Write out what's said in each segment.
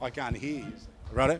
I can't hear you. Righto.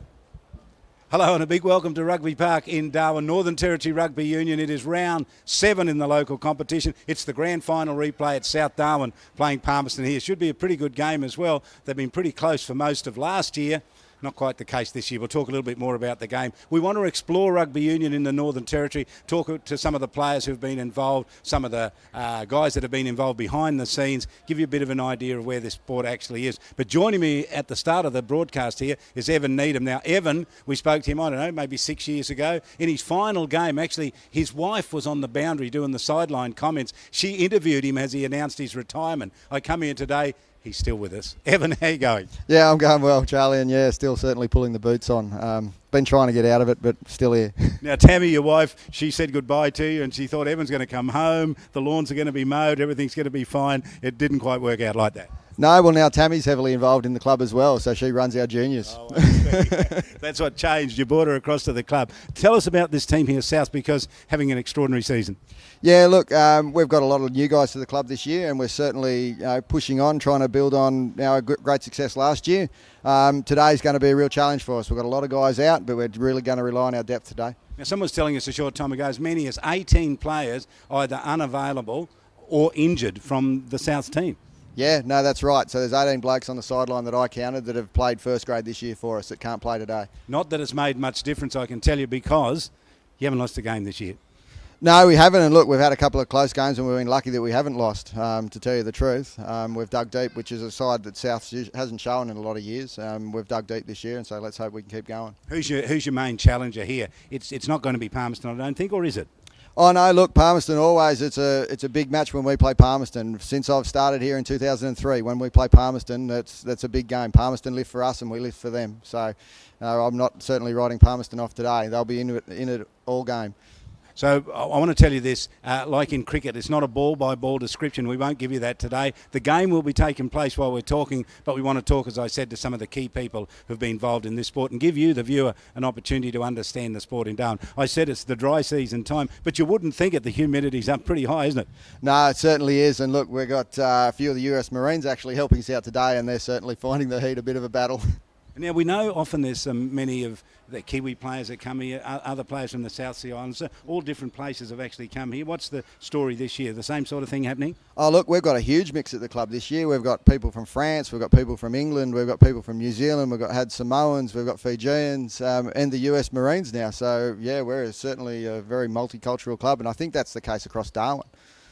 Hello and a big welcome to Rugby Park in Darwin, Northern Territory Rugby Union. It is round 7 in the local competition. It's the grand final replay at South Darwin playing Palmerston here. Should be a pretty good game as well. They've been pretty close for most of last year. Not quite the case this year. We'll talk a little bit more about the game. We want to explore rugby union in the Northern Territory, talk to some of the players who've been involved, some of the guys that have been involved behind the scenes, give you a bit of an idea of where this sport actually is. But joining me at the start of the broadcast here is Evan Needham. Now, Evan, we spoke to him, I don't know, maybe 6 years ago. In his final game, actually, his wife was on the boundary doing the sideline comments. She interviewed him as he announced his retirement. I come here today. He's still with us. Evan, how you going? Yeah, I'm going well, Charlie, and yeah, still certainly pulling the boots on. Been trying to get out of it, but still here. Now, Tammy, your wife, she said goodbye to you, and she thought Evan's going to come home, the lawns are going to be mowed, everything's going to be fine. It didn't quite work out like that. No, well, now Tammy's heavily involved in the club as well, so she runs our juniors. Oh, that's what changed. You brought her across to the club. Tell us about this team here, South, because having an extraordinary season. Yeah, look, we've got a lot of new guys to the club this year, and we're certainly pushing on, trying to build on our great success last year. Today's going to be a real challenge for us. We've got a lot of guys out, but we're really going to rely on our depth today. Now, someone was telling us a short time ago as many as 18 players either unavailable or injured from the South team. Yeah, no, that's right. So there's 18 blokes on the sideline that I counted that have played first grade this year for us that can't play today. Not that it's made much difference, I can tell you, because you haven't lost a game this year. No, we haven't. And look, we've had a couple of close games and we've been lucky that we haven't lost, to tell you the truth. We've dug deep, which is a side that South hasn't shown in a lot of years. We've dug deep this year, and so let's hope we can keep going. Who's your main challenger here? It's not going to be Palmerston, I don't think, or is it? Oh no, look, Palmerston always, it's a big match when we play Palmerston. Since I've started here in 2003, when we play Palmerston, that's a big game. Palmerston live for us and we live for them. So I'm not certainly writing Palmerston off today. They'll be in it all game. So I want to tell you this, like in cricket, it's not a ball-by-ball description. We won't give you that today. The game will be taking place while we're talking, but we want to talk, as I said, to some of the key people who've been involved in this sport and give you, the viewer, an opportunity to understand the sport in Darwin. I said it's the dry season time, but you wouldn't think it. The humidity's up pretty high, isn't it? No, it certainly is. And look, we've got a few of the US Marines actually helping us out today, and they're certainly finding the heat a bit of a battle. Now, we know often there's many of the Kiwi players that come here, other players from the South Sea Islands, so all different places have actually come here. What's the story this year? The same sort of thing happening? Oh, look, we've got a huge mix at the club this year. We've got people from France, we've got people from England, we've got people from New Zealand, had Samoans, we've got Fijians, and the US Marines now. So, yeah, we're certainly a very multicultural club, and I think that's the case across Darwin.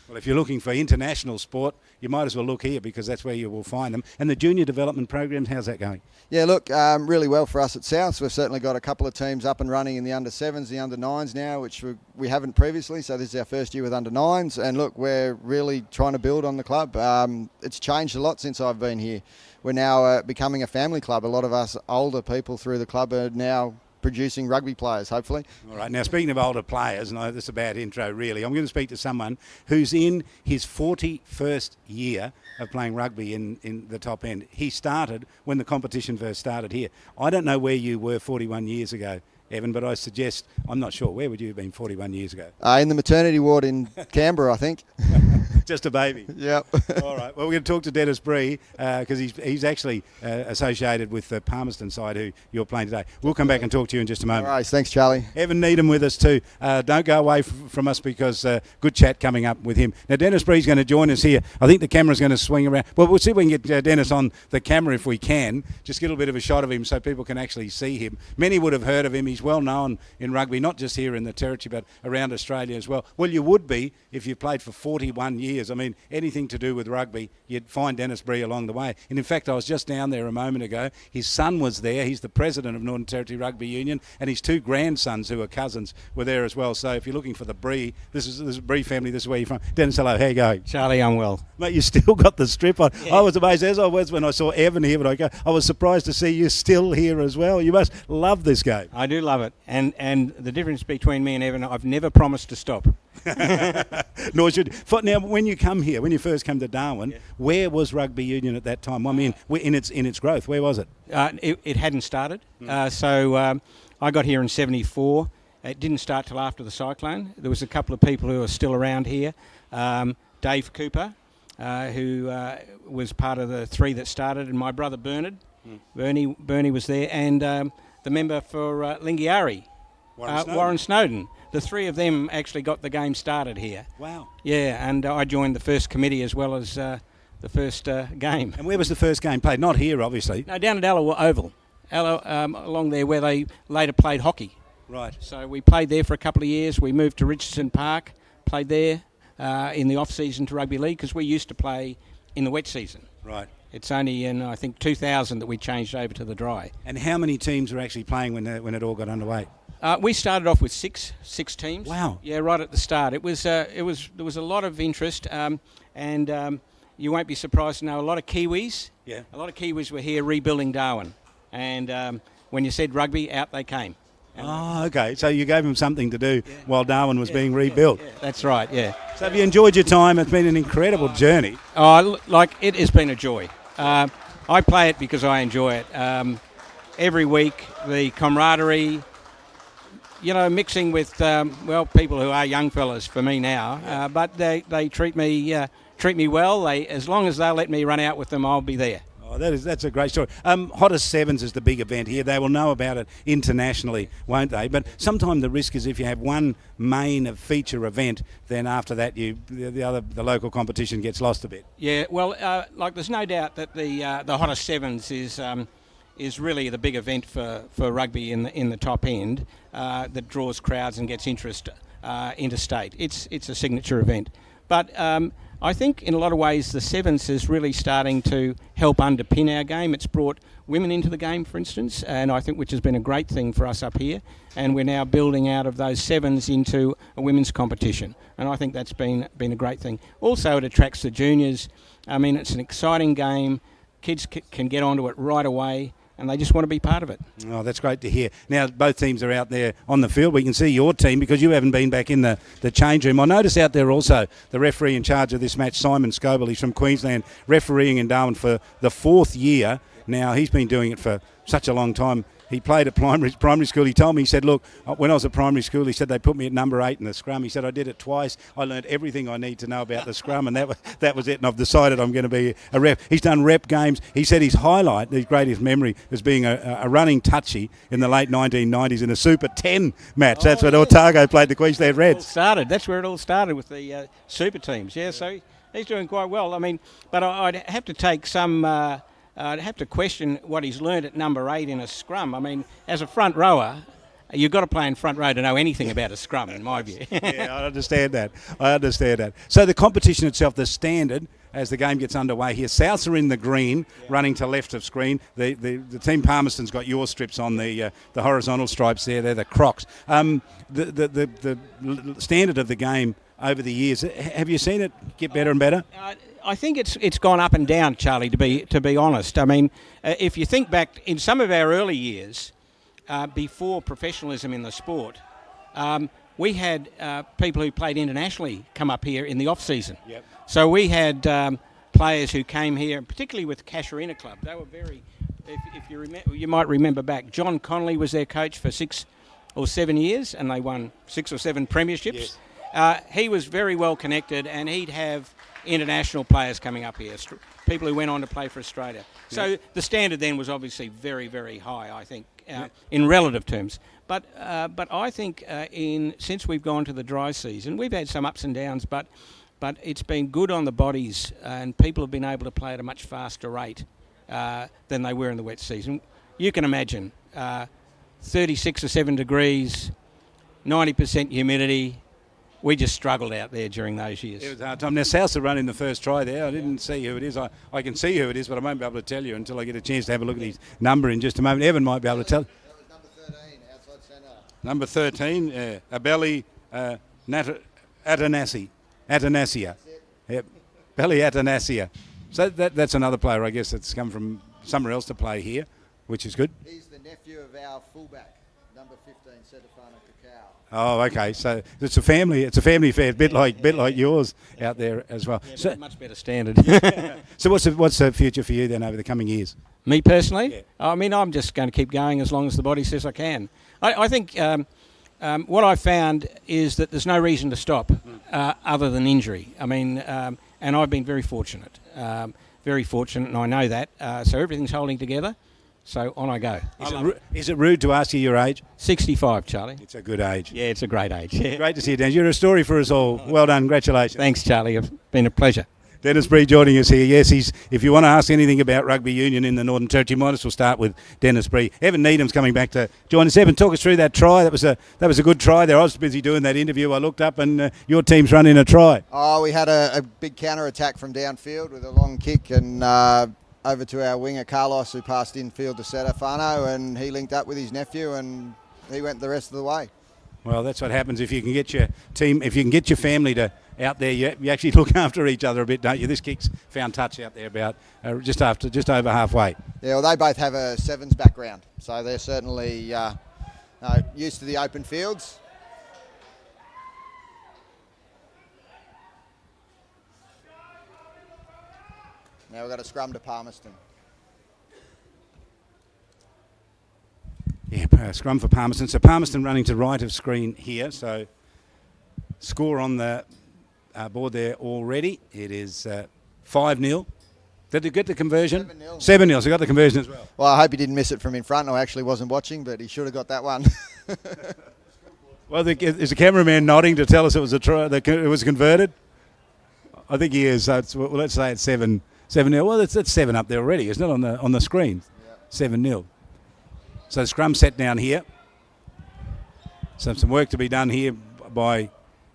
Well, if you're looking for international sport, you might as well look here because that's where you will find them. And the junior development programs, how's that going? Yeah, look, really well for us at South. We've certainly got a couple of teams up and running in the under-7s, the under-9s now, which we haven't previously. So this is our first year with under-9s. And look, we're really trying to build on the club. It's changed a lot since I've been here. We're now becoming a family club. A lot of us older people through the club are now producing rugby players, hopefully. All right, now speaking of older players, and this is a bad intro really, I'm going to speak to someone who's in his 41st year of playing rugby in the top end. He started when the competition first started here. I don't know where you were 41 years ago, Evan, but I suggest, I'm not sure, where would you have been 41 years ago? In the maternity ward in Canberra, I think. Just a baby. Yep. All right. Well, we're going to talk to Dennis Bree because he's actually associated with the Palmerston side who you're playing today. We'll come back and talk to you in just a moment. All right. Thanks, Charlie. Evan Needham with us too. Don't go away from us because good chat coming up with him. Now, Dennis Bree's going to join us here. I think the camera's going to swing around. Well, we'll see if we can get Dennis on the camera if we can. Just get a little bit of a shot of him so people can actually see him. Many would have heard of him. He's well known in rugby, not just here in the Territory, but around Australia as well. Well, you would be if you played for 41 years. I mean, anything to do with rugby, you'd find Dennis Bree along the way. And in fact, I was just down there a moment ago. His son was there. He's the president of Northern Territory Rugby Union, and his two grandsons, who are cousins, were there as well. So if you're looking for the Bree, this is Bree family, this is where you're from. Dennis, hello, how you going? Charlie, I'm well. Mate, you still got the strip on. Yeah. I was amazed, as I was when I saw Evan here, but I was surprised to see you still here as well. You must love this game. I do love it. And the difference between me and Evan, I've never promised to stop. Nor should. Now, when you come here, when you first came to Darwin, where was rugby union at that time? I mean, in its growth, where was it? It hadn't started. So I got here in 74. It didn't start till after the cyclone. There was a couple of people who are still around here. Dave Cooper, who was part of the three that started, and my brother Bernard. Bernie was there, and the member for Lingiari, Warren Snowden. The three of them actually got the game started here. Wow. Yeah, and I joined the first committee as well as the first game. And where was the first game played? Not here, obviously. No, down at Ella Oval, along there where they later played hockey. Right. So we played there for a couple of years. We moved to Richardson Park, played there in the off-season to rugby league because we used to play in the wet season. Right. It's only in, I think, 2000 that we changed over to the dry. And how many teams were actually playing when it all got underway? We started off with six teams. Wow. Yeah, right at the start. There was a lot of interest, and you won't be surprised to know a lot of Kiwis. Yeah. A lot of Kiwis were here rebuilding Darwin, and when you said rugby, out they came. Oh, okay. So you gave them something to do while Darwin was being rebuilt. Yeah, that's right. Yeah. So have you enjoyed your time? It's been an incredible journey. Oh, like it has been a joy. I play it because I enjoy it. Every week, the camaraderie. You know, mixing with people who are young fellas for me now, but they treat me well. As long as they'll let me run out with them, I'll be there. Oh, that's a great story. Hottest Sevens is the big event here. They will know about it internationally, won't they? But sometimes the risk is if you have one main feature event, then after that the local competition gets lost a bit. Yeah, well, there's no doubt that the Hottest Sevens is really the big event for rugby in the top end that draws crowds and gets interest interstate. It's a signature event. But I think in a lot of ways the Sevens is really starting to help underpin our game. It's brought women into the game, for instance, and I think which has been a great thing for us up here. And we're now building out of those Sevens into a women's competition. And I think that's been a great thing. Also, it attracts the juniors. I mean, it's an exciting game. Kids can get onto it right away, and they just want to be part of it. Oh, that's great to hear. Now, both teams are out there on the field. We can see your team because you haven't been back in the change room. I notice out there also the referee in charge of this match, Simon Scoble. He's from Queensland, refereeing in Darwin for the 4th year. Now, he's been doing it for such a long time. He played at primary school. He told me, he said, look, when I was at primary school, he said they put me at number 8 in the scrum. He said I did it twice. I learned everything I need to know about the scrum, and that was it. And I've decided I'm going to be a ref. He's done rep games. He said his highlight, his greatest memory, was being a running touchy in the late 1990s in a Super 10 match. That's when Otago played the Queensland Reds. That's where it all started with the Super teams. Yeah, so he's doing quite well. I mean, but I'd have to take some... I'd have to question what he's learned at number 8 in a scrum. I mean, as a front rower, you've got to play in front row to know anything about a scrum, in my view. Yeah, I understand that. So the competition itself, the standard, as the game gets underway here, Souths are in the green, running to left of screen. The team Palmerston's got your strips on the horizontal stripes there. They're the Crocs. The standard of the game over the years, have you seen it get better and better? I think it's gone up and down, Charlie, to be honest. I mean, if you think back in some of our early years, before professionalism in the sport, we had people who played internationally come up here in the off-season. Yep. So we had players who came here, particularly with Casuarina Club. They were very, if you remember, you might remember back, John Connolly was their coach for 6 or 7 years, and they won 6 or 7 premierships. Yes. He was very well connected, and he'd have international players coming up here, people who went on to play for Australia. So the standard then was obviously very, very high, I think, in relative terms. But I think since we've gone to the dry season, we've had some ups and downs, but it's been good on the bodies, and people have been able to play at a much faster rate than they were in the wet season. You can imagine 36 or 7 degrees, 90% humidity. We just struggled out there during those years. It was a hard time. Now, Souths are running the first try there. I didn't see who it is. I can see who it is, but I won't be able to tell you until I get a chance to have a look at his number in just a moment. Evan might be able to tell. That was number 13, outside centre. Number 13, Abeli Atanasia. Yep, Belly Atanasia. So that's another player, I guess, that's come from somewhere else to play here, which is good. He's the nephew of our fullback, number 15, Setafana Cacao. Oh, okay. So it's a family affair, bit like yours out there as well. Yeah, so much better standard. So what's the future for you then over the coming years? Me personally? Yeah. I mean, I'm just going to keep going as long as the body says I can. I think what I found is that there's no reason to stop other than injury. I mean, and I've been very fortunate, and I know that. So everything's holding together. So on I go. Is it rude to ask you your age? 65, Charlie. It's a good age. Yeah, it's a great age. Yeah. Great to see you, Dennis. You're a story for us all. Well done. Congratulations. Thanks, Charlie. It's been a pleasure. Dennis Bree joining us here. Yes, if you want to ask anything about rugby union in the Northern Territory, might as well start with Dennis Bree. Evan Needham's coming back to join us. Evan, talk us through that try. That was a good try there. I was busy doing that interview. I looked up and your team's running a try. Oh, we had a big counter-attack from downfield with a long kick and over to our winger, Carlos, who passed infield to Setafano, and he linked up with his nephew and he went the rest of the way. Well, that's what happens if you can get your team, if you can get your family to out there. You actually look after each other a bit, don't you? This kick's found touch out there about just over halfway. Yeah, well, they both have a sevens background, so they're certainly used to the open fields. Now we've got a scrum to Palmerston. Yeah, scrum for Palmerston. So Palmerston running to right of screen here. So score on the board there already. It is 5-0. Did they get the conversion? 7-0. 7-0. So got the conversion as well. Well, I hope he didn't miss it from in front. I actually wasn't watching, but he should have got that one. Well, is the cameraman nodding to tell us it was it was converted? I think he is. So let's say it's 7-0. Well, it's 7 up there already, isn't it, on the screen? Yeah. 7-0. So the scrum set down here. So some work to be done here by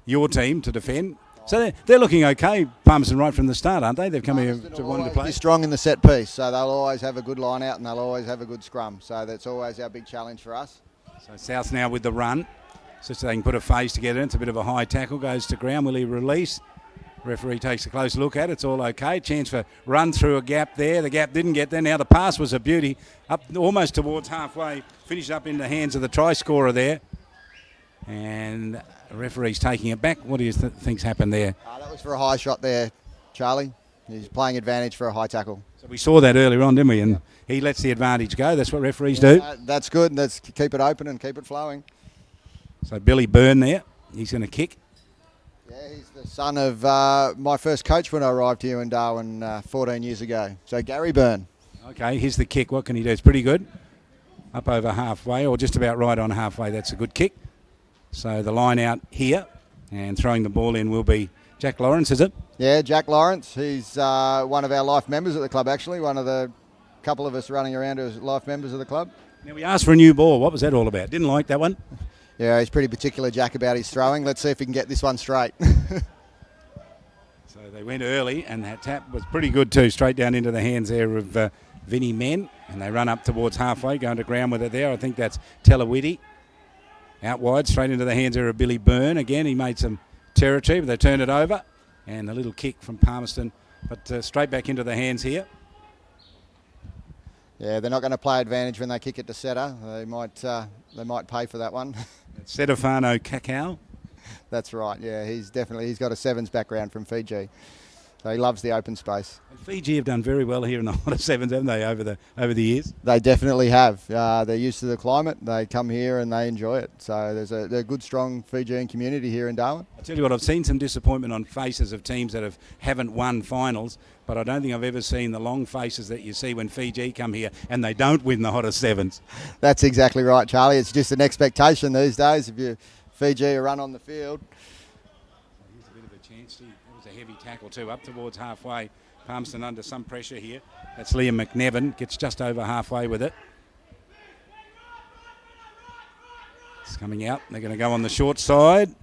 your team to defend. So they're looking okay, Palmerston, right from the start, aren't they? They've come here to want to play. They're strong in the set piece, so they'll always have a good line out and they'll always have a good scrum. So that's always our big challenge for us. So South now with the run, so they can put a phase together. It's a bit of a high tackle, goes to ground. Will he release? Referee takes a close look at it. It's all okay. Chance for run through a gap there. The gap didn't get there. Now the pass was a beauty. Up almost towards halfway. Finished up in the hands of the try scorer there. And the referee's taking it back. What do you think's happened there? That was for a high shot there, Charlie. He's playing advantage for a high tackle. So we saw that earlier on, didn't we? And he lets the advantage go. That's what referees do. That's good. Let's keep it open and keep it flowing. So Billy Byrne there. He's going to kick. Yeah, he's the son of my first coach when I arrived here in Darwin 14 years ago. So Gary Byrne. Okay, here's the kick. What can he do? It's pretty good. Up over halfway, or just about right on halfway. That's a good kick. So the line out here, and throwing the ball in will be Jack Lawrence, is it? Yeah, Jack Lawrence. He's one of our life members at the club, actually. One of the couple of us running around as life members of the club. Now, we asked for a new ball. What was that all about? Didn't like that one? Yeah, he's pretty particular, Jack, about his throwing. Let's see if he can get this one straight. So they went early, and that tap was pretty good too, straight down into the hands there of Vinnie Men. And they run up towards halfway, going to ground with it there. I think that's Telawiti. Out wide, straight into the hands there of Billy Byrne. Again, he made some territory, but they turned it over. And a little kick from Palmerston, but straight back into the hands here. Yeah, they're not going to play advantage when they kick it to setter. They might pay for that one. Setafano Cacao. That's right. Yeah, he's got a sevens background from Fiji, so he loves the open space. And Fiji have done very well here in the Hot Sevens, haven't they, over the years? They definitely have. They're used to the climate. They come here and they enjoy it. So there's a good, strong Fijian community here in Darwin. I tell you what, I've seen some disappointment on faces of teams that haven't won finals, but I don't think I've ever seen the long faces that you see when Fiji come here and they don't win the hottest sevens. That's exactly right, Charlie. It's just an expectation these days. If you Fiji a run on the field. Here's a bit of a chance. That was a heavy tackle too, up towards halfway. Palmerston under some pressure here. That's Liam McNevin. Gets just over halfway with it. It's coming out. They're going to go on the short side.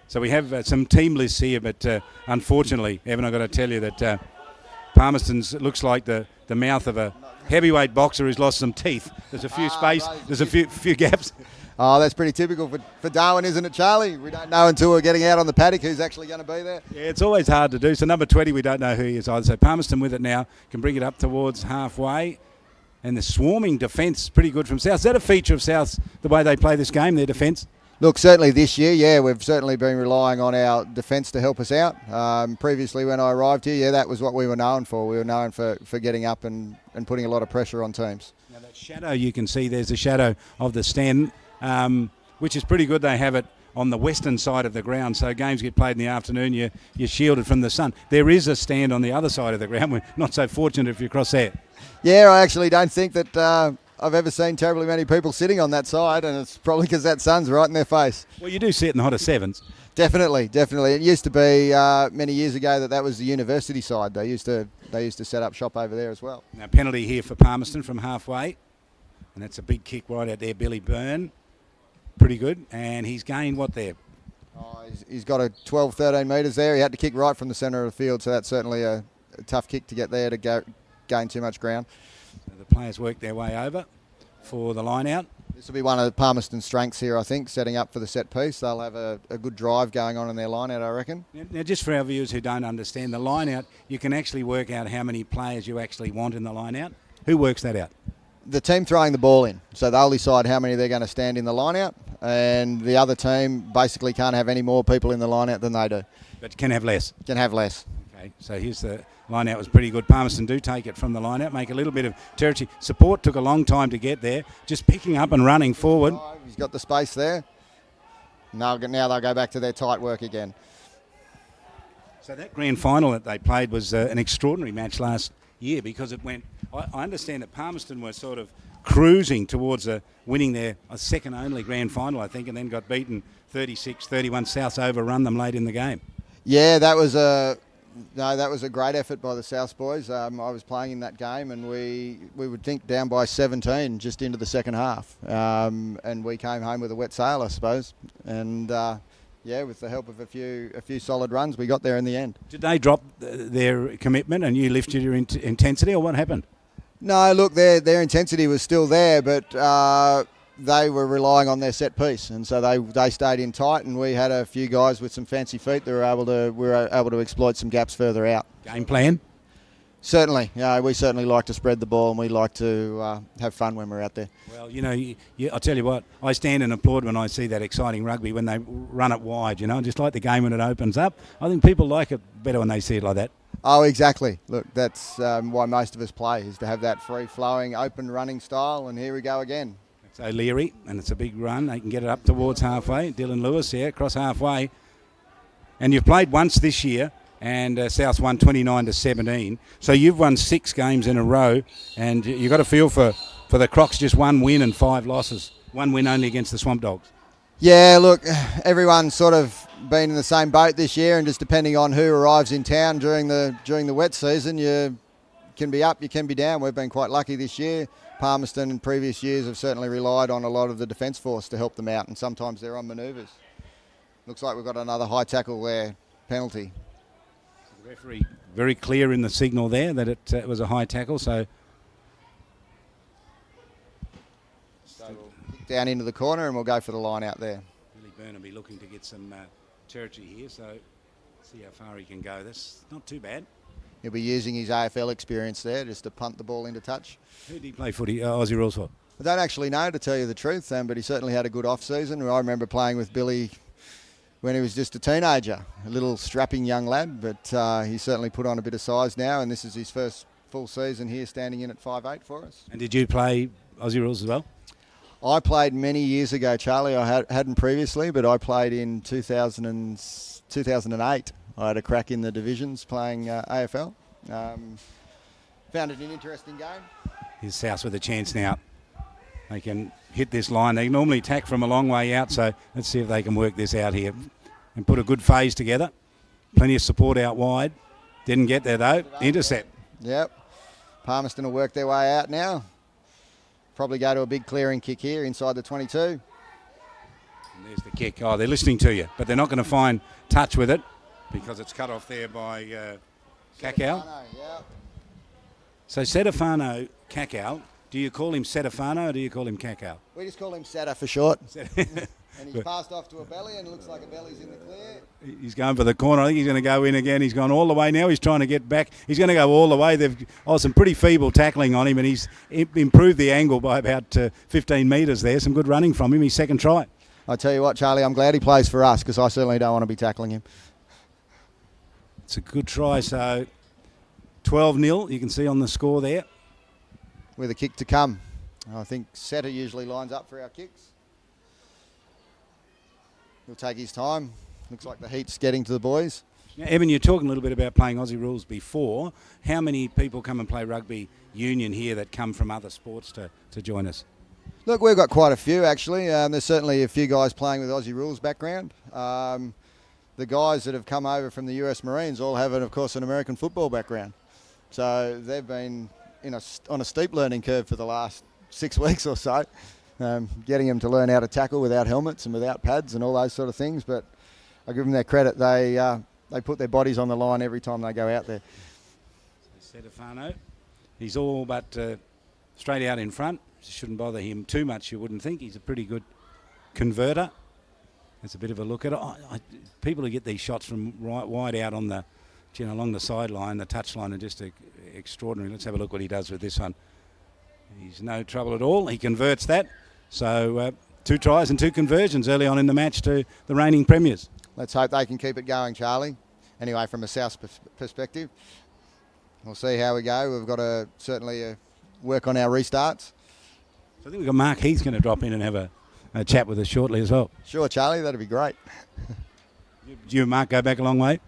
So we have some team lists here, but unfortunately, Evan, I've got to tell you that Palmerston's looks like the mouth of a heavyweight boxer who's lost some teeth. There's a few there's a few gaps. Oh, that's pretty typical for Darwin, isn't it, Charlie? We don't know until we're getting out on the paddock who's actually going to be there. Yeah, it's always hard to do. So number 20, we don't know who he is either. So Palmerston with it now, can bring it up towards halfway. And the swarming defence, pretty good from South. Is that a feature of South, the way they play this game, their defence? Look, certainly this year, yeah, we've certainly been relying on our defence to help us out. Previously when I arrived here, yeah, that was what we were known for. We were known for getting up and putting a lot of pressure on teams. Now that shadow you can see, there's a shadow of the stand, which is pretty good. They have it on the western side of the ground, so games get played in the afternoon, you're shielded from the sun. There is a stand on the other side of the ground. We're not so fortunate if you cross there. Yeah, I actually don't think that I've ever seen terribly many people sitting on that side, and it's probably because that sun's right in their face. Well, you do see it in the hotter sevens. Definitely. It used to be many years ago that was the university side. They used to set up shop over there as well. Now, penalty here for Palmerston from halfway, and that's a big kick right out there, Billy Byrne. Pretty good, and he's gained what there? He's got a 12, 13 metres there. He had to kick right from the centre of the field, so that's certainly a tough kick to get there to gain too much ground. So the players work their way over for the line out. This will be one of Palmerston's strengths here, I think, setting up for the set piece. They'll have a good drive going on in their line out, I reckon. Now, just for our viewers who don't understand, the line out, you can actually work out how many players you actually want in the line out. Who works that out? The team throwing the ball in. So they'll decide how many they're going to stand in the line out, and the other team basically can't have any more people in the line out than they do. But can have less. Can have less. Okay, so here's the line out was pretty good. Palmerston do take it from the line out, make a little bit of territory. Support took a long time to get there, just picking up and running forward. He's got the space there. Now they'll go back to their tight work again. So that grand final that they played was an extraordinary match last year because it went... I understand that Palmerston were sort of cruising towards winning their second only grand final, I think, and then got beaten 36-31. South overrun them late in the game. Yeah, that was a great effort by the South boys. I was playing in that game, and we would think down by 17 just into the second half, and we came home with a wet sail, I suppose. And with the help of a few solid runs, we got there in the end. Did they drop their commitment and you lifted your intensity, or what happened? No, look, their intensity was still there, but they were relying on their set piece, and so they stayed in tight, and we had a few guys with some fancy feet that were able to exploit some gaps further out. Game plan? Certainly. We certainly like to spread the ball, and we like to have fun when we're out there. Well, I'll tell you what, I stand and applaud when I see that exciting rugby when they run it wide, just like the game when it opens up. I think people like it better when they see it like that. Oh, exactly. Look, that's why most of us play, is to have that free-flowing, open running style, and here we go again. It's O'Leary, and it's a big run. They can get it up towards halfway. Dylan Lewis here, across halfway. And you've played once this year, and South won 29-17. So you've won 6 games in a row, and you've got a feel for the Crocs, just 1 win and 5 losses. 1 win only against the Swampdogs. Yeah, look, everyone's sort of been in the same boat this year, and just depending on who arrives in town during the wet season, you can be up, you can be down. We've been quite lucky this year. Palmerston in previous years have certainly relied on a lot of the defence force to help them out, and sometimes they're on manoeuvres. Looks like we've got another high tackle there, penalty. The referee very clear in the signal there that it was a high tackle, so we'll kick down into the corner and we'll go for the line out there. Billy Byrne will be looking to get some territory here, so see how far he can go. That's not too bad. He'll be using his AFL experience there just to punt the ball into touch. Who did he play footy? Aussie rules for? I don't actually know, to tell you the truth, but he certainly had a good off-season. I remember playing with Billy when he was just a teenager, a little strapping young lad, but he's certainly put on a bit of size now, and this is his first full season here standing in at 5'8" for us. And did you play Aussie rules as well? I played many years ago, Charlie. I hadn't previously, but I played in 2008. I had a crack in the divisions playing AFL. Found it an interesting game. Here's South with a chance now. They can hit this line. They normally attack from a long way out, so let's see if they can work this out here and put a good phase together. Plenty of support out wide. Didn't get there though. Intercept. Yep. Palmerston will work their way out now. Probably go to a big clearing kick here inside the 22. And there's the kick. Oh, they're listening to you, but they're not going to find touch with it because it's cut off there by Cacao. Yep. So Setafano Cacao, do you call him Setafano or do you call him Cacao? We just call him Seta for short. And he's passed off to a belly, and it looks like a belly's in the clear. He's going for the corner. I think he's going to go in again. He's gone all the way now. He's trying to get back. He's going to go all the way. They've some pretty feeble tackling on him, and he's improved the angle by about 15 metres there. Some good running from him. His second try. I tell you what, Charlie, I'm glad he plays for us because I certainly don't want to be tackling him. It's a good try. So 12-0, you can see on the score there. With a kick to come. I think Seta usually lines up for our kicks. he'll take his time. Looks like the heat's getting to the boys. Now, Evan, you're talking a little bit about playing Aussie rules before. How many people come and play rugby union here that come from other sports to join us? Look, we've got quite a few actually. There's certainly a few guys playing with Aussie rules background. The guys that have come over from the US Marines all have, of course, an American football background. So they've been on a steep learning curve for the last 6 weeks or so, getting them to learn how to tackle without helmets and without pads and all those sort of things. But I give them their credit. They put their bodies on the line every time they go out there. Stefano, he's all but straight out in front. Shouldn't bother him too much, you wouldn't think. He's a pretty good converter. That's a bit of a look at it. People who get these shots from right wide out on the, along the sideline, the touchline, are just extraordinary. Let's have a look what he does with this one. He's no trouble at all. He converts that. So 2 tries and 2 conversions early on in the match to the reigning premiers. Let's hope they can keep it going, Charlie. Anyway, from a South perspective, we'll see how we go. We've got to certainly work on our restarts. So I think we've got Mark Heath going to drop in and have a chat with us shortly as well. Sure, Charlie, that'd be great. Do you and Mark go back a long way?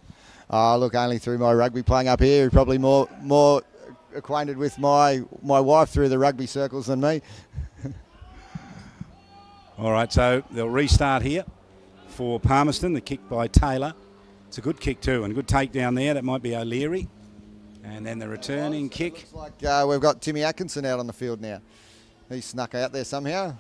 Look, only through my rugby playing up here. Probably more acquainted with my wife through the rugby circles than me. All right, so they'll restart here for Palmerston. The kick by Taylor. It's a good kick too, and a good takedown there. That might be O'Leary. And then the returning kick. Looks like we've got Timmy Atkinson out on the field now. He snuck out there somehow.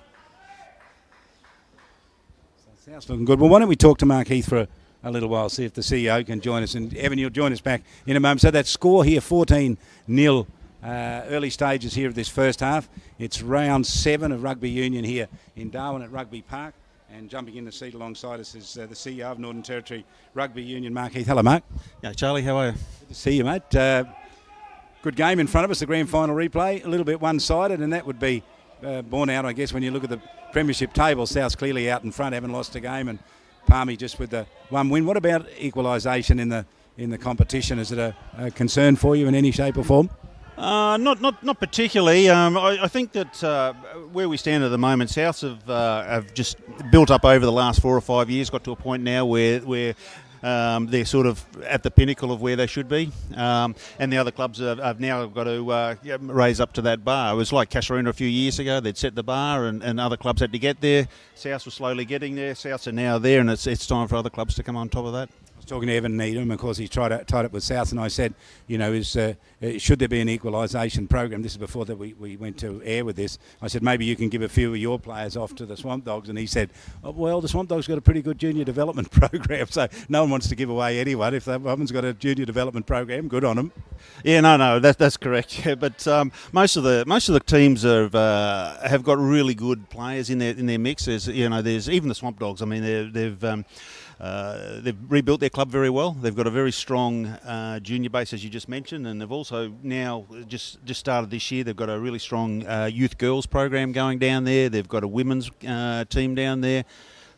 South's looking good. Well, why don't we talk to Mark Heath for a little while, see if the CEO can join us. And Evan, you'll join us back in a moment. So that score here, 14-0, early stages here of this first half. It's round 7 of rugby union here in Darwin at Rugby Park. And jumping in the seat alongside us is the CEO of Northern Territory Rugby Union, Mark Heath. Hello, Mark. Yeah, Charlie, how are you? Good to see you, mate. Good game in front of us, the grand final replay. A little bit one-sided, and that would be borne out, I guess, when you look at the premiership table. South's clearly out in front, haven't lost a game, and Palmy just with the 1 win. What about equalisation in the competition? Is it a concern for you in any shape or form? Not particularly. I think that where we stand at the moment, Souths have just built up over the last 4 or 5 years, got to a point now where they're sort of at the pinnacle of where they should be, and the other clubs have now got to raise up to that bar. It was like Casuarina a few years ago; they'd set the bar, and other clubs had to get there. Souths were slowly getting there. Souths are now there, and it's time for other clubs to come on top of that. I was talking to Evan Needham, of course, he tied up with South, and I said, should there be an equalisation program? This is before that we went to air with this. I said, maybe you can give a few of your players off to the Swampdogs, and he said, well, the Swampdogs got a pretty good junior development program, so no one wants to give away anyone. If someone's got a junior development program, good on them. Yeah, no, that's correct. Yeah, but most of the teams have got really good players in their mix. There's even the Swampdogs. I mean, they've rebuilt their club very well. They've got a very strong junior base, as you just mentioned, and they've also now just started this year. They've got a really strong youth girls program going down there. They've got a women's team down there,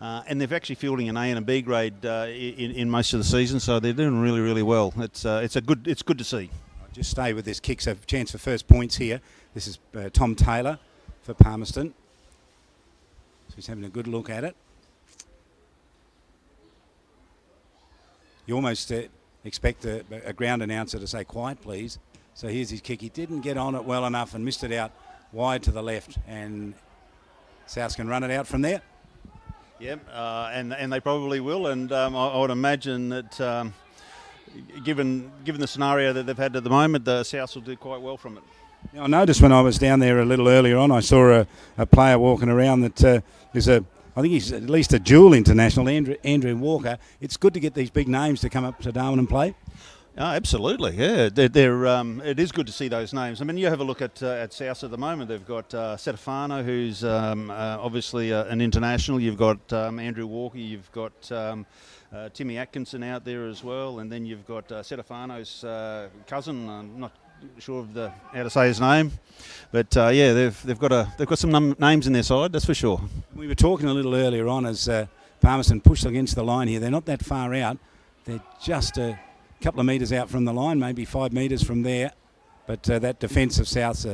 and they're actually fielding an A and a B grade in most of the season. So they're doing really, really well. It's good to see. Just stay with this kick. So chance for first points here. This is Tom Taylor for Palmerston. So he's having a good look at it. You almost expect a ground announcer to say, quiet, please. So here's his kick. He didn't get on it well enough and missed it out wide to the left. And South can run it out from there. Yeah, and they probably will. And I would imagine that given the scenario that they've had at the moment, the South will do quite well from it. Now, I noticed when I was down there a little earlier on, I saw a player walking around that is I think he's at least a dual international, Andrew Walker. It's good to get these big names to come up to Darwin and play. Oh, absolutely, yeah. It is good to see those names. I mean, you have a look at South at the moment. They've got Stefano, who's obviously an international. You've got Andrew Walker. You've got Timmy Atkinson out there as well, and then you've got Stefano's cousin. I'm not sure of how to say his name, but yeah, they've got some names in their side, that's for sure. We were talking a little earlier on as Palmerston pushed against the line here. They're not that far out. They're just a couple of metres out from the line, maybe 5 metres from there. But that defence of South's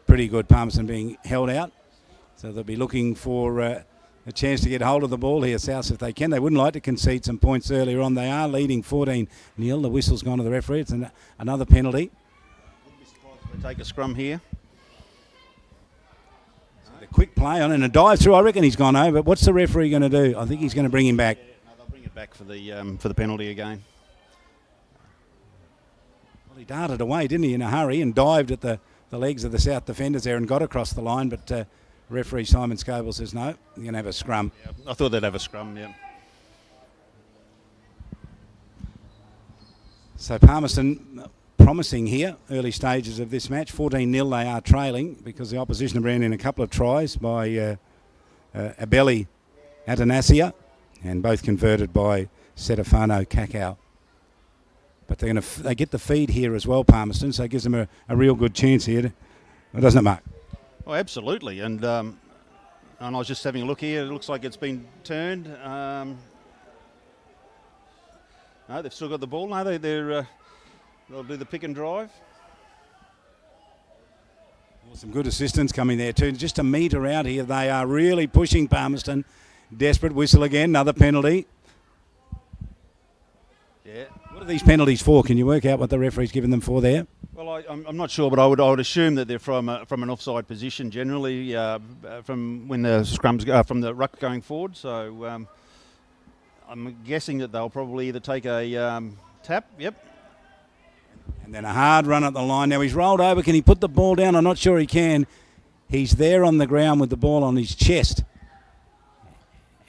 pretty good. Palmerston being held out, so they'll be looking for a chance to get hold of the ball here, South, if they can. They wouldn't like to concede some points earlier on. They are leading 14-0. The whistle's gone to the referee. It's another penalty. Wouldn't be surprised if they take a scrum here. So the quick play on and a dive through. I reckon he's gone over. What's the referee going to do? I think he's going to bring him back. Yeah, no, they'll bring it back for the penalty again. Well, he darted away, didn't he, in a hurry, and dived at the legs of the South defenders there and got across the line, but referee Simon Scoble says no, you're going to have a scrum. Yeah, I thought they'd have a scrum, yeah. So Palmerston promising here, early stages of this match. 14-0 they are trailing because the opposition have ran in a couple of tries by Abeli Atanasia and both converted by Setefano Cacao. But they get the feed here as well, Palmerston, so it gives them a real good chance here, doesn't it, Mark? Oh, absolutely. And I was just having a look here. It looks like it's been turned. No, they've still got the ball. No, they'll do the pick and drive. Well, some good assistance coming there too. Just a metre out here. They are really pushing Palmerston. Desperate whistle again. Another penalty. Yeah. What are these penalties for? Can you work out what the referee's given them for there? Well, I'm not sure, but I would assume that they're from an offside position generally, from when the scrums from the ruck going forward. So I'm guessing that they'll probably either take a tap. Yep. And then a hard run at the line. Now he's rolled over. Can he put the ball down? I'm not sure he can. He's there on the ground with the ball on his chest.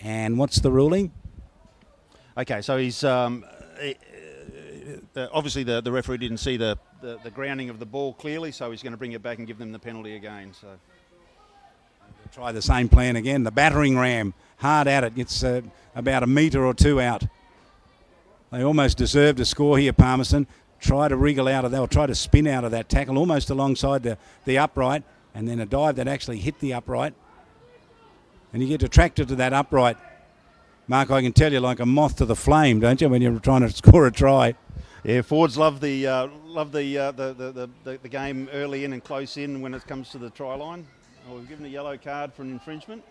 And what's the ruling? Okay, so he's obviously the referee didn't see the grounding of the ball clearly, so he's going to bring it back and give them the penalty again. So try the same plan again. The battering ram, hard at it. It's about a metre or two out. They almost deserved a score here, Palmerston. Try to wriggle out of that, or try to spin out of that tackle almost alongside the upright, and then a dive that actually hit the upright. And you get attracted to that upright, Mark, I can tell you, like a moth to the flame, don't you, when you're trying to score a try? Yeah, forwards love the game early in and close in when it comes to the try line. Well, we've given a yellow card for an infringement.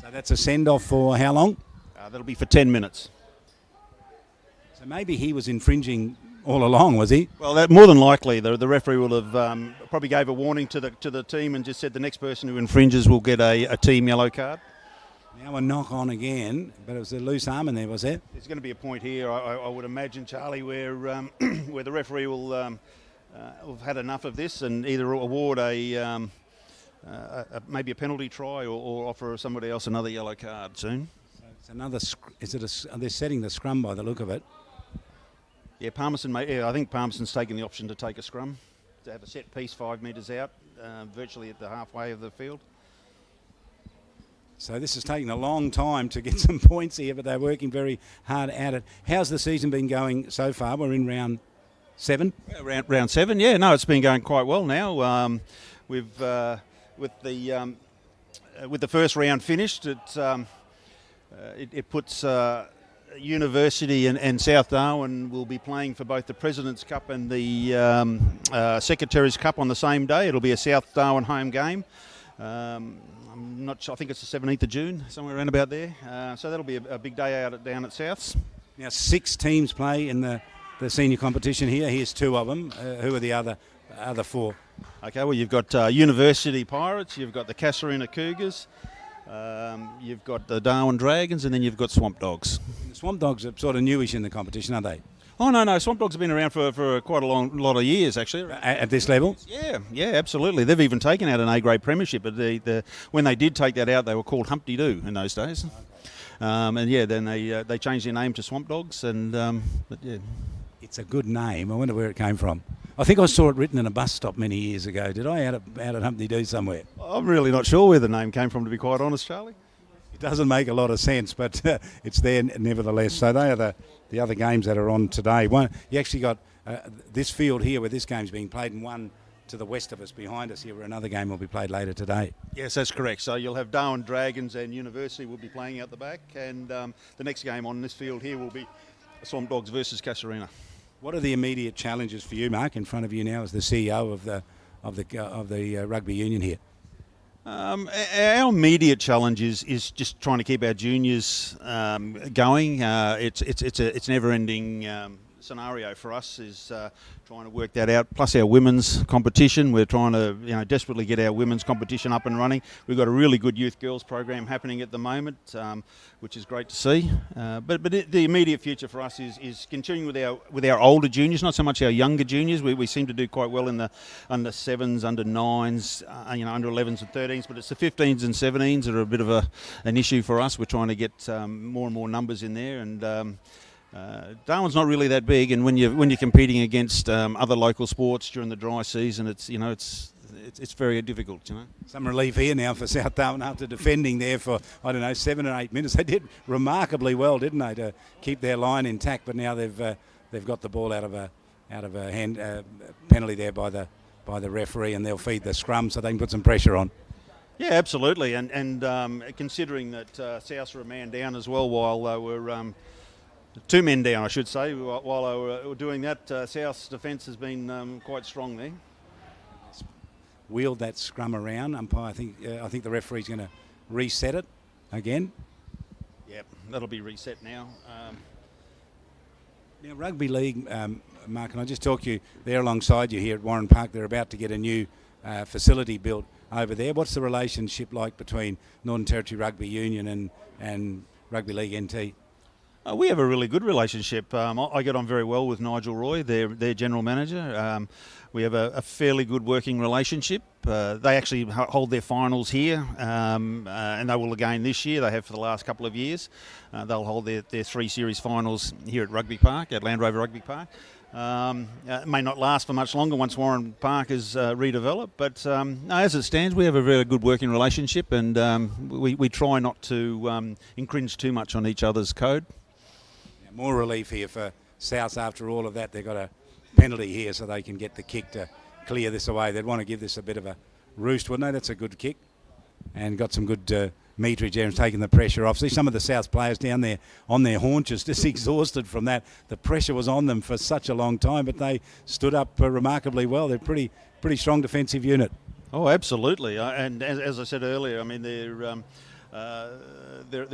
So that's a send-off for how long? That'll be for 10 minutes. So maybe he was infringing all along, was he? Well, that more than likely, the referee will have probably gave a warning to the team and just said the next person who infringes will get a team yellow card. Now a knock on again, but it was a loose arm in there, was there? There's going to be a point here, I would imagine, Charlie, where where the referee will have had enough of this and either award maybe a penalty try or offer somebody else another yellow card soon. So it's another. They're setting the scrum by the look of it. Yeah, Palmerston. I think Palmerston's taken the option to take a scrum, to have a set piece 5 metres out, virtually at the halfway of the field. So this is taking a long time to get some points here, but they're working very hard at it. How's the season been going so far? We're in round 7. Round 7, yeah. No, it's been going quite well now. With the first round finished, it puts University and South Darwin will be playing for both the President's Cup and the Secretary's Cup on the same day. It'll be a South Darwin home game. I'm not sure, I think it's the 17th of June, somewhere around about there. So that'll be a big day down at Souths. Now 6 teams play in the senior competition here. Here's 2 of them. Who are the other 4? Okay, well, you've got University Pirates, you've got the Casuarina Cougars, you've got the Darwin Dragons, and then you've got Swampdogs. The Swampdogs are sort of newish in the competition, aren't they? Oh, no, Swampdogs have been around for quite a lot of years, actually. At this level? Yeah, absolutely. They've even taken out an A-grade premiership, but when they did take that out, they were called Humpty Doo in those days. Okay. Then they changed their name to Swampdogs, but yeah. It's a good name. I wonder where it came from. I think I saw it written in a bus stop many years ago. Did I out at Humpty Doo somewhere? I'm really not sure where the name came from, to be quite honest, Charlie. It doesn't make a lot of sense, but it's there nevertheless. So they are the other games that are on today. You actually got this field here where this game's being played, and one to the west of us behind us here where another game will be played later today. Yes, that's correct. So you'll have Darwin Dragons and University will be playing out the back, and the next game on this field here will be Swampdogs versus Casuarina. What are the immediate challenges for you, Mark? In front of you now is the CEO of the rugby union here. Our immediate challenge is just trying to keep our juniors going. It's a never-ending scenario for us, is trying to work that out. Plus our women's competition, we're trying to desperately get our women's competition up and running. We've got a really good youth girls program happening at the moment, which is great to see. But the immediate future for us is continuing with our older juniors, not so much our younger juniors. We seem to do quite well in the under 7s, under 9s, under 11s and 13s, but it's the 15s and 17s that are a bit of an issue for us. We're trying to get more and more numbers in there, and Darwin's not really that big, and when you're competing against other local sports during the dry season, it's very difficult. Some relief here now for South Darwin after defending there for 7 or 8 minutes. They did remarkably well, didn't they, to keep their line intact? But now they've got the ball out of a hand penalty there by the referee, and they'll feed the scrum so they can put some pressure on. Yeah, absolutely, and considering that Souths are a man down as well while they were. 2 men down, I should say. While they were doing that, South's defence has been quite strong there. Wheeled that scrum around, umpire. I think the referee's going to reset it again. Yep, that'll be reset now. Now, rugby league, Mark, can I just talk to you there alongside you here at Warren Park? They're about to get a new facility built over there. What's the relationship like between Northern Territory Rugby Union and Rugby League NT? We have a really good relationship. I get on very well with Nigel Roy, their general manager. We have a fairly good working relationship. They actually hold their finals here, and they will again this year. They have for the last couple of years. They'll hold their 3 series finals here at Rugby Park, at Land Rover Rugby Park. It may not last for much longer once Warren Park is redeveloped, but as it stands, we have a very good working relationship, and we try not to infringe too much on each other's code. More relief here for South after all of that. They've got a penalty here so they can get the kick to clear this away. They'd want to give this a bit of a roost, wouldn't they? That's a good kick. And got some good meterage there and taking the pressure off. See some of the South players down there on their haunches, just exhausted from that. The pressure was on them for such a long time, but they stood up remarkably well. They're pretty strong defensive unit. Oh, absolutely. And as I said earlier, I mean, they're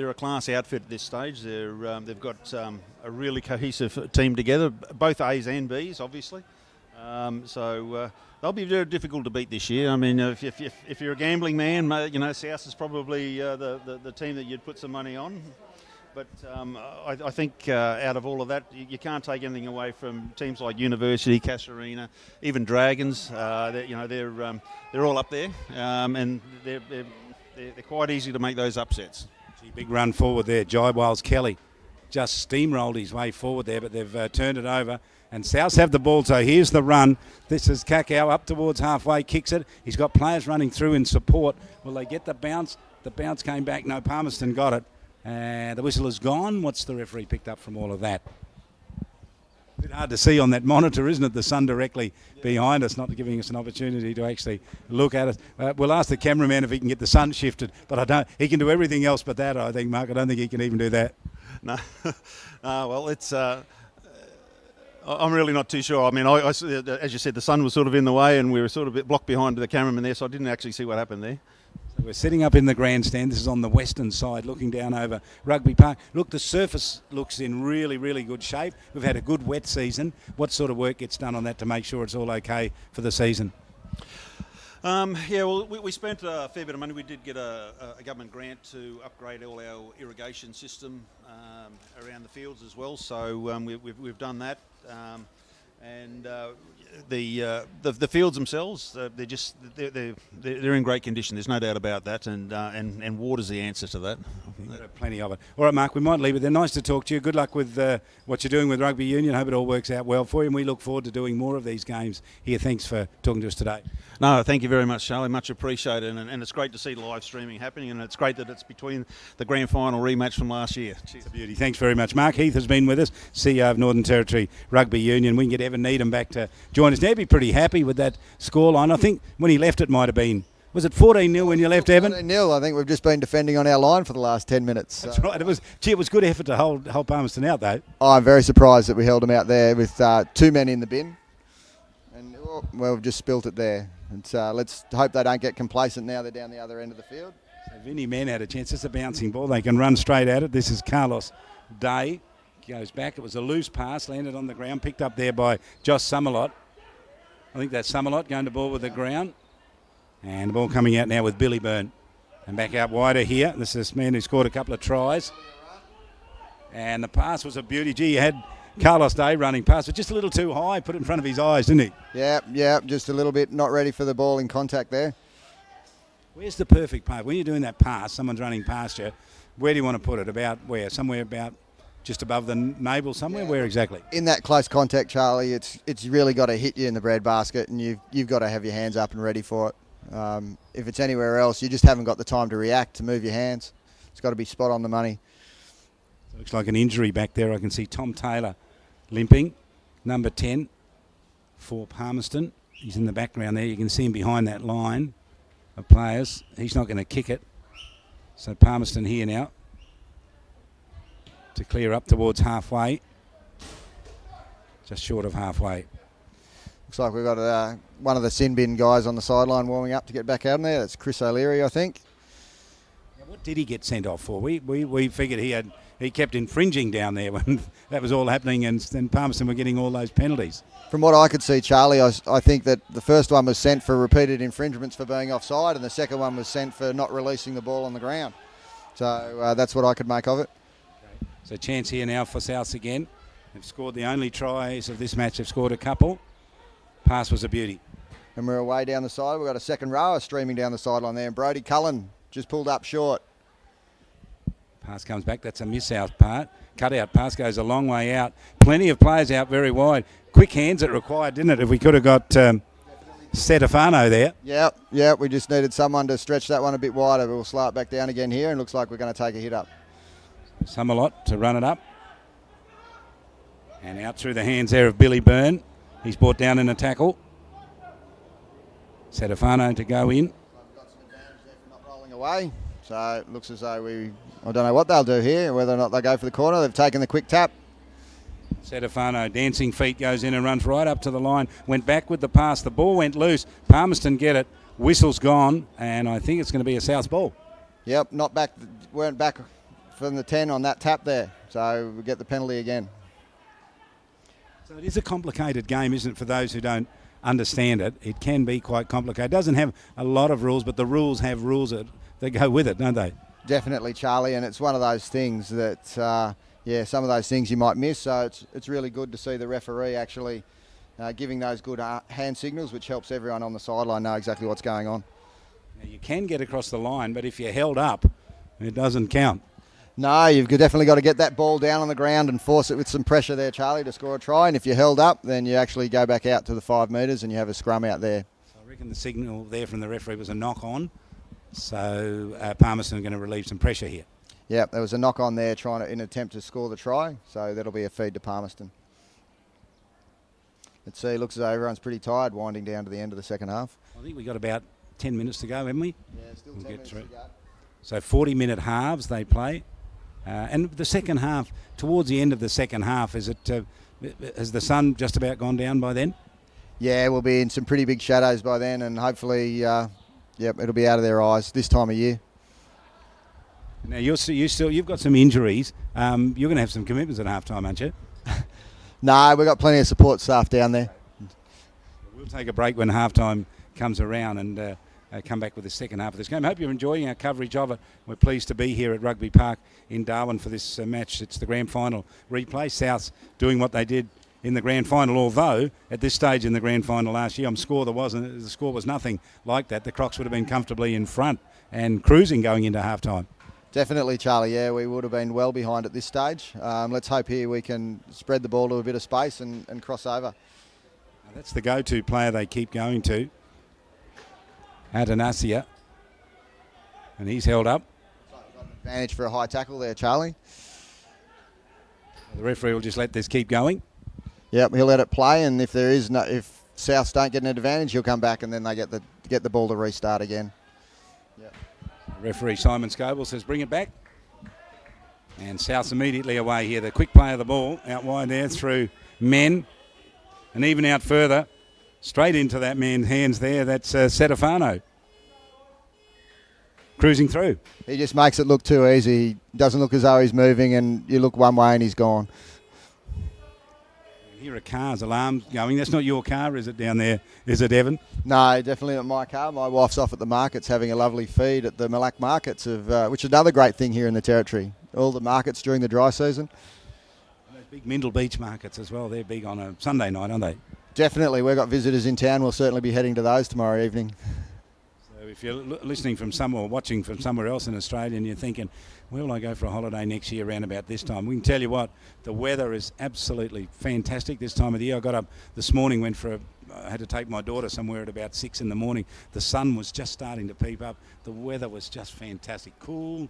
a class outfit at this stage. They've got a really cohesive team together, both A's and B's, obviously. So they'll be very difficult to beat this year. I mean, if you're a gambling man, South is probably the team that you'd put some money on. But I think out of all of that, you can't take anything away from teams like University, Casuarina, even Dragons. They're all up there, and they're quite easy to make those upsets. Big run forward there. Jaiwales Kelly just steamrolled his way forward there, but they've turned it over. And Souths have the ball, so here's the run. This is Kakao up towards halfway, kicks it. He's got players running through in support. Will they get the bounce? The bounce came back. No, Palmerston got it. The whistle is gone. What's the referee picked up from all of that? A bit hard to see on that monitor, isn't it? The sun directly behind us, not giving us an opportunity to actually look at it. We'll ask the cameraman if he can get the sun shifted, but he can do everything else but that, I think, Mark. I don't think he can even do that. No. Well, it's... I'm really not too sure. I mean, as you said, the sun was sort of in the way and we were sort of a bit blocked behind the cameraman there, so I didn't actually see what happened there. So we're sitting up in the grandstand. This is on the western side, looking down over Rugby Park. Look, the surface looks in really, really good shape. We've had a good wet season. What sort of work gets done on that to make sure it's all okay for the season? Well, we spent a fair bit of money. We did get a government grant to upgrade all our irrigation system around the fields as well. So we've done that. The fields themselves, they're in great condition. There's no doubt about that, and water's the answer to that. Plenty of it. All right, Mark, we might leave it there. Nice to talk to you. Good luck with what you're doing with Rugby Union. Hope it all works out well for you, and we look forward to doing more of these games here. Thanks for talking to us today. No, thank you very much, Charlie. Much appreciated, and it's great to see live streaming happening, and it's great that it's between the grand final rematch from last year. Cheers. It's a beauty. Thanks very much. Mark Heath has been with us, CEO of Northern Territory Rugby Union. We can get Evan Needham back to join us now. He'd be pretty happy with that scoreline. I think when he left it might have been, was it 14-0 when you left, Evan? 14-0. I think we've just been defending on our line for the last 10 minutes. That's right. It was good effort to hold Palmerston out, though. I'm very surprised that we held them out there with 2 men in the bin. And Oh, well, we've just spilt it there. Let's hope they don't get complacent now they're down the other end of the field. So Vinnie Mann had a chance. It's a bouncing ball. They can run straight at it. This is Carlos Day. Goes back. It was a loose pass, landed on the ground, picked up there by Josh Summerlot. I think that's Summerlot going to ball with the ground. And the ball coming out now with Billy Byrne. And back out wider here. This is this man who scored a couple of tries. And the pass was a beauty. Gee, you had Carlos Day running past, but just a little too high, put it in front of his eyes, didn't he? Yeah, just a little bit not ready for the ball in contact there. Where's the perfect pass? When you're doing that pass, someone's running past you, where do you want to put it? About where? Somewhere about just above the navel somewhere? Yeah. Where exactly? In that close contact, Charlie, it's really got to hit you in the breadbasket, and you've got to have your hands up and ready for it. If it's anywhere else, you just haven't got the time to react, to move your hands. It's got to be spot on the money. So looks like an injury back there. I can see Tom Taylor limping, number 10 for Palmerston. He's in the background there. You can see him behind that line of players. He's not going to kick it. So Palmerston here now to clear up towards halfway. Just short of halfway. Looks like we've got one of the sin bin guys on the sideline warming up to get back out in there. That's Chris O'Leary, I think. Now, what did he get sent off for? We figured he kept infringing down there when that was all happening, and Palmerston were getting all those penalties. From what I could see, Charlie, I think that the first one was sent for repeated infringements for being offside, and the second one was sent for not releasing the ball on the ground. So that's what I could make of it. Okay. So chance here now for Souths again. They've scored the only tries of this match. They've scored a couple. Pass was a beauty. And we're away down the side. We've got a second rower streaming down the sideline there, and Brodie Cullen just pulled up short. Pass comes back. That's a miss out part. Cut out pass goes a long way out. Plenty of players out very wide. Quick hands it required, didn't it? If we could have got Stefano there. Yeah. We just needed someone to stretch that one a bit wider. We'll slow it back down again here, and looks like we're going to take a hit up. Summerlot to run it up. And out through the hands there of Billy Byrne. He's brought down in a tackle. Stefano to go in. Got some advantage there for not rolling away. So it looks as though I don't know what they'll do here, whether or not they go for the corner. They've taken the quick tap. Stefano, dancing feet, goes in and runs right up to the line. Went back with the pass. The ball went loose. Palmerston get it. Whistle's gone, and I think it's going to be a South ball. Yep, weren't back from the 10 on that tap there. So we get the penalty again. So it is a complicated game, isn't it, for those who don't understand it? It can be quite complicated. It doesn't have a lot of rules, but the rules have rules that go with it, don't they? Definitely, Charlie, and it's one of those things that, some of those things you might miss. So it's really good to see the referee actually giving those good hand signals, which helps everyone on the sideline know exactly what's going on. Now, you can get across the line, but if you're held up, it doesn't count. No, you've definitely got to get that ball down on the ground and force it with some pressure there, Charlie, to score a try. And if you're held up, then you actually go back out to the 5 metres and you have a scrum out there. So I reckon the signal there from the referee was a knock-on. So Palmerston are going to relieve some pressure here. Yeah, there was a knock-on there in an attempt to score the try. So that'll be a feed to Palmerston. Let's see, looks as though everyone's pretty tired winding down to the end of the second half. I think we've got about 10 minutes to go, haven't we? Yeah, still 10 minutes to go. So 40-minute halves they play. And the second half, towards the end of the second half, has the sun just about gone down by then? Yeah, we'll be in some pretty big shadows by then, and hopefully, it'll be out of their eyes this time of year. Now you've got some injuries. You're going to have some commitments at halftime, aren't you? No, we've got plenty of support staff down there. We'll take a break when halftime comes around and come back with the second half of this game. I hope you're enjoying our coverage of it. We're pleased to be here at Rugby Park in Darwin for this match. It's the grand final replay. Souths doing what they did in the grand final, although at this stage in the grand final last year, the score was nothing like that. The Crocs would have been comfortably in front and cruising going into halftime. Definitely, Charlie. Yeah, we would have been well behind at this stage. Let's hope here we can spread the ball to a bit of space and cross over. Now that's the go-to player they keep going to. Adanasia, and he's held up. Advantage for a high tackle there, Charlie. The referee will just let this keep going. Yep, he'll let it play, and if Souths don't get an advantage, he'll come back, and then they get the ball to restart again. Yep. Referee Simon Scoble says, "Bring it back." And Souths immediately away here. The quick play of the ball out wide there through Men, and even out further. Straight into that man's hands there. That's Setafano. Cruising through. He just makes it look too easy. He doesn't look as though he's moving, and you look one way and he's gone. Here are cars, alarms going. That's not your car, is it, down there? Is it, Evan? No, definitely not my car. My wife's off at the markets having a lovely feed at the Malak markets, which is another great thing here in the Territory. All the markets during the dry season. Those big Mindle Beach markets as well. They're big on a Sunday night, aren't they? Definitely. We've got visitors in town. We'll certainly be heading to those tomorrow evening. So if you're listening from somewhere or watching from somewhere else in Australia and you're thinking, where will I go for a holiday next year around about this time? We can tell you what, the weather is absolutely fantastic this time of the year. I got up this morning, I had to take my daughter somewhere at about 6 in the morning. The sun was just starting to peep up. The weather was just fantastic. Cool,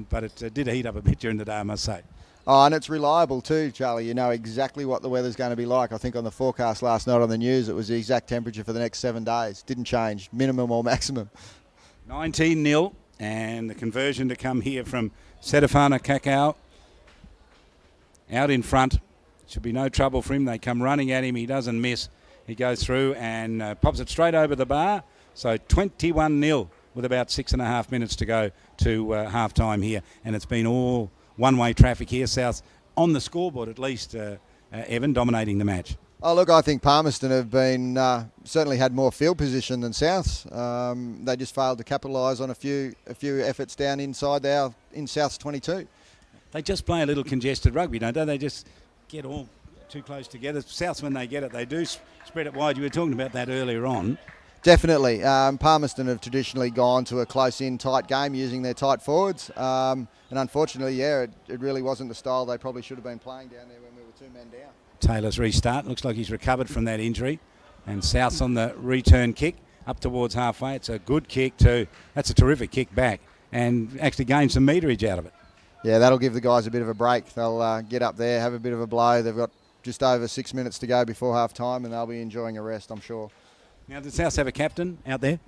but it did heat up a bit during the day, I must say. Oh, and it's reliable too, Charlie. You know exactly what the weather's going to be like. I think on the forecast last night on the news, it was the exact temperature for the next 7 days. Didn't change, minimum or maximum. 19-0, and the conversion to come here from Setafana Kakao. Out in front. Should be no trouble for him. They come running at him. He doesn't miss. He goes through and pops it straight over the bar. So 21-0 with about 6.5 minutes to go to half-time here. And it's been all one-way traffic here. South on the scoreboard at least, Evan, dominating the match. Oh, look, I think Palmerston have been certainly had more field position than Souths. They just failed to capitalise on a few efforts down inside in South's 22. They just play a little congested rugby, don't they? They just get all too close together. Souths, when they get it, they do spread it wide. You were talking about that earlier on. Definitely. Palmerston have traditionally gone to a close-in, tight game using their tight forwards. And unfortunately, it really wasn't the style they probably should have been playing down there when we were 2 men down. Taylor's restart. Looks like he's recovered from that injury. And South's on the return kick up towards halfway. It's a good kick too. That's a terrific kick back and actually gained some meterage out of it. Yeah, that'll give the guys a bit of a break. They'll get up there, have a bit of a blow. They've got just over 6 minutes to go before half-time, and they'll be enjoying a rest, I'm sure. Now, does South have a captain out there?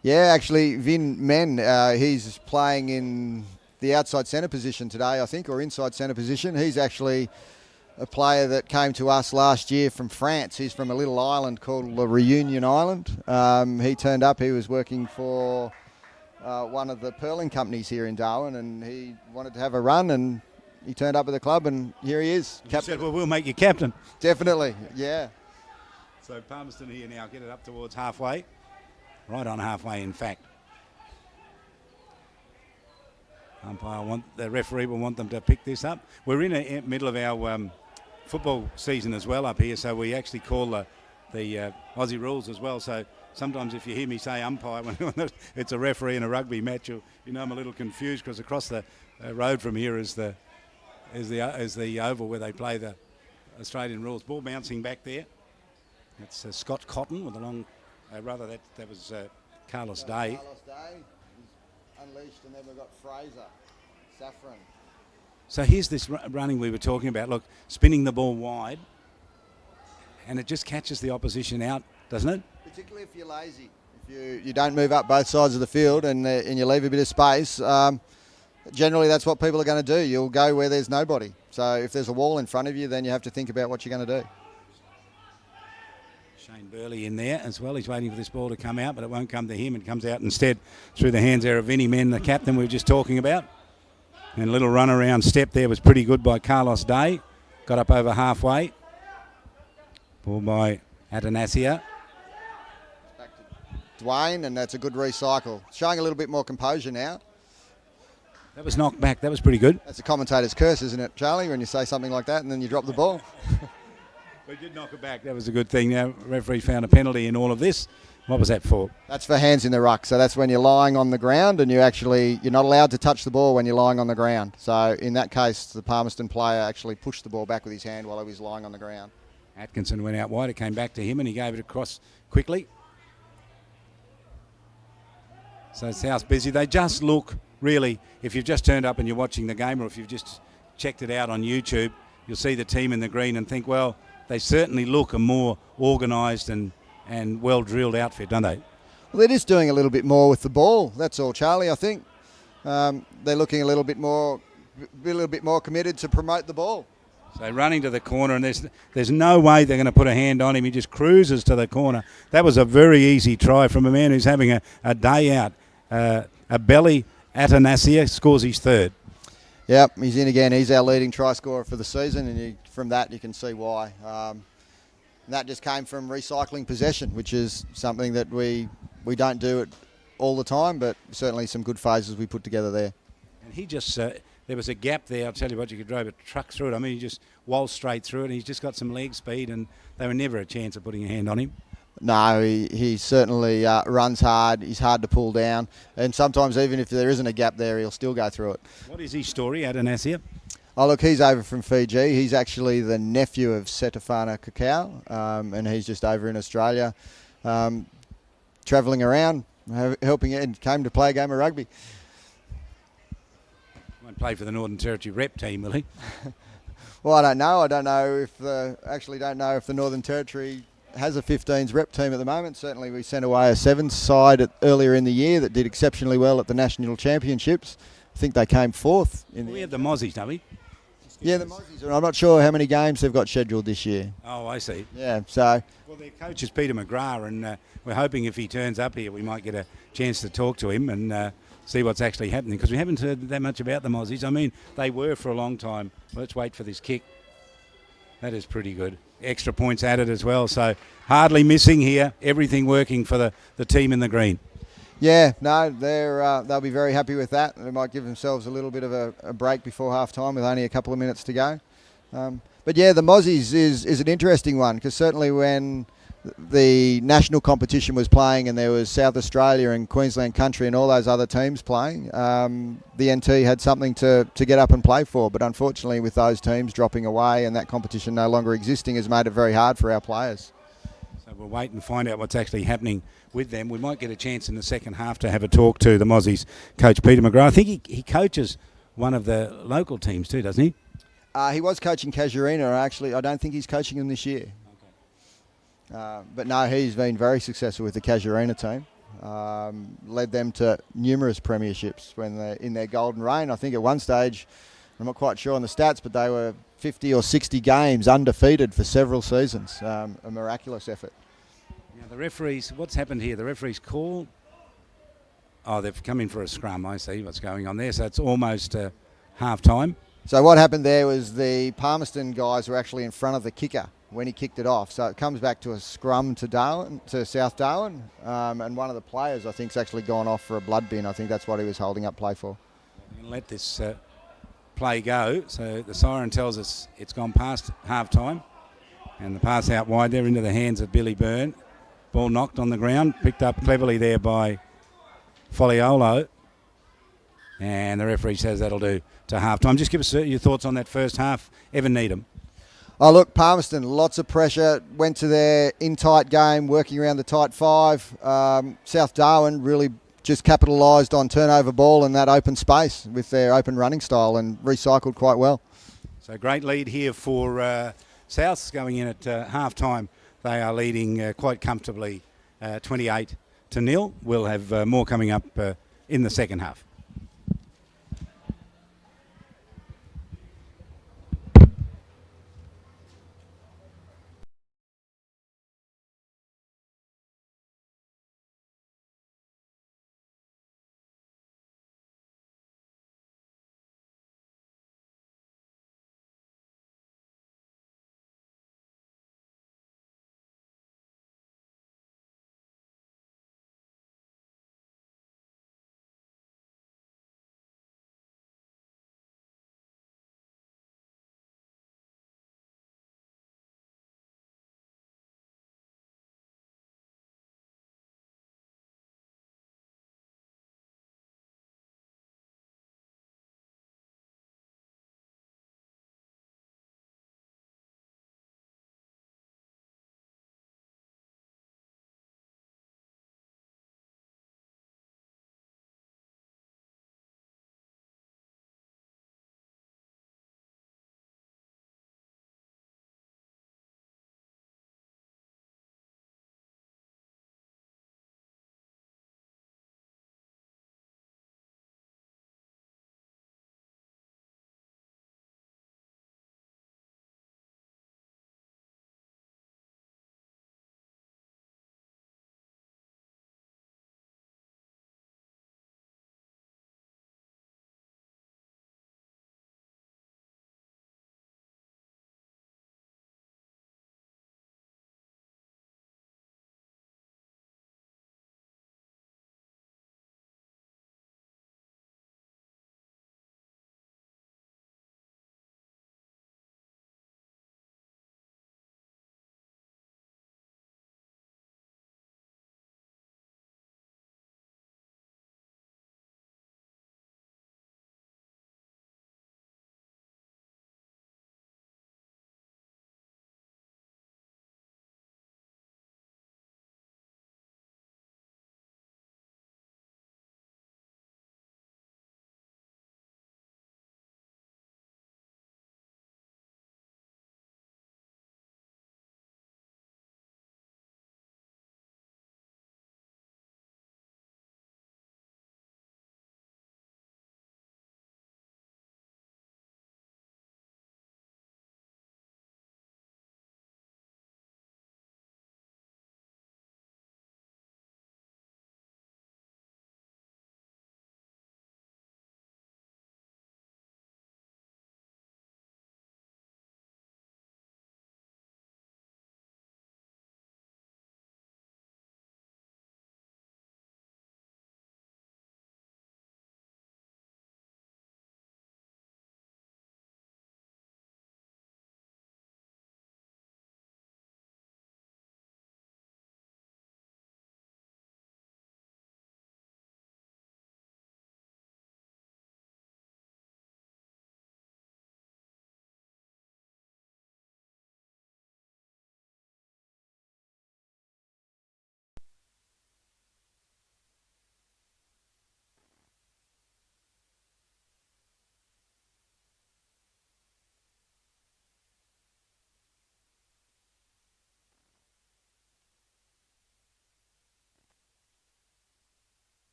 Yeah, actually, Vin Men, he's playing in the outside centre position today, I think, or inside centre position. He's actually a player that came to us last year from France. He's from a little island called La Réunion Island. He turned up. He was working for one of the pearling companies here in Darwin, and he wanted to have a run, and he turned up at the club, and here he is. You said, well, we'll make you captain. Definitely, yeah. So Palmerston here now, get it up towards halfway. Right on halfway, in fact. The referee will want them to pick this up. We're in the middle of our football season as well up here, so we actually call the Aussie rules as well. So sometimes if you hear me say umpire when it's a referee in a rugby match, you know I'm a little confused because across the road from here is the oval where they play the Australian rules. Ball bouncing back there. It's Scott Cotton with a long, that was Carlos Day. Carlos Day is unleashed, and then we've got Fraser, Saffron. So here's this running we were talking about. Look, spinning the ball wide, and it just catches the opposition out, doesn't it? Particularly if you're lazy. If you don't move up both sides of the field and you leave a bit of space, generally that's what people are going to do. You'll go where there's nobody. So if there's a wall in front of you, then you have to think about what you're going to do. Shane Burley in there as well. He's waiting for this ball to come out, but it won't come to him. It comes out instead through the hands there of Vinnie Men, the captain we were just talking about. And a little run-around step there was pretty good by Carlos Day. Got up over halfway. Ball by Atanasia. Back to Dwayne, and that's a good recycle. Showing a little bit more composure now. That was knocked back. That was pretty good. That's a commentator's curse, isn't it, Charlie, when you say something like that and then you drop the ball? We did knock it back. That was a good thing. Now, referee found a penalty in all of this. What was that for? That's for hands in the ruck. So that's when you're lying on the ground and you're not allowed to touch the ball when you're lying on the ground. So in that case, the Palmerston player actually pushed the ball back with his hand while he was lying on the ground. Atkinson went out wide. It came back to him and he gave it across quickly. So South's busy. They just look, really, if you've just turned up and you're watching the game, or if you've just checked it out on YouTube, you'll see the team in the green and think, well, they certainly look a more organised and well-drilled outfit, don't they? Well, they're just doing a little bit more with the ball. That's all, Charlie, I think. They're looking a little bit more committed to promote the ball. So running to the corner, and there's no way they're going to put a hand on him. He just cruises to the corner. That was a very easy try from a man who's having a day out. A belly Atanasia scores his third. Yep, he's in again. He's our leading try scorer for the season, and from that you can see why. And that just came from recycling possession, which is something that we don't do it all the time, but certainly some good phases we put together there. And he just, there was a gap there. I'll tell you what, you could drive a truck through it. I mean, he just waltzed straight through it, and he's just got some leg speed, and they were never a chance of putting a hand on him. No, he certainly runs hard. He's hard to pull down. And sometimes even if there isn't a gap there, he'll still go through it. What is his story, Atanasia? Oh, look, he's over from Fiji. He's actually the nephew of Setafana Cacao, and he's just over in Australia, travelling around, helping it, and came to play a game of rugby. Won't play for the Northern Territory rep team, will he? Well, I don't know. I don't know if the Northern Territory has a 15s rep team at the moment. Certainly we sent away a 7s side earlier in the year that did exceptionally well at the National Championships. I think they came fourth. We have the Mozzies, don't we? Yeah, the Mozzies. I'm not sure how many games they've got scheduled this year. Oh, I see. Yeah, so... Well, their coach is Peter McGrath, and we're hoping if he turns up here we might get a chance to talk to him and see what's actually happening, because we haven't heard that much about the Mozzies. I mean, they were for a long time. Let's wait for this kick. That is pretty good. Extra points added as well, so hardly missing here. Everything working for the team in the green. Yeah, no, they'll be very happy with that. They might give themselves a little bit of a break before half time with only a couple of minutes to go. But yeah, the Mozzies is an interesting one, because certainly when the national competition was playing and there was South Australia and Queensland Country and all those other teams playing, the NT had something to get up and play for. But unfortunately, with those teams dropping away and that competition no longer existing, has made it very hard for our players. So we'll wait and find out what's actually happening with them. We might get a chance in the second half to have a talk to the Mozzies coach Peter McGrath. I think he coaches one of the local teams too, doesn't he? He was coaching Casuarina. Actually, I don't think he's coaching them this year. But no, he's been very successful with the Casuarina team. Led them to numerous premierships when they're in their golden reign. I think at one stage, I'm not quite sure on the stats, but they were 50 or 60 games undefeated for several seasons. A miraculous effort. Now the referees, what's happened here? The referees call. Oh, they've come in for a scrum. I see what's going on there. So it's almost half time. So what happened there was the Palmerston guys were actually in front of the kicker when he kicked it off. So it comes back to a scrum to Darwin, to South Darwin, and one of the players I think's actually gone off for a blood bin. I think that's what he was holding up play for. We're going to let this play go. So the siren tells us it's gone past half time, and the pass out wide there into the hands of Billy Byrne. Ball knocked on the ground, picked up cleverly there by Foliolo, and the referee says that'll do to half time. Just give us your thoughts on that first half. Evan Needham. Oh, look, Palmerston, lots of pressure, went to their in-tight game, working around the tight five. South Darwin really just capitalised on turnover ball and that open space with their open running style and recycled quite well. So great lead here for Souths going in at half-time. They are leading quite comfortably 28-0. We'll have more coming up in the second half.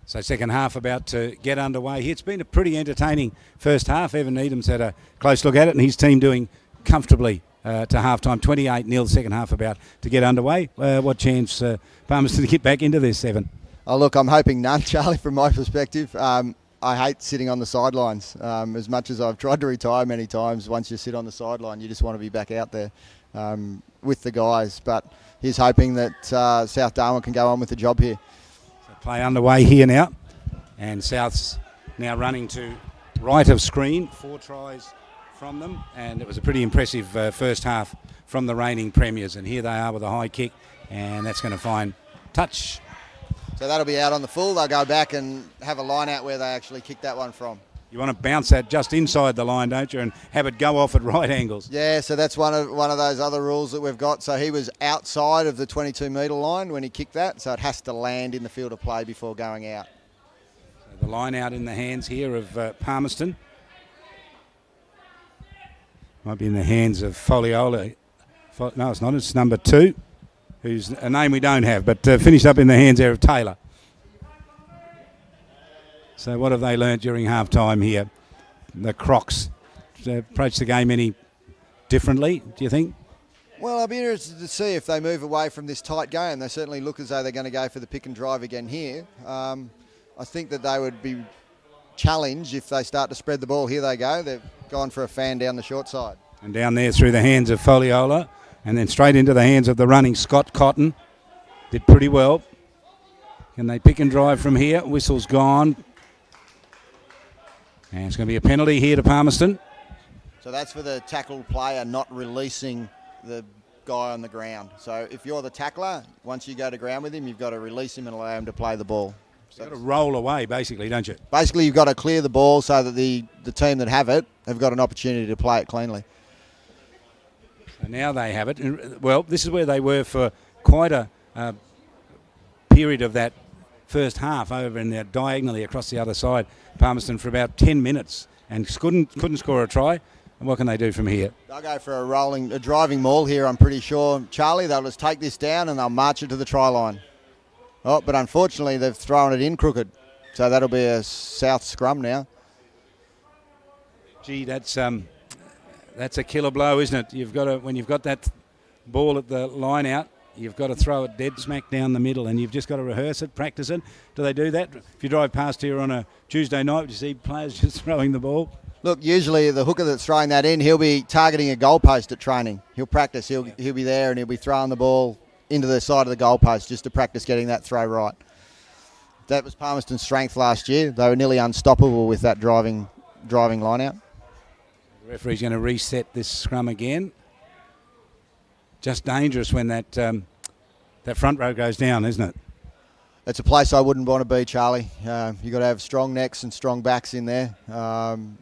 So second half about to get underway here. It's been a pretty entertaining first half. Evan Needham's had a close look at it, and his team doing comfortably to half-time. 28-0, second half about to get underway. What chance Palmerston to get back into this, Evan? Oh, look, I'm hoping none, Charlie, from my perspective. I hate sitting on the sidelines. As much as I've tried to retire many times, once you sit on the sideline, you just want to be back out there with the guys. But he's hoping that South Darwin can go on with the job here. So play underway here now. And South's now running to right of screen. 4 tries from them. And it was a pretty impressive first half from the reigning premiers. And here they are with a high kick. And that's going to find touch. So that'll be out on the full. They'll go back and have a line out where they actually kicked that one from. You want to bounce that just inside the line, don't you, and have it go off at right angles. Yeah, so that's one of those other rules that we've got. So he was outside of the 22-metre line when he kicked that, so it has to land in the field of play before going out. So the line out in the hands here of Palmerston. Might be in the hands of Foliola. No, it's not. It's number 2. Who's a name we don't have, but finished up in the hands there of Taylor. So what have they learnt during half-time here? The Crocs approach the game any differently, do you think? Well, I'll be interested to see if they move away from this tight game. They certainly look as though they're going to go for the pick and drive again here. I think that they would be challenged if they start to spread the ball. Here they go. They've gone for a fan down the short side. And down there through the hands of Foliola. And then straight into the hands of the running Scott Cotton. Did pretty well. Can they pick and drive from here? Whistle's gone. And it's going to be a penalty here to Palmerston. So that's for the tackle player not releasing the guy on the ground. So if you're the tackler, once you go to ground with him, you've got to release him and allow him to play the ball. So you've got to roll away, basically, don't you? Basically, you've got to clear the ball so that the team that have it have got an opportunity to play it cleanly. So now they have it. Well, this is where they were for quite a period of that first half over in there diagonally across the other side. Palmerston for about 10 minutes and couldn't score a try. And what can they do from here? They'll go for a driving maul here, I'm pretty sure. Charlie, they'll just take this down and they'll march it to the try line. Oh, but unfortunately they've thrown it in crooked. So that'll be a South scrum now. Gee, that's a killer blow, isn't it? When you've got that ball at the line out, you've got to throw it dead smack down the middle, and you've just got to rehearse it, practice it. Do they do that? If you drive past here on a Tuesday night, you see players just throwing the ball? Look, usually the hooker that's throwing that in, he'll be targeting a goalpost at training. He'll practice. He'll be there and he'll be throwing the ball into the side of the goalpost just to practice getting that throw right. That was Palmerston's strength last year. They were nearly unstoppable with that driving line out. The referee's going to reset this scrum again. Just dangerous when that front row goes down, isn't it? It's a place I wouldn't want to be, Charlie. You've got to have strong necks and strong backs in there, and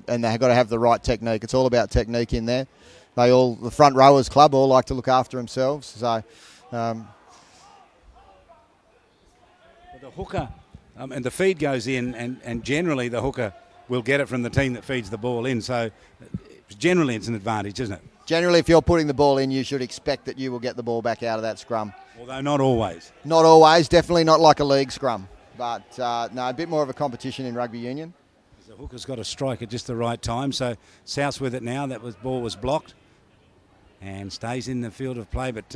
they've got to have the right technique. It's all about technique in there. The front rowers club all like to look after themselves. So, the hooker, and the feed goes in, and generally the hooker will get it from the team that feeds the ball in. So generally it's an advantage, isn't it? Generally, if you're putting the ball in, you should expect that you will get the ball back out of that scrum. Although not always. Not always, definitely not like a league scrum. But no, a bit more of a competition in rugby union. The hooker's got to strike at just the right time. So South's with it now. Ball was blocked and stays in the field of play. But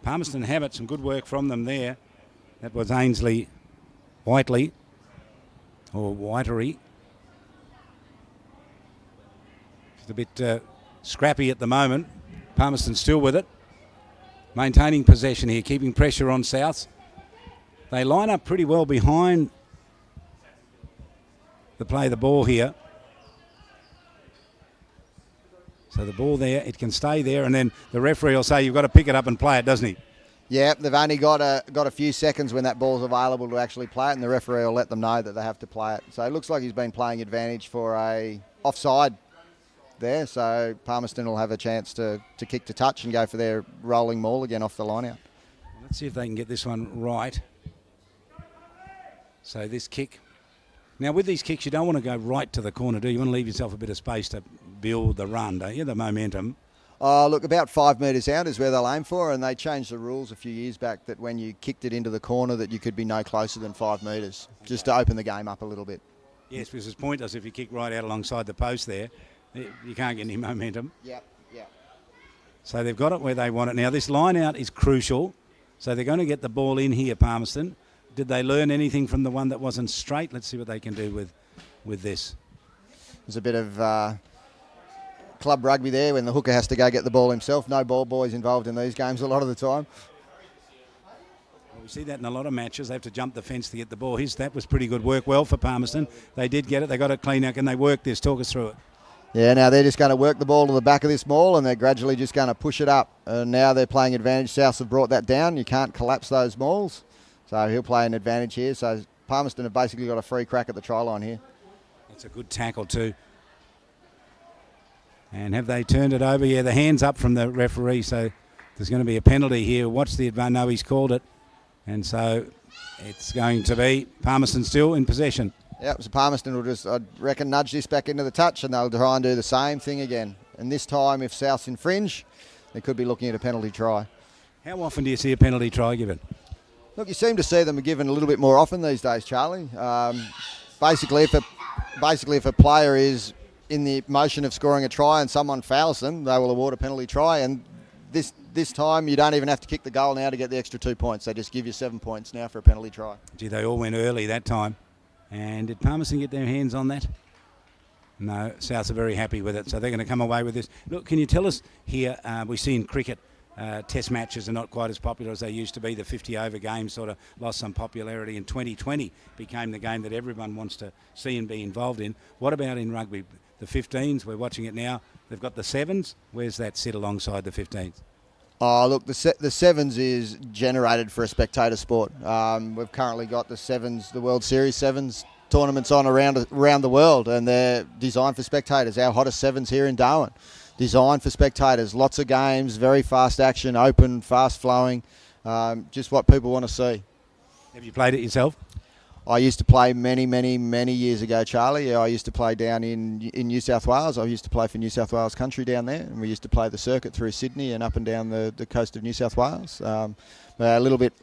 Palmerston have it. Some good work from them there. That was Ainsley Whiteley, or Whitery. Just a bit scrappy at the moment. Palmerston still with it. Maintaining possession here, keeping pressure on Souths. They line up pretty well behind the ball here. So the ball there, it can stay there, and then the referee will say you've got to pick it up and play it, doesn't he? Yeah, they've only got a few seconds when that ball's available to actually play it, and the referee will let them know that they have to play it. So it looks like he's been playing advantage for a offside there, so Palmerston will have a chance to kick to touch and go for their rolling maul again off the line out. Let's see if they can get this one right. So this kick. Now with these kicks, you don't want to go right to the corner, do you? You want to leave yourself a bit of space to build the run, don't you? The momentum. Look, about 5 metres out is where they'll aim for, and they changed the rules a few years back that when you kicked it into the corner that you could be no closer than 5 metres, just to open the game up a little bit. Yes, because it's pointless if you kick right out alongside the post there. You can't get any momentum. Yep. So they've got it where they want it. Now, this line out is crucial. So they're going to get the ball in here, Palmerston. Did they learn anything from the one that wasn't straight? Let's see what they can do with this. There's a bit of club rugby there when the hooker has to go get the ball himself. No ball boys involved in these games a lot of the time. Well, we see that in a lot of matches. They have to jump the fence to get the ball. That was pretty good work. Well for Palmerston. They did get it. They got it clean. Now, can they work this? Talk us through it. Yeah, now they're just going to work the ball to the back of this maul and they're gradually just going to push it up. And now they're playing advantage. Souths have brought that down. You can't collapse those mauls. So he'll play an advantage here. So Palmerston have basically got a free crack at the try line here. It's a good tackle too. And have they turned it over? Yeah, the hand's up from the referee, so there's going to be a penalty here. Watch the advantage. No, he's called it. And so it's going to be Palmerston still in possession. Yep, so Palmerston will just, I reckon, nudge this back into the touch and they'll try and do the same thing again. And this time, if Souths infringe, they could be looking at a penalty try. How often do you see a penalty try given? Look, you seem to see them given a little bit more often these days, Charlie. Basically, if a player is in the motion of scoring a try and someone fouls them, they will award a penalty try. And this time, you don't even have to kick the goal now to get the extra 2 points. They just give you 7 points now for a penalty try. Gee, they all went early that time. And did Palmerston get their hands on that? No, Souths are very happy with it, so they're going to come away with this. Look, can you tell us here, we see in cricket, test matches are not quite as popular as they used to be. The 50-over game sort of lost some popularity in 2020, became the game that everyone wants to see and be involved in. What about in rugby? The 15s, we're watching it now. They've got the 7s. Where's that sit alongside the 15s? Oh, look, the sevens is generated for a spectator sport. We've currently got the sevens, the World Series sevens tournaments on around the world, and they're designed for spectators. Our hottest sevens here in Darwin, designed for spectators. Lots of games, very fast action, open, fast flowing, just what people want to see. Have you played it yourself? I used to play many years ago, Charlie. I used to play down in New South Wales. I used to play for New South Wales Country down there, and we used to play the circuit through Sydney and up and down the coast of New South Wales. A little bit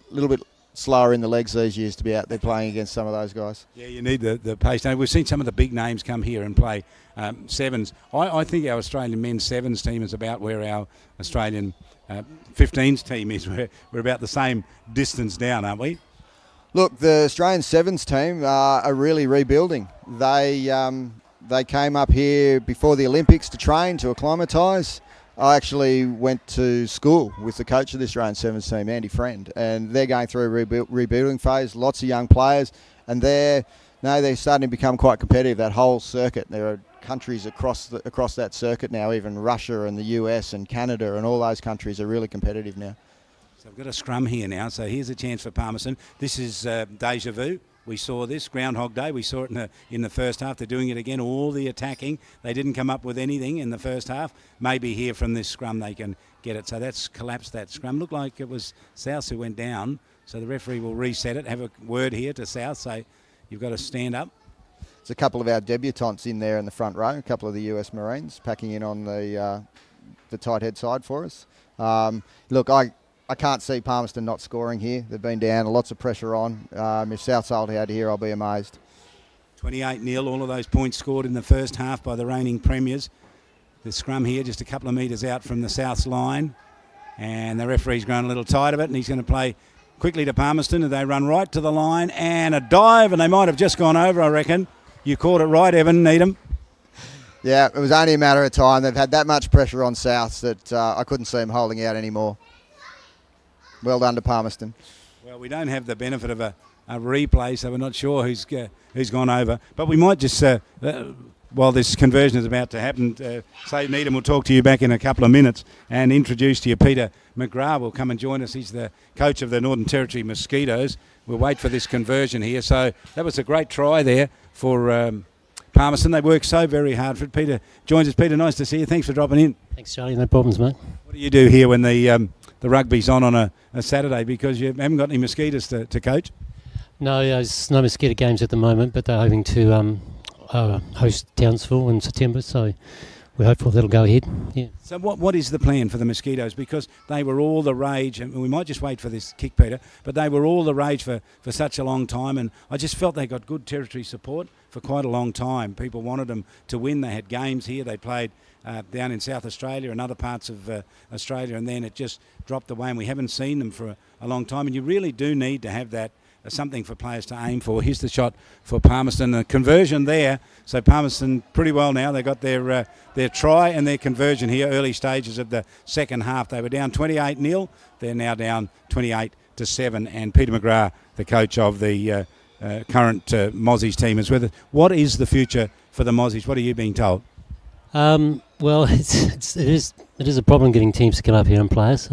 slower in the legs these years to be out there playing against some of those guys. Yeah, you need the pace. Now, we've seen some of the big names come here and play sevens. I think our Australian men's sevens team is about where our Australian 15s team is. We're about the same distance down, aren't we? Look, the Australian Sevens team are really rebuilding. They came up here before the Olympics to train, to acclimatise. I actually went to school with the coach of the Australian Sevens team, Andy Friend, and they're going through a rebuilding phase. Lots of young players, and they're starting to become quite competitive. That whole circuit, there are countries across that circuit now. Even Russia and the US and Canada and all those countries are really competitive now. So we've got a scrum here now, so here's a chance for Palmerston. This is deja vu. We saw this, Groundhog Day. We saw it in the first half. They're doing it again, all the attacking. They didn't come up with anything in the first half. Maybe here from this scrum they can get it. So that's collapsed that scrum. Looked like it was South who went down, so the referee will reset it. Have a word here to South, say you've got to stand up. There's a couple of our debutantes in there in the front row, a couple of the US Marines packing in on the tight head side for us. Look, I can't see Palmerston not scoring here. They've been down, lots of pressure on. If South sold out here, I'll be amazed. 28-0, all of those points scored in the first half by the reigning premiers. The scrum here just a couple of metres out from the South's line. And the referee's grown a little tired of it, and he's going to play quickly to Palmerston, and they run right to the line, and a dive, and they might have just gone over, I reckon. You caught it right, Evan, Needham. Yeah, it was only a matter of time. They've had that much pressure on Souths that I couldn't see them holding out anymore. Well done to Palmerston. Well, we don't have the benefit of a replay, so we're not sure who's gone over. But we might just, while this conversion is about to happen, say Needham will talk to you back in a couple of minutes and introduce to you Peter McGrath will come and join us. He's the coach of the Northern Territory Mosquitoes. We'll wait for this conversion here. So that was a great try there for Palmerston. They worked so very hard for it. Peter joins us. Peter, nice to see you. Thanks for dropping in. Thanks, Charlie. No problems, mate. What do you do here when the rugby's on a Saturday, because you haven't got any mosquitoes to coach? No, there's no mosquito games at the moment, but they're hoping to host Townsville in September, so we're hopeful that'll go ahead. Yeah. So what is the plan for the Mosquitoes? Because they were all the rage, and we might just wait for this kick, Peter, but they were all the rage for such a long time, and I just felt they got good territory support for quite a long time. People wanted them to win. They had games here. They played down in South Australia and other parts of Australia, and then it just dropped away, and we haven't seen them for a long time, and you really do need to have that something for players to aim for. Here's the shot for Palmerston, the conversion there. So Palmerston pretty well now. They got their try and their conversion here, early stages of the second half. They were down 28-0. They're now down 28-7. And Peter McGrath, the coach of the current Mozzies team, is with us. What is the future for the Mozzies? What are you being told? Well, it is a problem getting teams to come up here and play us.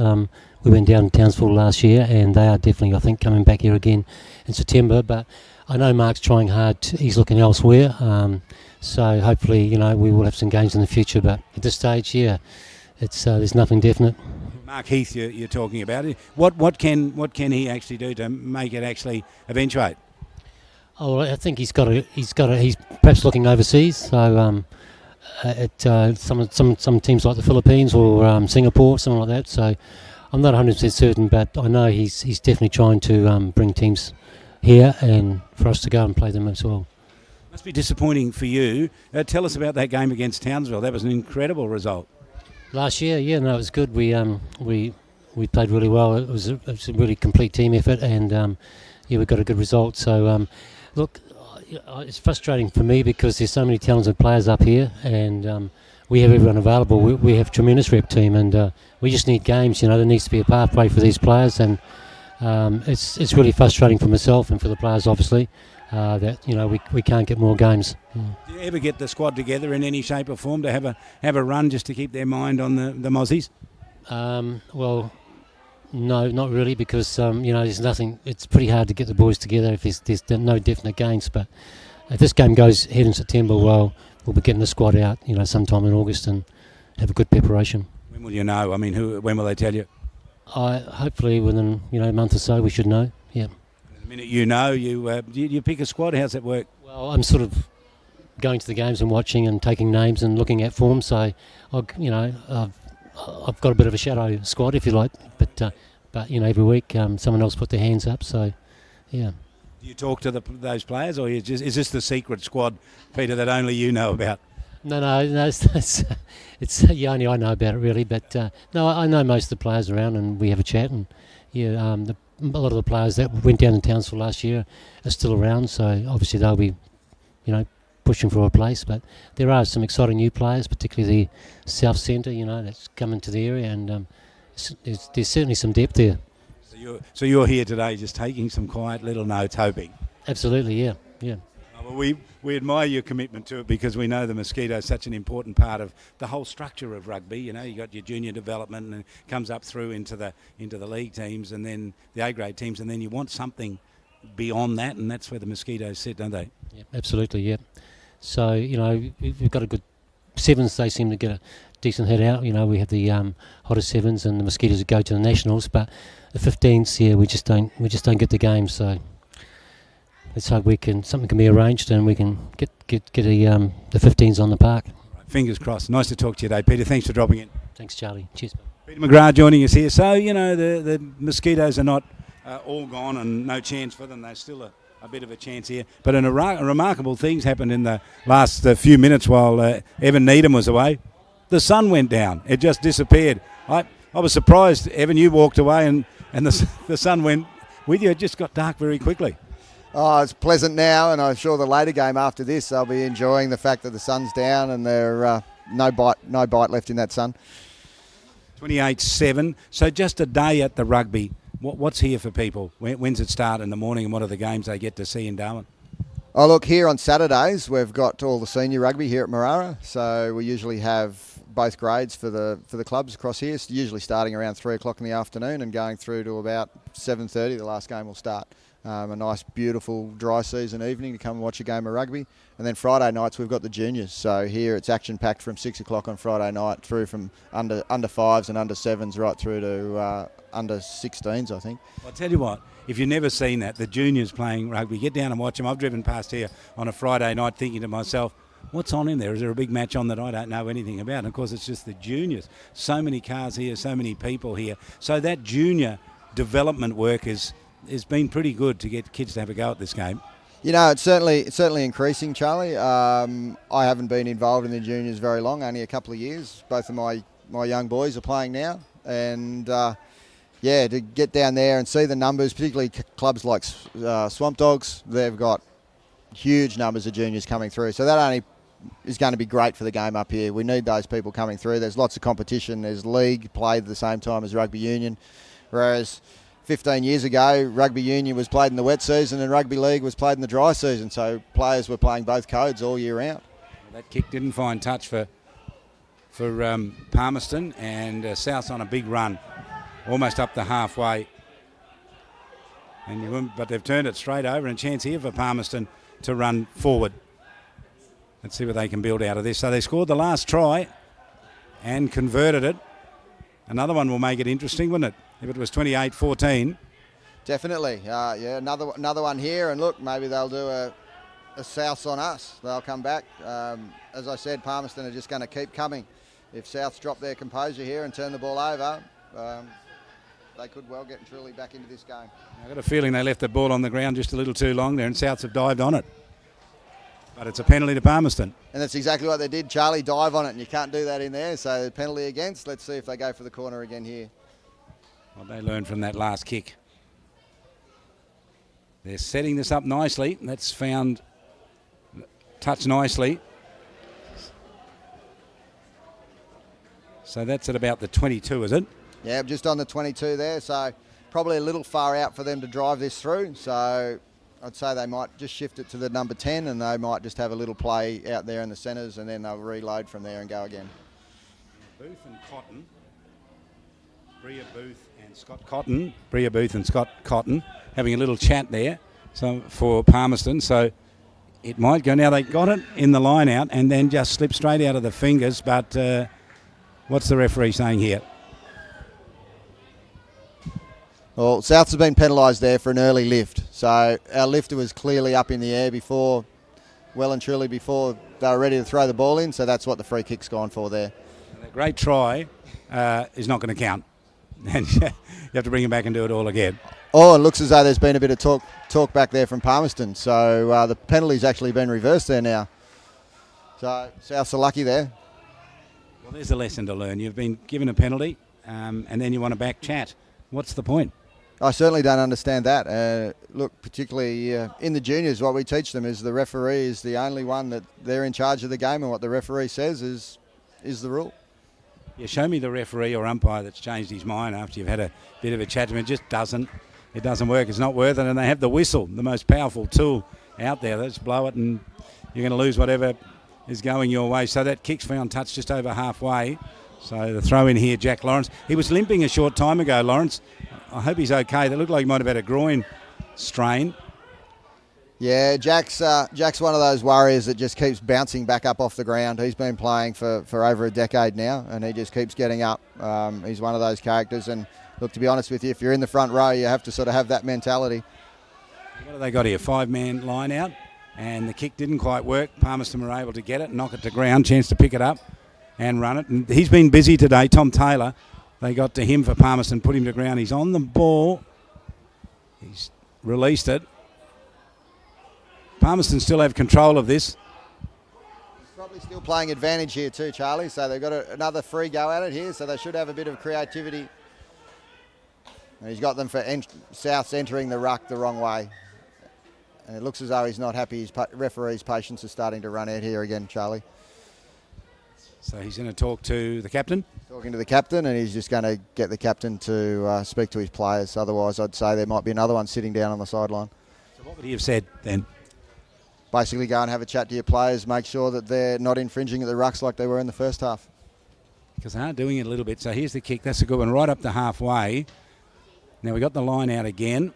We went down to Townsville last year, and they are definitely, I think, coming back here again in September. But I know Mark's trying hard. He's looking elsewhere. So hopefully, we will have some games in the future. But at this stage, yeah, it's there's nothing definite. Mark Heath, you're talking about it. What can he actually do to make it actually eventuate? Oh, well, I think he's perhaps looking overseas. So at some teams like the Philippines or Singapore, something like that. So I'm not 100% certain, but I know he's definitely trying to bring teams here and for us to go and play them as well. Must be disappointing for you. Tell us about that game against Townsville. That was an incredible result. Last year, yeah, no, it was good. We played really well. It was a really complete team effort, and we got a good result. So look, it's frustrating for me because there's so many talented players up here, and we have everyone available. We have a tremendous rep team, and we just need games. There needs to be a pathway for these players, and it's really frustrating for myself and for the players, obviously, that we can't get more games. Do you ever get the squad together in any shape or form to have a run just to keep their mind on the Mozzies? Well, no, not really, because there's nothing. It's pretty hard to get the boys together if there's no definite games. But if this game goes ahead in September, well, we'll be getting the squad out, sometime in August and have a good preparation. When will you know? I mean, when will they tell you? Hopefully within a month or so we should know. Yeah. The minute you pick a squad. How's that work? Well, I'm sort of going to the games and watching and taking names and looking at form. So I've got a bit of a shadow squad, if you like, but every week someone else put their hands up. So yeah. Do you talk to those players, or is this the secret squad, Peter, that only you know about? No, it's only I know about it really. But no, I know most of the players around, and we have a chat. And yeah, a lot of the players that went down in Townsville last year are still around. So obviously they'll be, pushing for a place. But there are some exciting new players, particularly the South Centre, that's coming to the area, and there's certainly some depth there. So you're here today just taking some quiet little notes, hoping? Absolutely, yeah. Well, we admire your commitment to it because we know the Mosquito is such an important part of the whole structure of rugby. You got your junior development and it comes up through into the league teams and then the A-grade teams, and then you want something beyond that, and that's where the Mosquitoes sit, don't they? Yeah, absolutely, yeah. So, we've got a good sevens. They seem to get a decent head out. We have the hottest sevens and the Mosquitoes that go to the nationals, but the 15s, yeah, we just don't get the game. So let's hope something can be arranged and we can get the 15s on the park. Right, fingers crossed. Nice to talk to you today, Peter. Thanks for dropping in. Thanks, Charlie. Cheers. Peter McGrath joining us here. So the Mosquitoes are not all gone and no chance for them. There's still a bit of a chance here. But remarkable things happened in the last few minutes while Evan Needham was away. The sun went down. It just disappeared. I was surprised, Evan, you walked away and the sun went with you. It just got dark very quickly. Oh, it's pleasant now, and I'm sure the later game after this, they'll be enjoying the fact that the sun's down and there's no bite left in that sun. 28-7. So just a day at the rugby. What's here for people? When's it start in the morning, and what are the games they get to see in Darwin? Oh, look, here on Saturdays, we've got all the senior rugby here at Marara. So we usually have both grades for the clubs across here, usually starting around 3 o'clock in the afternoon and going through to about 7:30. The last game will start. A nice, beautiful, dry season evening to come and watch a game of rugby. And then Friday nights, we've got the juniors. So here it's action-packed from 6 o'clock on Friday night through from under 5s and under 7s right through to under 16s, I think. I'll tell you what, if you've never seen that, the juniors playing rugby, get down and watch them. I've driven past here on a Friday night thinking to myself, What's on in there? Is there a big match on that I don't know anything about? And of course, it's just the juniors. So many cars here, so many people here. So that junior development work has been pretty good to get kids to have a go at this game. You know, it's certainly increasing, Charlie. I haven't been involved in the juniors very long, only a couple of years. Both of my young boys are playing now. And, to get down there and see the numbers, particularly clubs like Swampdogs, they've got huge numbers of juniors coming through. So that only is going to be great for the game up here. We need those people coming through. There's lots of competition. There's league played at the same time as rugby union, whereas 15 years ago, rugby union was played in the wet season and rugby league was played in the dry season. So players were playing both codes all year round. That kick didn't find touch for Palmerston, and South's on a big run, almost up the halfway. But they've turned it straight over, and a chance here for Palmerston to run forward. Let's see what they can build out of this. So they scored the last try and converted it. Another one will make it interesting, wouldn't it? If it was 28-14. Definitely. Another one here. And look, maybe they'll do a Souths on us. They'll come back. As I said, Palmerston are just going to keep coming. If Souths drop their composure here and turn the ball over, they could well get truly back into this game. I've got a feeling they left the ball on the ground just a little too long there, and Souths have dived on it. But it's a penalty to Palmerston. And that's exactly what they did, Charlie, dive on it, and you can't do that in there. So the penalty against. Let's see if they go for the corner again here. Well, they learned from that last kick. They're setting this up nicely. That's found touch nicely. So that's at about the 22, is it? Yeah, just on the 22 there. So probably a little far out for them to drive this through. So I'd say they might just shift it to the number 10, and they might just have a little play out there in the centres, and then they'll reload from there and go again. Booth and Cotton. Bria Booth and Scott Cotton. Bria Booth and Scott Cotton having a little chat there for Palmerston. So it might go. Now they got it in the line out and then just slipped straight out of the fingers. But what's the referee saying here? Well, Souths have been penalised there for an early lift. So our lifter was clearly up in the air well and truly before they were ready to throw the ball in. So that's what the free kick's gone for there. A great try is not going to count. And you have to bring him back and do it all again. Oh, it looks as though there's been a bit of talk back there from Palmerston. So the penalty's actually been reversed there now. So Souths are lucky there. Well, there's a lesson to learn. You've been given a penalty and then you want to back chat. What's the point? I certainly don't understand that. Look, particularly in the juniors, what we teach them is the referee is the only one that they're in charge of the game, and what the referee says is the rule. Yeah, show me the referee or umpire that's changed his mind after you've had a bit of a chat to him. It just doesn't work. It's not worth it. And they have the whistle, the most powerful tool out there. Let's blow it and you're going to lose whatever is going your way. So that kick's found touch just over halfway. So the throw in here, Jack Lawrence. He was limping a short time ago, Lawrence. I hope he's okay. That looked like he might have had a groin strain. Yeah, Jack's one of those warriors that just keeps bouncing back up off the ground. He's been playing for over a decade now, and he just keeps getting up. He's one of those characters. And look, to be honest with you, if you're in the front row, you have to sort of have that mentality. What have they got here? 5-man line out, and the kick didn't quite work. Palmerston were able to get it, knock it to ground, chance to pick it up and run it. And he's been busy today, Tom Taylor. They got to him for Palmerston, put him to ground. He's on the ball. He's released it. Palmerston still have control of this. He's probably still playing advantage here too, Charlie. So they've got another free go at it here, so they should have a bit of creativity. And he's got them for Souths entering the ruck the wrong way. And it looks as though he's not happy. His referee's patience is starting to run out here again, Charlie. So he's going to talk to the captain? Talking to the captain, and he's just going to get the captain to speak to his players. Otherwise, I'd say there might be another one sitting down on the sideline. So what would he have said then? Basically go and have a chat to your players, make sure that they're not infringing at the rucks like they were in the first half. Because they are doing it a little bit. So here's the kick. That's a good one, right up to halfway. Now we got the line out again.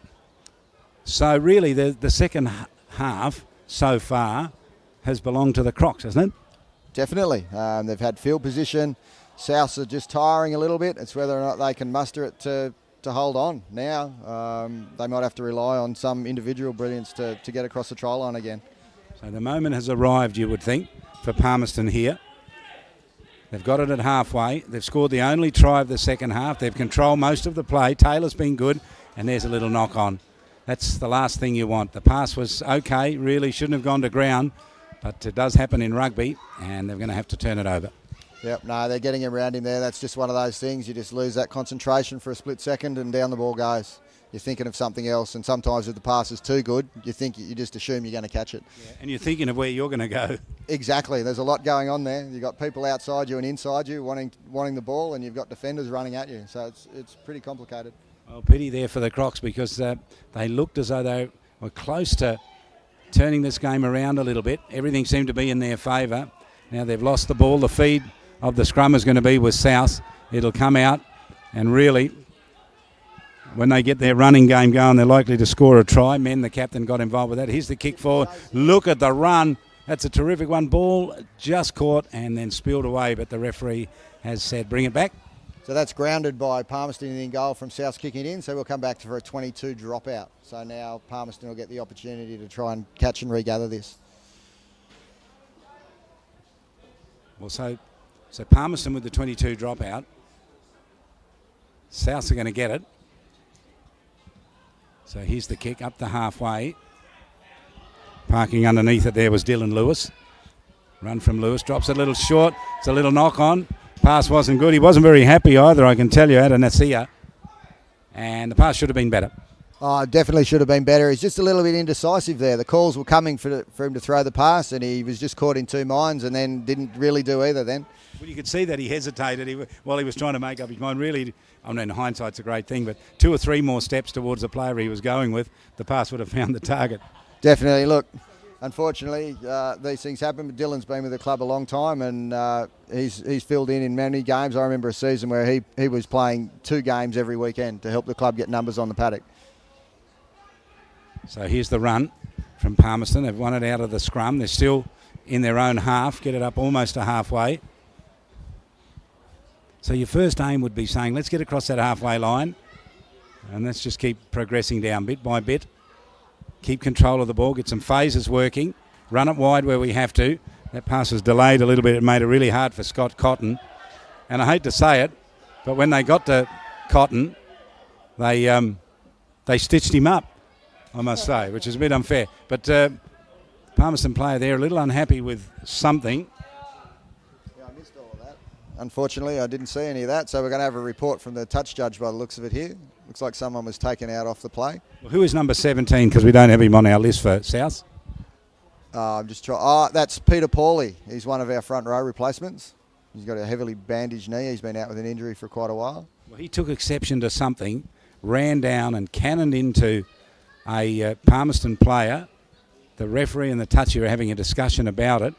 So really the second half so far has belonged to the Crocs, hasn't it? Definitely. They've had field position. Souths are just tiring a little bit. It's whether or not they can muster it to hold on now. They might have to rely on some individual brilliance to get across the try line again. So the moment has arrived, you would think, for Palmerston here. They've got it at halfway. They've scored the only try of the second half. They've controlled most of the play. Taylor's been good, and there's a little knock on. That's the last thing you want. The pass was okay, really shouldn't have gone to ground, but it does happen in rugby, and they're going to have to turn it over. Yep, no, they're getting around him there. That's just one of those things. You just lose that concentration for a split second and down the ball goes. You're thinking of something else, and sometimes if the pass is too good, you just assume you're going to catch it. Yeah, and you're thinking of where you're going to go. Exactly. There's a lot going on there. You've got people outside you and inside you wanting the ball, and you've got defenders running at you. So it's pretty complicated. Well, pity there for the Crocs because they looked as though they were close to turning this game around a little bit. Everything seemed to be in their favour. Now they've lost the ball. The feed of the scrum is going to be with South. It'll come out, and really, when they get their running game going, they're likely to score a try. The captain, got involved with that. Here's the kick forward. Look at the run. That's a terrific one. Ball just caught and then spilled away, but the referee has said bring it back. So that's grounded by Palmerston in goal from South kicking it in, so we'll come back for a 22 dropout. So now Palmerston will get the opportunity to try and catch and regather this. Well, so Palmerston with the 22 dropout. Souths are going to get it. So here's the kick up to halfway. Parking underneath it there was Dylan Lewis. Run from Lewis, drops it a little short. It's a little knock on. Pass wasn't good. He wasn't very happy either, I can tell you, Adanasia. And the pass should have been better. Oh, definitely should have been better. He's just a little bit indecisive there. The calls were coming for him to throw the pass, and he was just caught in two minds and then didn't really do either then. Well, you could see that he hesitated while he was trying to make up his mind. Really, I mean, hindsight's a great thing, but 2 or 3 more steps towards the player he was going with, the pass would have found the target. Definitely. Look, unfortunately, these things happen, but Dylan's been with the club a long time, and he's filled in many games. I remember a season where he was playing 2 games every weekend to help the club get numbers on the paddock. So here's the run from Palmerston. They've won it out of the scrum. They're still in their own half, get it up almost to halfway. So your first aim would be saying, let's get across that halfway line, and let's just keep progressing down bit by bit. Keep control of the ball, get some phases working, run it wide where we have to. That pass was delayed a little bit. It made it really hard for Scott Cotton. And I hate to say it, but when they got to Cotton, they stitched him up, I must say, which is a bit unfair. But Palmerston player there, a little unhappy with something. Yeah, I missed all of that. Unfortunately, I didn't see any of that, so we're going to have a report from the touch judge by the looks of it here. Looks like someone was taken out off the play. Well, who is number 17? Because we don't have him on our list for South. I'm just trying. Oh, that's Peter Pauly. He's one of our front row replacements. He's got a heavily bandaged knee. He's been out with an injury for quite a while. Well, he took exception to something, ran down and cannoned into a Palmerston player. The referee and the touchy are having a discussion about it.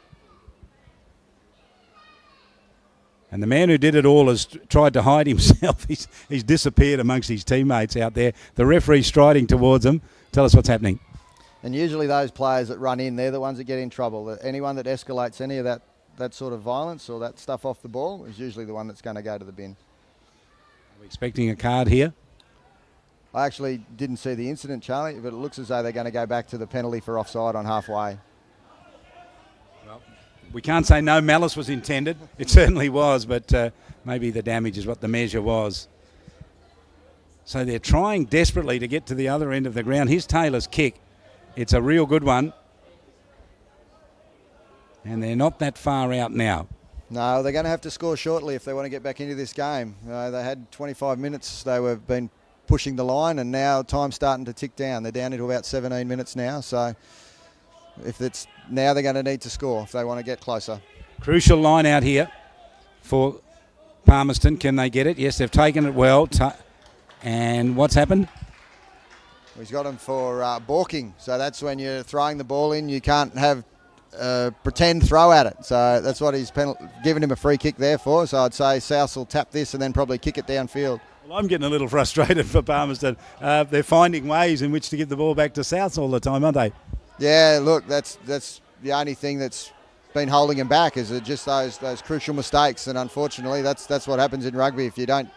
And the man who did it all has tried to hide himself. He's disappeared amongst his teammates out there. The referee's striding towards him. Tell us what's happening. And usually those players that run in, they're the ones that get in trouble. Anyone that escalates any of that sort of violence or that stuff off the ball is usually the one that's going to go to the bin. Are we expecting a card here? I actually didn't see the incident, Charlie, but it looks as though they're going to go back to the penalty for offside on halfway. Well, we can't say no malice was intended. It certainly was, but maybe the damage is what the measure was. So they're trying desperately to get to the other end of the ground. Here's Taylor's kick. It's a real good one. And they're not that far out now. No, they're going to have to score shortly if they want to get back into this game. They had 25 minutes. They were been pushing the line, and now time's starting to tick down. They're down into about 17 minutes now. So now they're going to need to score if they want to get closer. Crucial line out here for Palmerston. Can they get it? Yes, they've taken it well. And what's happened? He's got him for balking. So that's when you're throwing the ball in, you can't have pretend throw at it. So that's what he's given him a free kick there for. So I'd say South will tap this and then probably kick it downfield. Well, I'm getting a little frustrated for Palmerston. They're finding ways in which to give the ball back to South all the time, aren't they? Yeah, look, that's the only thing that's been holding him back is just those crucial mistakes. And unfortunately, that's what happens in rugby. If you don't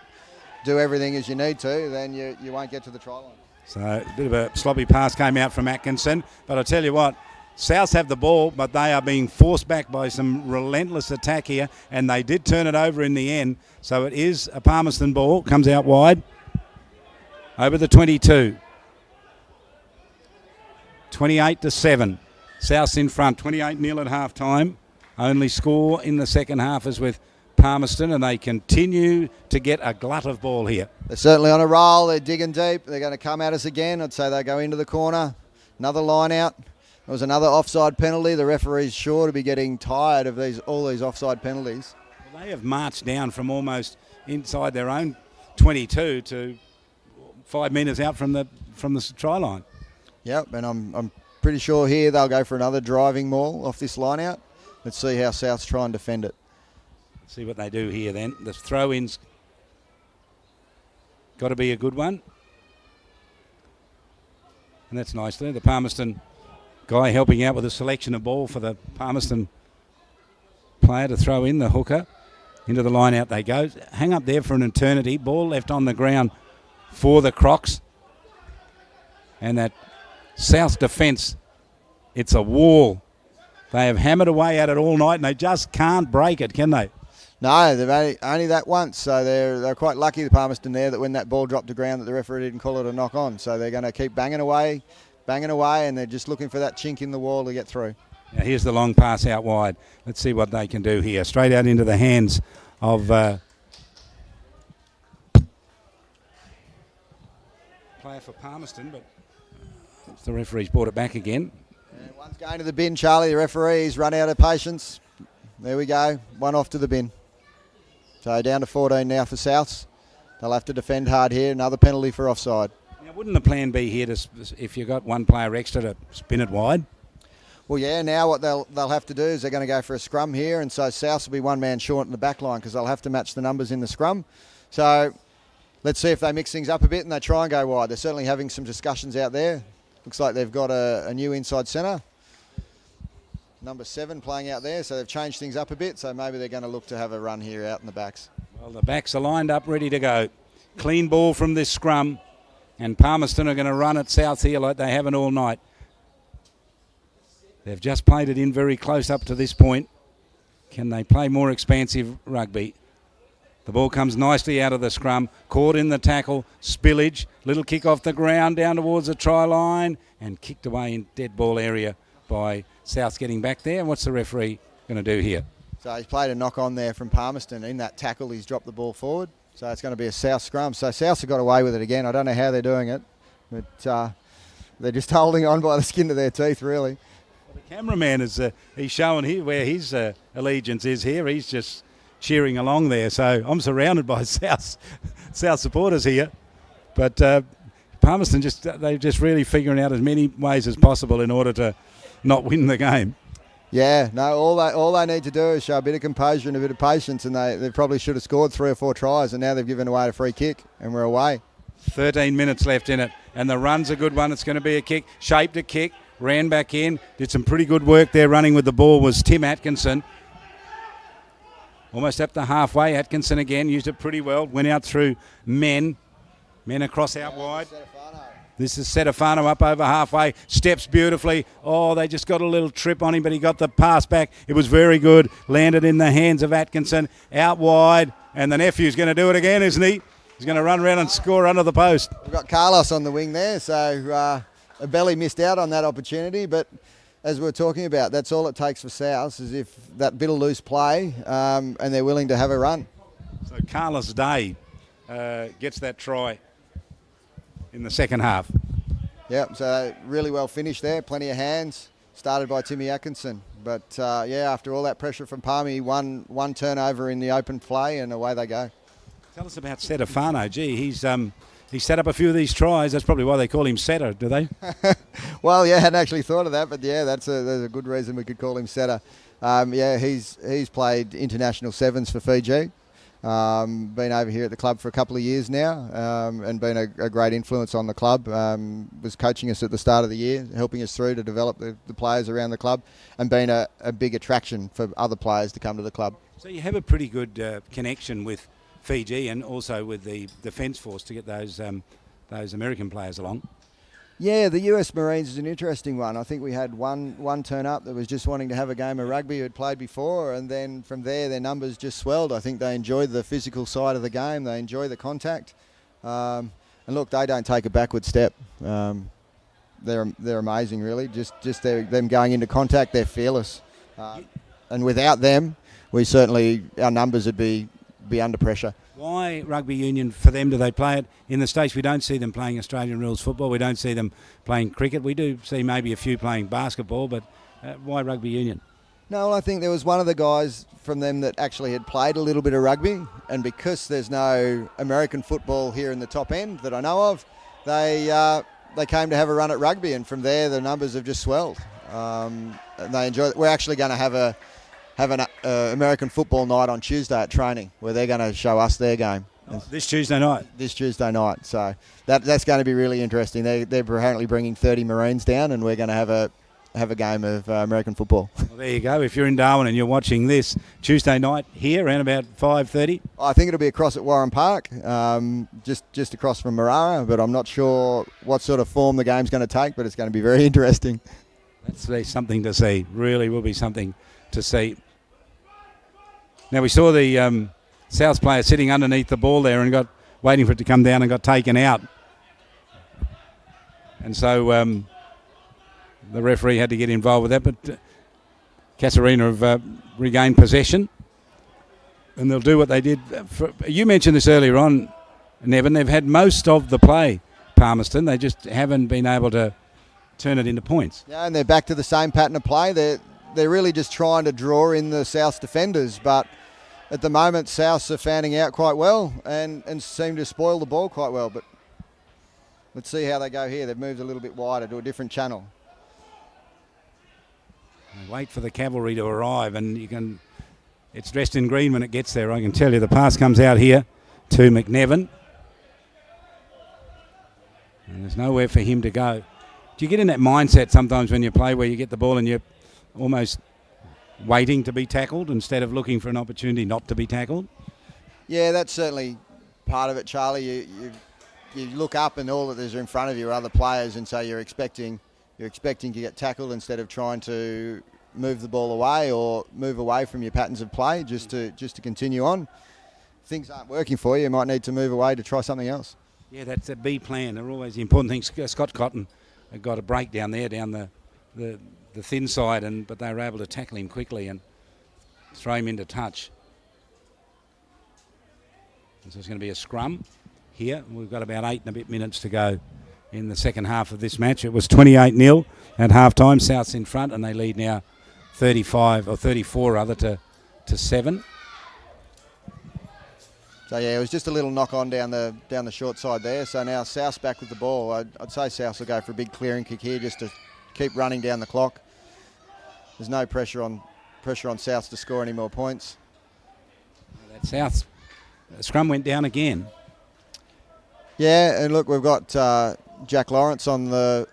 do everything as you need to, then you won't get to the try line. So a bit of a sloppy pass came out from Atkinson. But I tell you what, Souths have the ball, but they are being forced back by some relentless attack here, and they did turn it over in the end. So it is a Palmerston ball, comes out wide, over the 22. 28-7. Souths in front, 28-0 at half time. Only score in the second half is with Palmerston, and they continue to get a glut of ball here. They're certainly on a roll. They're digging deep. They're going to come at us again. I'd say they go into the corner. Another line out. There was another offside penalty. The referee's sure to be getting tired of all these offside penalties. Well, they have marched down from almost inside their own 22 to 5 metres out from the try line. Yep, and I'm pretty sure here they'll go for another driving maul off this line out. Let's see how Souths try and defend it. See what they do here then. The throw-in's got to be a good one. And that's nice there. The Palmerston guy helping out with a selection of ball for the Palmerston player to throw in, the hooker. Into the line out they go. Hang up there for an eternity. Ball left on the ground for the Crocs. And that South defence, it's a wall. They have hammered away at it all night and they just can't break it, can they? No, they've only that once, so they're quite lucky, the Palmerston there, that when that ball dropped to ground that the referee didn't call it a knock on. So they're going to keep banging away, and they're just looking for that chink in the wall to get through. Now here's the long pass out wide. Let's see what they can do here. Straight out into the hands of player for Palmerston, but the referee's brought it back again. And one's going to the bin, Charlie. The referee's run out of patience. There we go. One off to the bin. So down to 14 now for Souths. They'll have to defend hard here. Another penalty for offside. Now, wouldn't the plan be here to, if you got one player extra, to spin it wide? Well, yeah. Now what they'll have to do is they're going to go for a scrum here, and so Souths will be one man short in the back line because they'll have to match the numbers in the scrum. So let's see if they mix things up a bit and they try and go wide. They're certainly having some discussions out there. Looks like they've got a new inside centre. Number 7 playing out there, so they've changed things up a bit, so maybe they're going to look to have a run here out in the backs. Well, the backs are lined up, ready to go. Clean ball from this scrum, and Palmerston are going to run at South here like they haven't all night. They've just played it in very close up to this point. Can they play more expansive rugby? The ball comes nicely out of the scrum, caught in the tackle, spillage, little kick off the ground down towards the try line, and kicked away in dead ball area by South getting back there. And what's the referee going to do here? So he's played a knock on there from Palmerston. In that tackle, he's dropped the ball forward. So it's going to be a South scrum. So South have got away with it again. I don't know how they're doing it, but they're just holding on by the skin of their teeth, really. Well, the cameraman is he's showing here where his allegiance is here. He's just cheering along there. So I'm surrounded by South supporters here. But Palmerston, they're just really figuring out as many ways as possible in order to not win the game. Yeah, no, all they need to do is show a bit of composure and a bit of patience, and they probably should have scored 3 or 4 tries, and now they've given away a free kick, and we're away. 13 minutes left in it, and the run's a good one. It's going to be a kick, shaped a kick, ran back in, did some pretty good work there running with the ball was Tim Atkinson. Almost up to halfway, Atkinson again, used it pretty well, went out through men across out wide. This is Setafano up over halfway, steps beautifully. Oh, they just got a little trip on him, but he got the pass back. It was very good. Landed in the hands of Atkinson, out wide, and the nephew's going to do it again, isn't he? He's going to run around and score under the post. We've got Carlos on the wing there, so Abelli missed out on that opportunity, but as we were talking about, that's all it takes for Souths, is if that bit of loose play and they're willing to have a run. So Carlos Day gets that try in the second half. Yep, so really well finished there. Plenty of hands. Started by Timmy Atkinson. But, after all that pressure from Palmy, one turnover in the open play and away they go. Tell us about Setafano. Gee, he set up a few of these tries. That's probably why they call him Setter, do they? Well, yeah, I hadn't actually thought of that, but yeah, there's a good reason we could call him Setter. He's played international sevens for Fiji. Been over here at the club for a couple of years now, and been a great influence on the club. Was coaching us at the start of the year, helping us through to develop the players around the club, and been a big attraction for other players to come to the club. So you have a pretty good connection with Fiji and also with the Defence Force to get those American players along. Yeah, the US Marines is an interesting one. I think we had one turn up that was just wanting to have a game of rugby who had played before, and then from there their numbers just swelled. I think they enjoyed the physical side of the game. They enjoy the contact. And look, they don't take a backward step. They're amazing, really. Just them going into contact, they're fearless. And without them, our numbers would be under pressure. Why rugby union for them? Do they play it in the States? We don't see them playing Australian rules football. We don't see them playing cricket. We do see maybe a few playing basketball, but why rugby union? No, well, I think there was one of the guys from them that actually had played a little bit of rugby, and because there's no American football here in the top end that I know of, they came to have a run at rugby, and from there the numbers have just swelled. And they enjoy it. We're actually going to have an American football night on Tuesday at training, where they're going to show us their game. This Tuesday night? This Tuesday night. So that's going to be really interesting. They're apparently bringing 30 Marines down, and we're going to have a game of American football. Well, there you go. If you're in Darwin and you're watching this Tuesday night here around about 5:30. I think it'll be across at Warren Park, just across from Marara, but I'm not sure what sort of form the game's going to take, but it's going to be very interesting. That's something to see. Really will be something to see. Now, we saw the South player sitting underneath the ball there and waiting for it to come down and got taken out. And so the referee had to get involved with that. But Casuarina have regained possession. And they'll do what they did. You mentioned this earlier on, Nevin. They've had most of the play, Palmerston. They just haven't been able to turn it into points. Yeah, and they're back to the same pattern of play. They're really just trying to draw in the South's defenders, but at the moment, Souths are fanning out quite well and seem to spoil the ball quite well. But let's see how they go here. They've moved a little bit wider to a different channel. Wait for the cavalry to arrive, and it's dressed in green when it gets there, I can tell you. The pass comes out here to McNevin. And there's nowhere for him to go. Do you get in that mindset sometimes when you play where you get the ball and you're almost waiting to be tackled instead of looking for an opportunity not to be tackled? Yeah, that's certainly part of it, Charlie. You look up and all that there's in front of you are other players, and so you're expecting to get tackled instead of trying to move the ball away or move away from your patterns of play just to continue on. If things aren't working for you, you might need to move away to try something else. Yeah, that's a B plan. They're always the important things. Scott Cotton got a break down there, down the thin side, but they were able to tackle him quickly and throw him into touch. And so it's going to be a scrum here. We've got about 8 and a bit minutes to go in the second half of this match. It was 28-0 at half-time. South's in front, and they lead now 34 to 7. So yeah, it was just a little knock on down the short side there. So now South's back with the ball. I'd say South will go for a big clearing kick here just to keep running down the clock. There's no pressure on South to score any more points. That South scrum went down again. Yeah, and look, we've got Jack Lawrence on the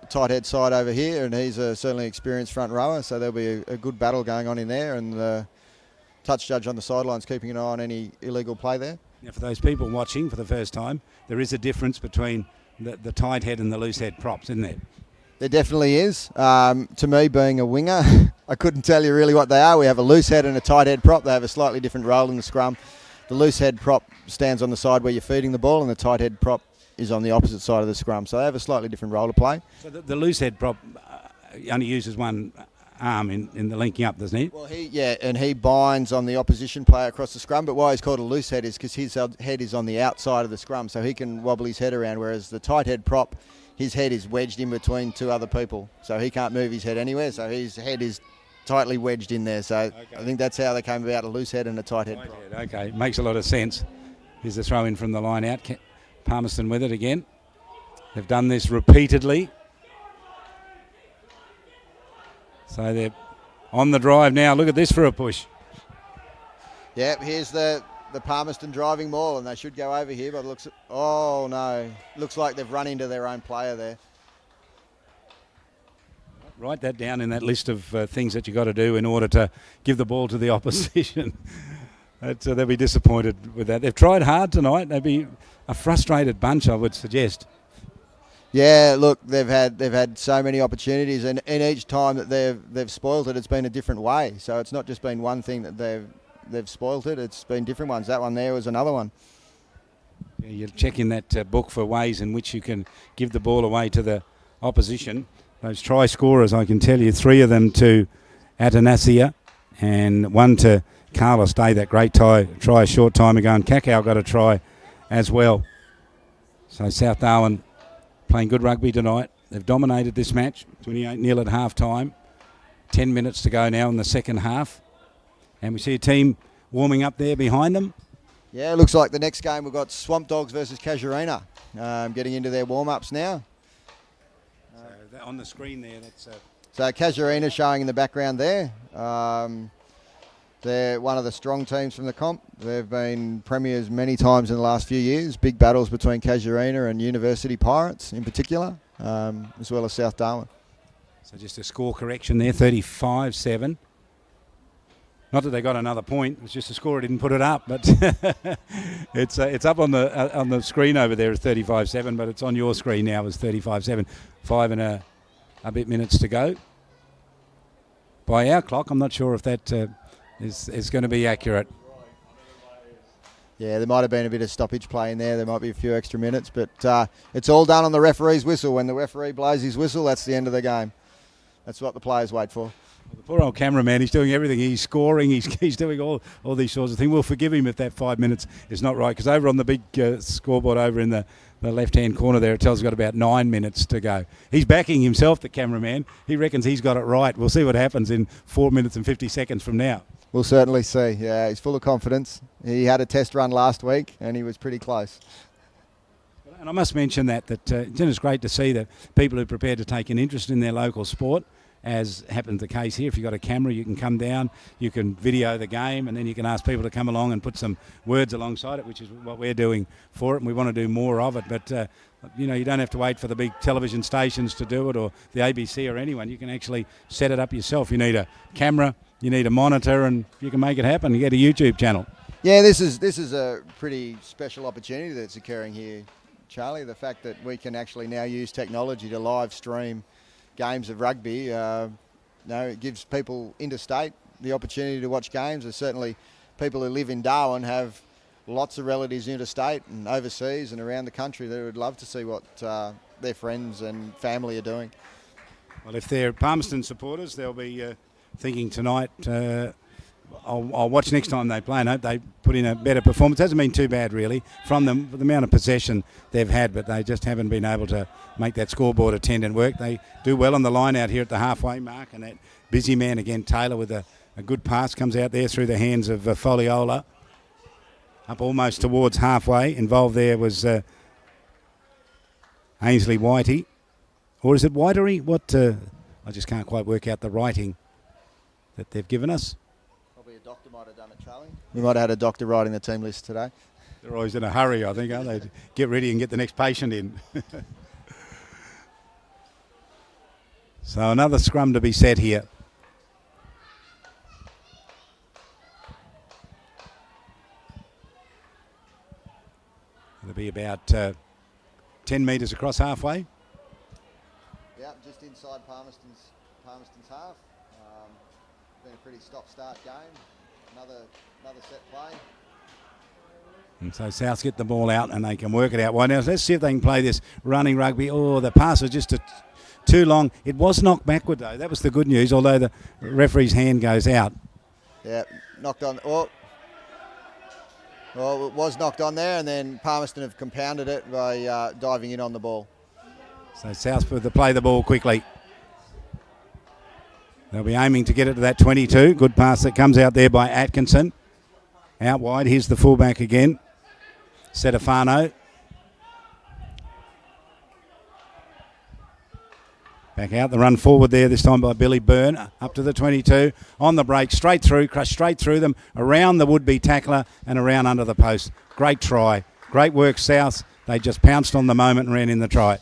tight head side over here, and he's a certainly experienced front rower, so there'll be a good battle going on in there, and the touch judge on the sidelines keeping an eye on any illegal play there. Now, for those people watching for the first time, there is a difference between the tight head and the loose head props, isn't there? There definitely is. To me, being a winger, I couldn't tell you really what they are. We have a loose head and a tight head prop. They have a slightly different role in the scrum. The loose head prop stands on the side where you're feeding the ball, and the tight head prop is on the opposite side of the scrum. So they have a slightly different role to play. So the loose head prop only uses one arm in the linking up, doesn't he? Well, he binds on the opposition player across the scrum, but why he's called a loose head is because his head is on the outside of the scrum, so he can wobble his head around, whereas the tight head prop, his head is wedged in between two other people, so he can't move his head anywhere, so his head is tightly wedged in there. So okay. I think that's how they came about, a loose head and a tight head prop. Okay, makes a lot of sense. Here's the throw in from the line out. Palmerston with it again. They've done this repeatedly. So they're on the drive now. Look at this for a push. Yeah, here's the Palmerston driving maul, and they should go over here, but oh no, looks like they've run into their own player there. Write that down in that list of things that you've got to do in order to give the ball to the opposition. They'll be disappointed with that. They've tried hard tonight. They'll be a frustrated bunch, I would suggest. Yeah, look, they've had so many opportunities, and each time that they've spoiled it, it's been a different way. So it's not just been one thing that they've spoiled it; it's been different ones. That one there was another one. Yeah, you're checking that book for ways in which you can give the ball away to the opposition. Those try scorers, I can tell you, 3 of them to Atanasia and 1 to Carlos Day, that great try a short time ago, and Kakao got a try as well. So South Darwin playing good rugby tonight. They've dominated this match, 28-0 at half-time. 10 minutes to go now in the second half. And we see a team warming up there behind them. Yeah, it looks like the next game we've got Swampdogs versus Casuarina getting into their warm-ups now. So on the screen there, that's... So Casuarina showing in the background there. They're one of the strong teams from the comp. They've been premiers many times in the last few years. Big battles between Casuarina and University Pirates in particular, as well as South Darwin. So just a score correction there, 35-7. Not that they got another point. It's just the scorer didn't put it up, but it's up on the screen over there as 35-7, but it's on your screen now as 35-7. 5 and a bit minutes to go. By our clock, I'm not sure if that is going to be accurate. Yeah, there might have been a bit of stoppage play in there. There might be a few extra minutes, but it's all done on the referee's whistle. When the referee blows his whistle, that's the end of the game. That's what the players wait for. The poor old cameraman, he's doing everything. He's scoring, he's doing all these sorts of things. We'll forgive him if that 5 minutes is not right, because over on the big scoreboard over in the left-hand corner there, it tells he's got about 9 minutes to go. He's backing himself, the cameraman. He reckons he's got it right. We'll see what happens in 4 minutes and 50 seconds from now. We'll certainly see. Yeah, he's full of confidence. He had a test run last week, and he was pretty close. And I must mention that it's great to see that people who are prepared to take an interest in their local sport, as happens the case here. If you've got a camera, you can come down, you can video the game, and then you can ask people to come along and put some words alongside it, which is what we're doing for it, and we want to do more of it. But, you don't have to wait for the big television stations to do it, or the ABC or anyone. You can actually set it up yourself. You need a camera, you need a monitor, and you can make it happen. You get a YouTube channel. Yeah, this is a pretty special opportunity that's occurring here, Charlie. The fact that we can actually now use technology to live stream games of rugby, it gives people interstate the opportunity to watch games. There's certainly people who live in Darwin have lots of relatives interstate and overseas and around the country that would love to see what their friends and family are doing. Well, if they're Palmerston supporters, they'll be thinking tonight, I'll watch next time they play and hope they put in a better performance. It hasn't been too bad, really, from them, the amount of possession they've had, but they just haven't been able to make that scoreboard attendant work. They do well on the line out here at the halfway mark, and that busy man again, Taylor, with a good pass, comes out there through the hands of Foliola. Up almost towards halfway. Involved there was Ainsley Whitey. Or is it Whitery? I just can't quite work out the writing that they've given us. Probably a doctor might have done it, Charlie. We might have had a doctor writing the team list today. They're always in a hurry, I think, aren't they? Get ready and get the next patient in. So another scrum to be set here. It'll be about 10 metres across halfway. Yeah, just inside Palmerston's half. Been a pretty stop-start game. Another set play. And so Souths get the ball out and they can work it out. Well, now let's see if they can play this running rugby. Oh, the pass was just too long. It was knocked backward though. That was the good news, although the referee's hand goes out. Yeah, knocked on. Well, it was knocked on there, and then Palmerston have compounded it by diving in on the ball. So Southsford to play the ball quickly. They'll be aiming to get it to that 22. Good pass that comes out there by Atkinson. Out wide, here's the fullback again. Setafano. Back out, the run forward there, this time by Billy Byrne. Up to the 22. On the break, straight through, crushed straight through them, around the would-be tackler and around under the post. Great try. Great work, South. They just pounced on the moment and ran in the try.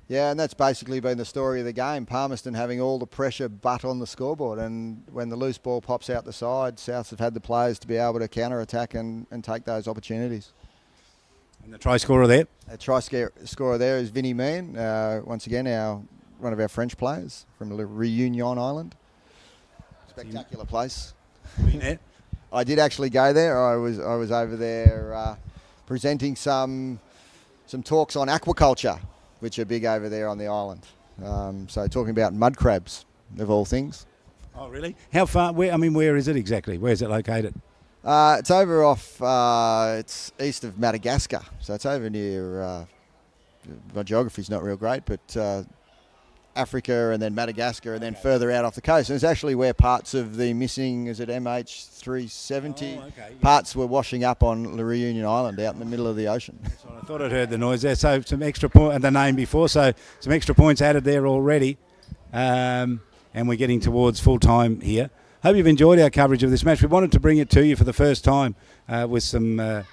Yeah, and that's basically been the story of the game. Palmerston having all the pressure but on the scoreboard, and when the loose ball pops out the side, Souths have had the players to be able to counter-attack and take those opportunities. And the try scorer there? A scorer there is Vinny Mann, once again one of our French players from Réunion Island. Spectacular place. Been there? I did actually go there. I was over there presenting some talks on aquaculture, which are big over there on the island. So talking about mud crabs, of all things. Oh, really? How far? Where is it exactly? Where is it located? It's over off. It's east of Madagascar, so it's over near. My geography's not real great, but Africa and then Madagascar and then further out off the coast. And it's actually where parts of the missing, is it MH370? Parts were washing up on La Réunion Island out in the middle of the ocean. I thought I'd heard the noise there. So some extra point and the name before. So some extra points added there already. And we're getting towards full time here. Hope you've enjoyed our coverage of this match. We wanted to bring it to you for the first time with some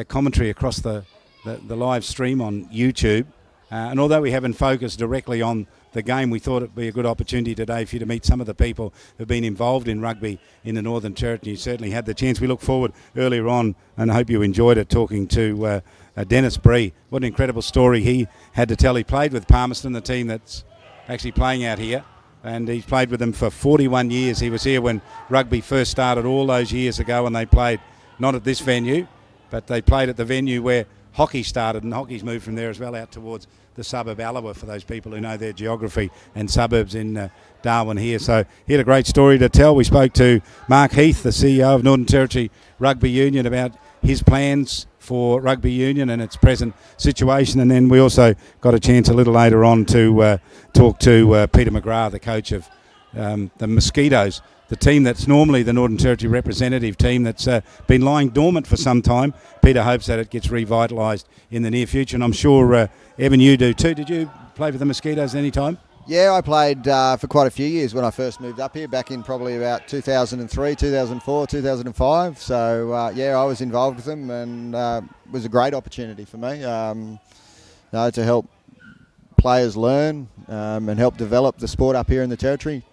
commentary across the live stream on YouTube. And although we haven't focused directly on the game, we thought it'd be a good opportunity today for you to meet some of the people who've been involved in rugby in the Northern Territory. You certainly had the chance. We look forward earlier on, and I hope you enjoyed it, talking to Dennis Bree. What an incredible story he had to tell. He played with Palmerston, the team that's actually playing out here, and he's played with them for 41 years. He was here when rugby first started all those years ago, and they played not at this venue, but they played at the venue where hockey started, and hockey's moved from there as well out towards the suburb Allawa, for those people who know their geography and suburbs in Darwin here. So he had a great story to tell. We spoke to Mark Heath, the CEO of Northern Territory Rugby Union, about his plans for rugby union and its present situation, and then we also got a chance a little later on to talk to Peter McGrath, the coach of the Mosquitoes, the team that's normally the Northern Territory representative team that's been lying dormant for some time. Peter hopes that it gets revitalised in the near future, and I'm sure, Evan, you do too. Did you play for the Mosquitoes any time? Yeah, I played for quite a few years when I first moved up here, back in probably about 2003, 2004, 2005. So, I was involved with them, and it was a great opportunity for me to help players learn and help develop the sport up here in the Territory.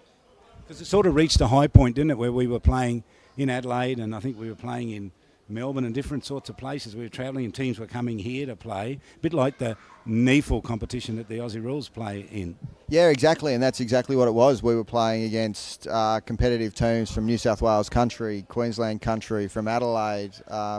Because it sort of reached a high point, didn't it, where we were playing in Adelaide, and I think we were playing in Melbourne and different sorts of places. We were travelling and teams were coming here to play, a bit like the NEFL competition that the Aussie Rules play in. Yeah, exactly, and that's exactly what it was. We were playing against competitive teams from New South Wales country, Queensland country, from Adelaide,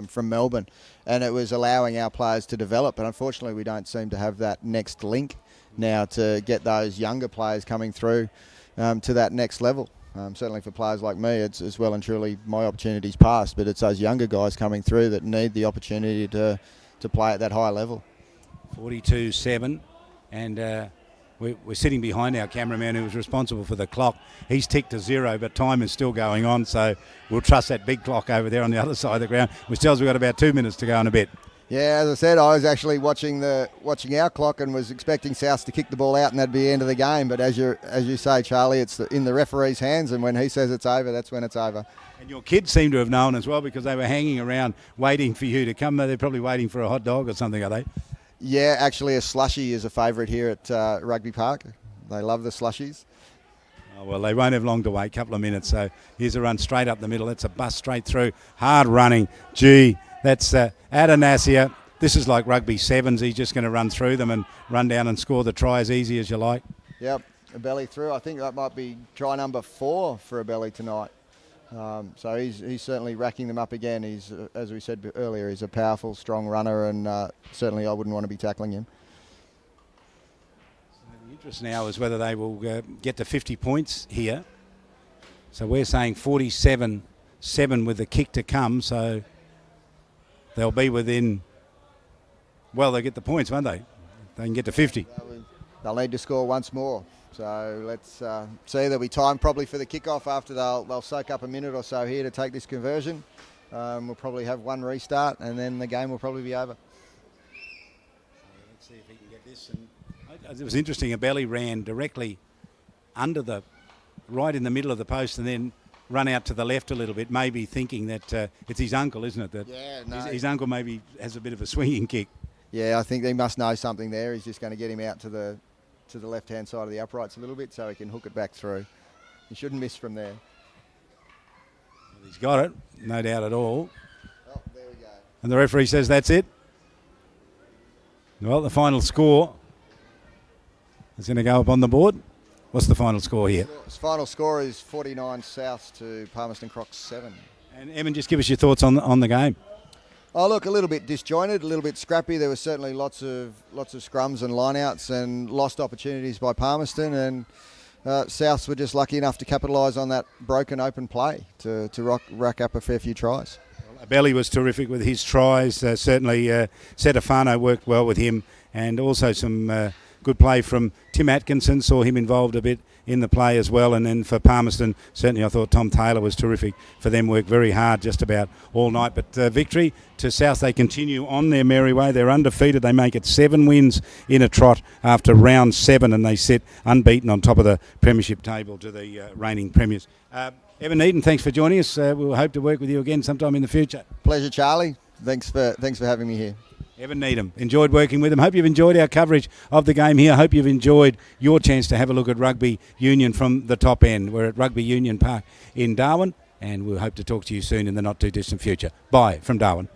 from Melbourne, and it was allowing our players to develop. But unfortunately, we don't seem to have that next link now to get those younger players coming through to that next level. Certainly for players like me, it's well and truly my opportunity's passed, but it's those younger guys coming through that need the opportunity to play at that high level. 42-7, and we're sitting behind our cameraman who was responsible for the clock. He's ticked to 0, but time is still going on, so we'll trust that big clock over there on the other side of the ground, which tells we've got about 2 minutes to go in a bit. Yeah, as I said, I was actually watching our clock and was expecting South to kick the ball out and that'd be the end of the game. But as you say, Charlie, it's in the referee's hands, and when he says it's over, that's when it's over. And your kids seem to have known as well, because they were hanging around waiting for you to come. They're probably waiting for a hot dog or something, are they? Yeah, actually a slushie is a favourite here at Rugby Park. They love the slushies. Oh, well, they won't have long to wait, a couple of minutes. So here's a run straight up the middle. That's a bust straight through. Hard running. Gee. That's Adanasia. This is like rugby sevens. He's just going to run through them and run down and score the try as easy as you like. Yep, a belly through. I think that might be try number 4 for a belly tonight. So he's certainly racking them up again. He's, as we said earlier, he's a powerful, strong runner, and certainly I wouldn't want to be tackling him. So the interest now is whether they will get to 50 points here. So we're saying 47-7 with the kick to come, so they'll be within, well, they'll get the points, won't they? They can get to 50. They'll need to score once more. So let's see. There'll be time probably for the kickoff after they'll soak up a minute or so here to take this conversion. We'll probably have one restart, and then the game will probably be over. Let's see if he can get this. And it was interesting. A belly ran directly under right in the middle of the post, and then run out to the left a little bit, maybe thinking that it's his uncle, isn't it? That yeah, no. His uncle maybe has a bit of a swinging kick. Yeah, I think they must know something there. He's just going to get him out to the left-hand side of the uprights a little bit so he can hook it back through. He shouldn't miss from there. Well, he's got it, no doubt at all. Oh, there we go. And the referee says that's it. Well, the final score is going to go up on the board. What's the final score here? The final score is 49 South to Palmerston Crocs 7. And Evan, just give us your thoughts on the game. Oh, look, a little bit disjointed, a little bit scrappy. There were certainly lots of scrums and lineouts and lost opportunities by Palmerston, and Souths were just lucky enough to capitalise on that broken open play to rack up a fair few tries. Belly was terrific with his tries. Certainly, Setafano worked well with him, and also some good play from Tim Atkinson. Saw him involved a bit in the play as well. And then for Palmerston, certainly I thought Tom Taylor was terrific for them. Worked very hard just about all night. But victory to South. They continue on their merry way. They're undefeated. They make it 7 wins in a trot after round 7, and they sit unbeaten on top of the premiership table to the reigning premiers. Evan Needham, thanks for joining us. We'll hope to work with you again sometime in the future. Pleasure, Charlie. Thanks for having me here. Evan Needham, enjoyed working with him. Hope you've enjoyed our coverage of the game here. Hope you've enjoyed your chance to have a look at rugby union from the top end. We're at Rugby Union Park in Darwin, and we'll hope to talk to you soon in the not too distant future. Bye from Darwin.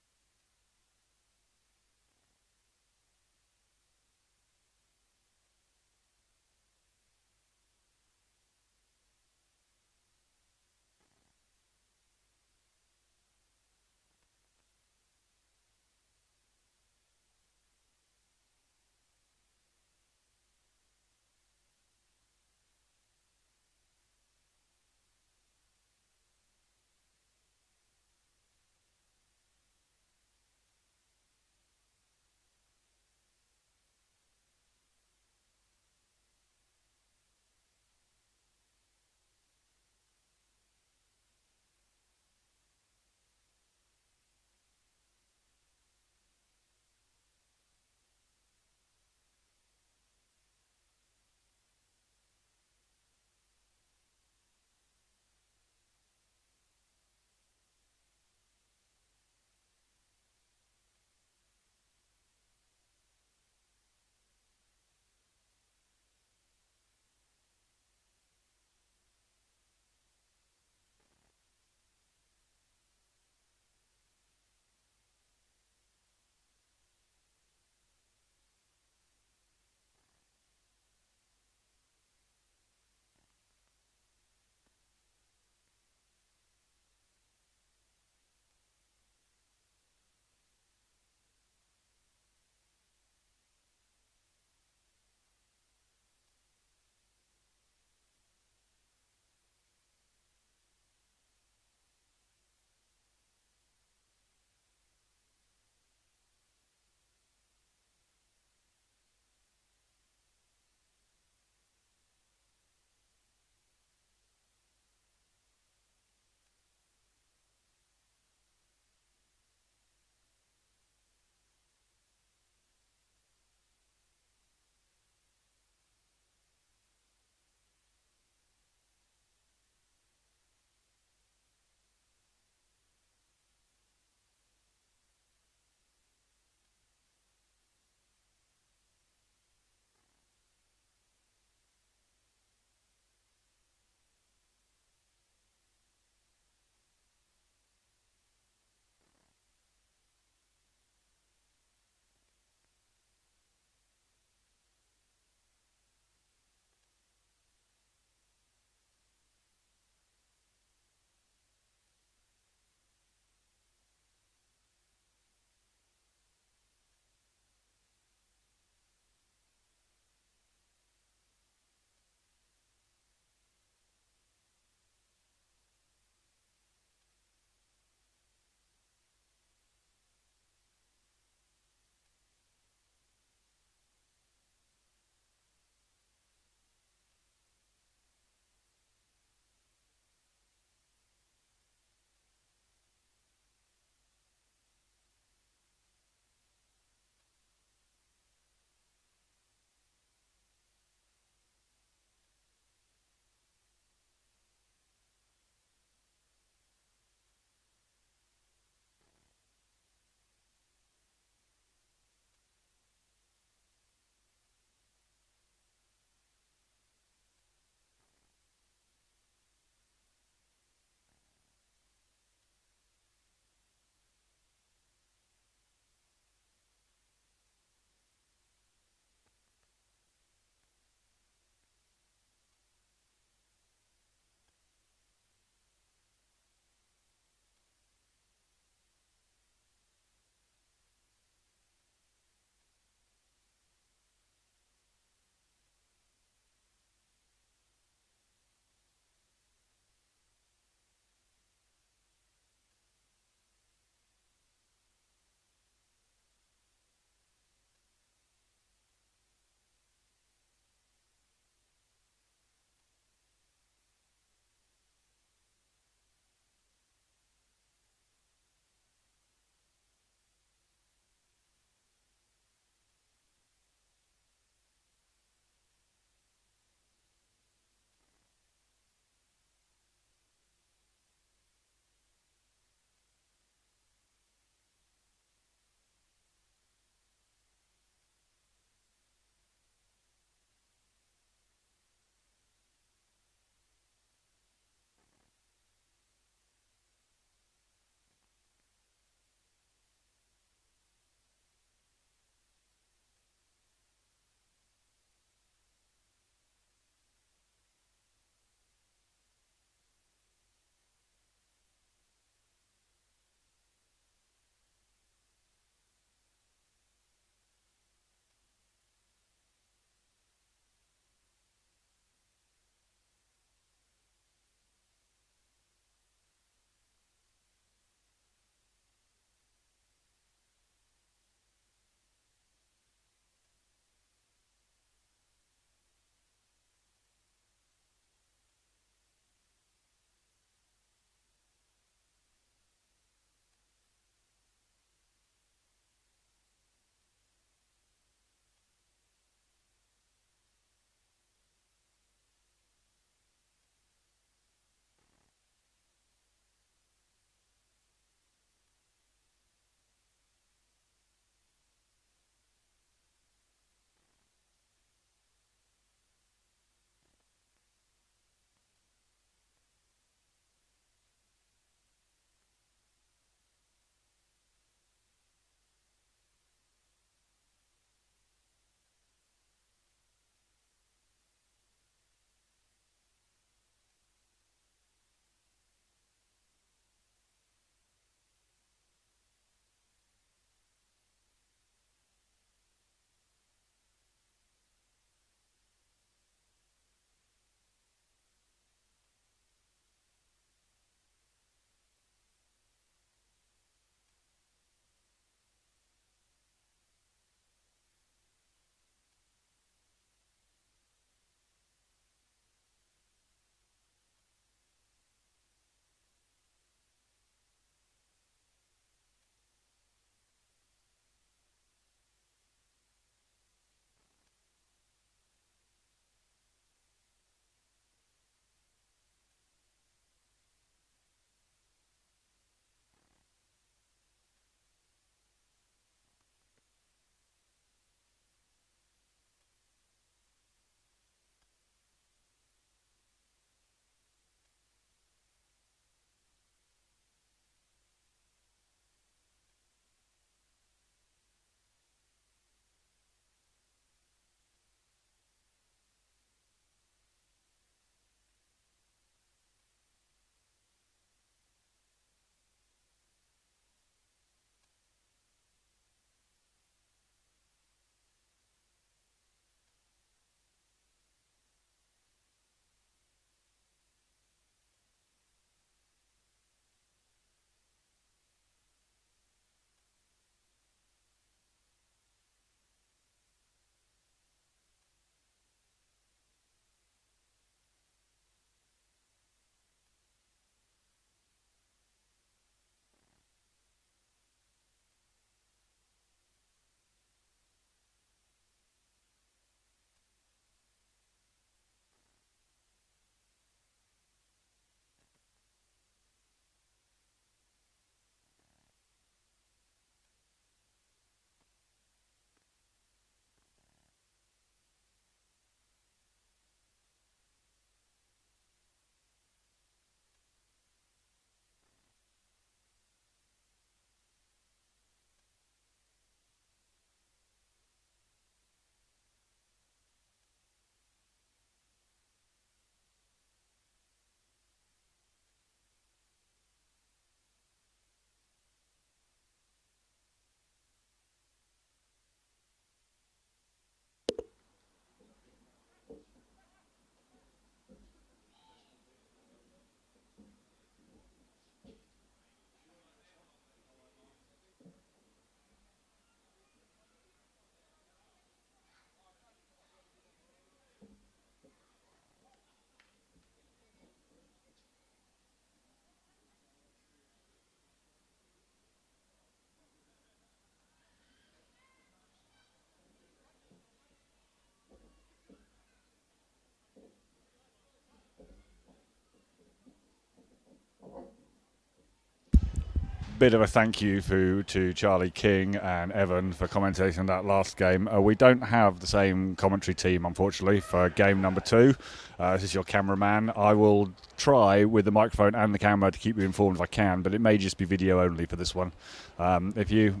bit of a thank you to Charlie King and Evan for commentating that last game. We don't have the same commentary team, unfortunately, for game number 2. This is your cameraman. I will try with the microphone and the camera to keep you informed if I can, but it may just be video only for this one. If you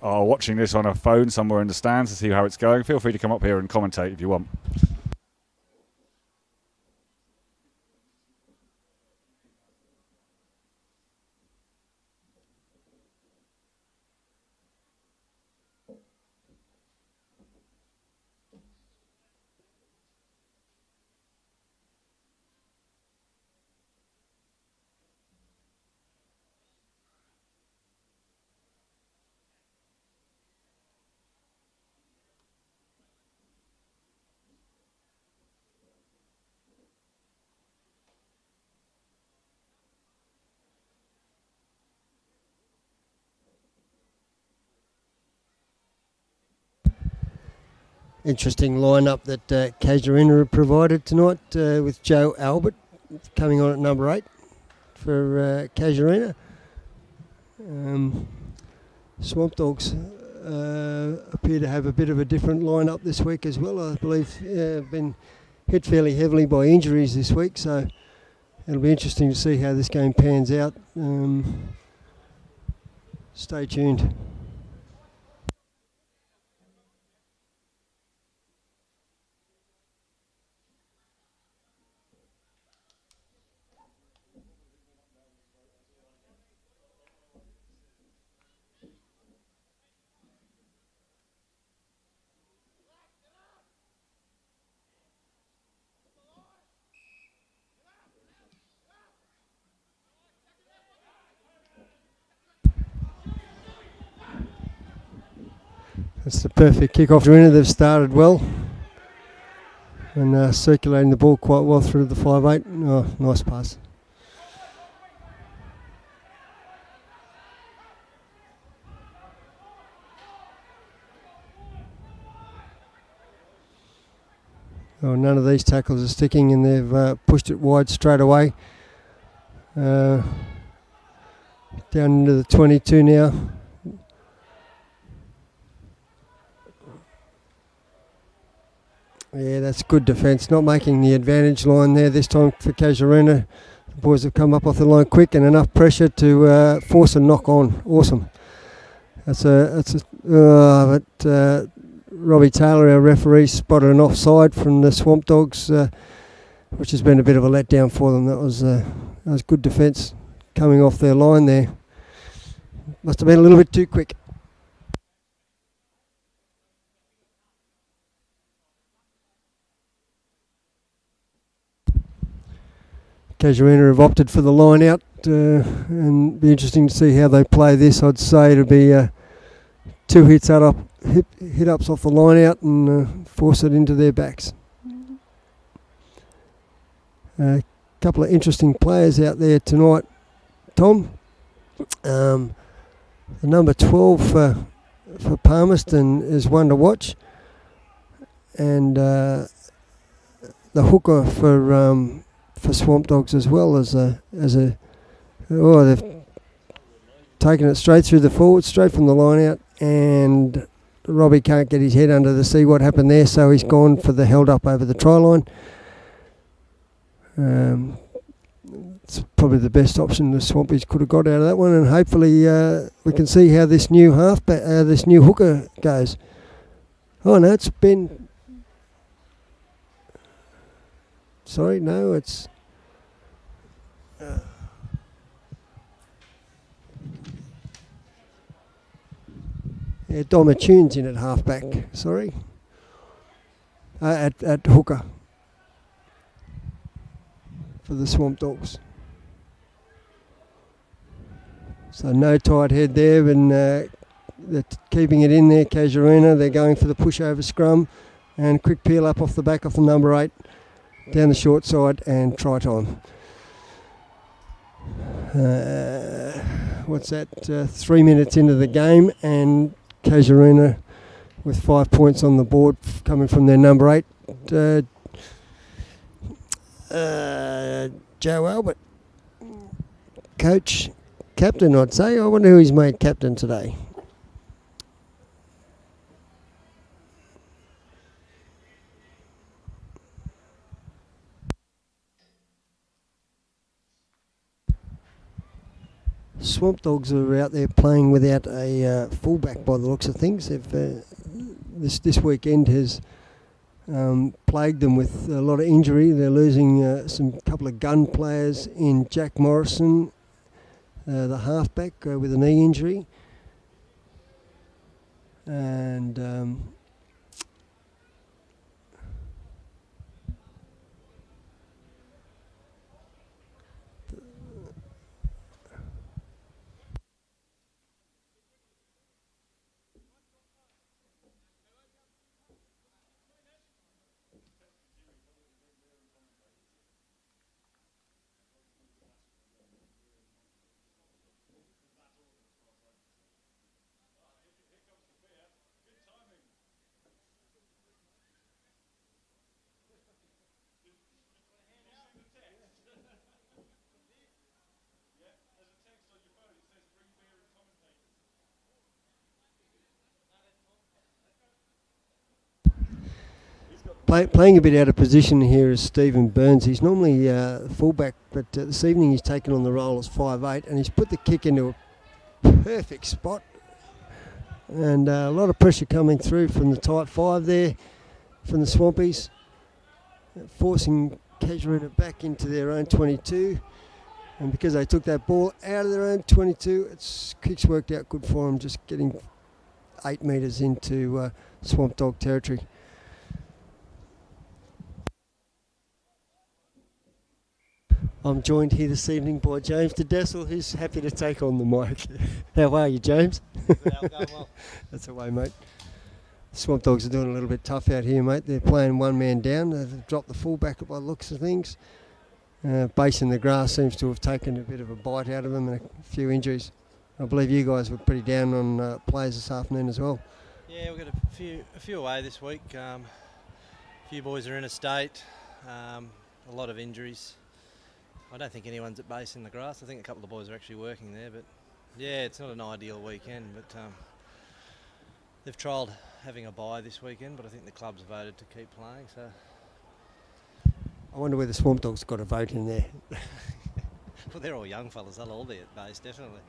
are watching this on a phone somewhere in the stands to see how it's going, feel free to come up here and commentate if you want. Interesting lineup that Casuarina have provided tonight with Joe Albert coming on at number 8 for Casuarina. Swampdogs appear to have a bit of a different lineup this week as well. I believe been hit fairly heavily by injuries this week, so it'll be interesting to see how this game pans out. Stay tuned. It's the perfect kick-off. They've started well and circulating the ball quite well through the 5-8. Oh, nice pass. Oh, none of these tackles are sticking, and they've pushed it wide straight away. Down into the 22 now. Yeah, that's good defence. Not making the advantage line there this time for Casuarina. The boys have come up off the line quick and enough pressure to force a knock on. Awesome. But Robbie Taylor, our referee, spotted an offside from the Swampdogs, which has been a bit of a letdown for them. That was good defence coming off their line there. Must have been a little bit too quick. Casuarina have opted for the line out, and be interesting to see how they play this. I'd say it'll be 2 hit ups off the line out and force it into their backs. A couple of interesting players out there tonight, Tom. The number 12 for Palmerston is one to watch, and the hooker for Swampdogs as well they've taken it straight through the forward, straight from the line out, and Robbie can't get his head under to see what happened there, so he's gone for the held up over the try line. It's probably the best option the Swampies could have got out of that one, and hopefully we can see how this new this new hooker goes. Oh no, it's been. Sorry, no, it's. Yeah, Domatune's in at halfback. Sorry, at hooker for the Swampdogs. So no tight head there, and they're keeping it in there. Casuarina, they're going for the pushover scrum, and quick peel up off the back of the number 8, down the short side, and try time. What's that? 3 minutes into the game, and Casuarina with 5 points on the board coming from their number 8, Joe Albert. Coach captain, I'd say. I wonder who he's made captain today. Swampdogs are out there playing without a fullback by the looks of things. They've, this weekend has plagued them with a lot of injury. They're losing some couple of gun players in Jack Morrison, the halfback, with a knee injury. And playing a bit out of position here is Stephen Burns. He's normally fullback, but this evening he's taken on the role as 5'8", and he's put the kick into a perfect spot. And a lot of pressure coming through from the tight 5 there, from the Swampies, forcing Casuarina back into their own 22. And because they took that ball out of their own 22, its kicks worked out good for them, just getting 8 metres into Swamp Dog territory. I'm joined here this evening by James DeDessel, who's happy to take on the mic. How are you, James? Going well. That's the way, mate. Swamp Dogs are doing a little bit tough out here, mate. They're playing one man down. They've dropped the fullback by the looks of things. Base in the grass seems to have taken a bit of a bite out of them and a few injuries. I believe you guys were pretty down on players this afternoon as well. Yeah, we've got a few away this week. A few boys are in a state. A lot of injuries. I don't think anyone's at base in the grass. I think a couple of boys are actually working there, but yeah, it's not an ideal weekend. But they've trialled having a bye this weekend, but I think the club's voted to keep playing. So I wonder whether Swamp Dogs got a vote in there. well, they're all young fellas. They'll all be at base, definitely.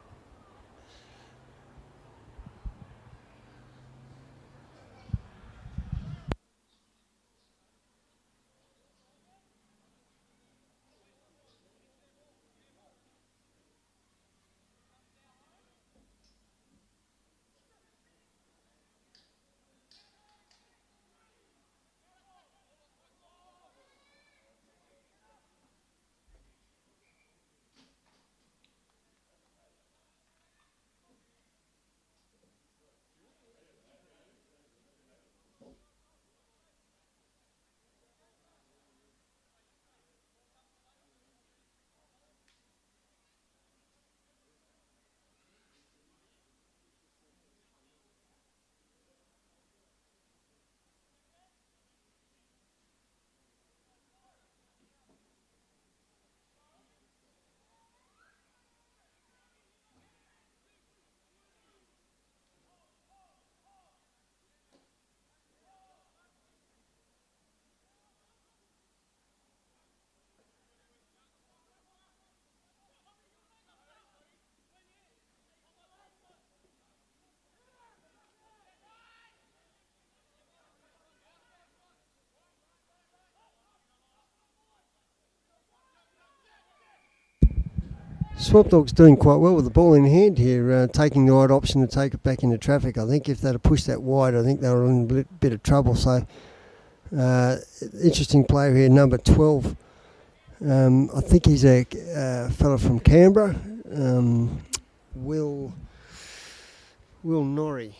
Swamp Dog's doing quite well with the ball in hand here, taking the right option to take it back into traffic. I think if they'd have pushed that wide, I think they were in a bit of trouble. So, interesting player here, number 12. I think he's a fella from Canberra, Will Norrie.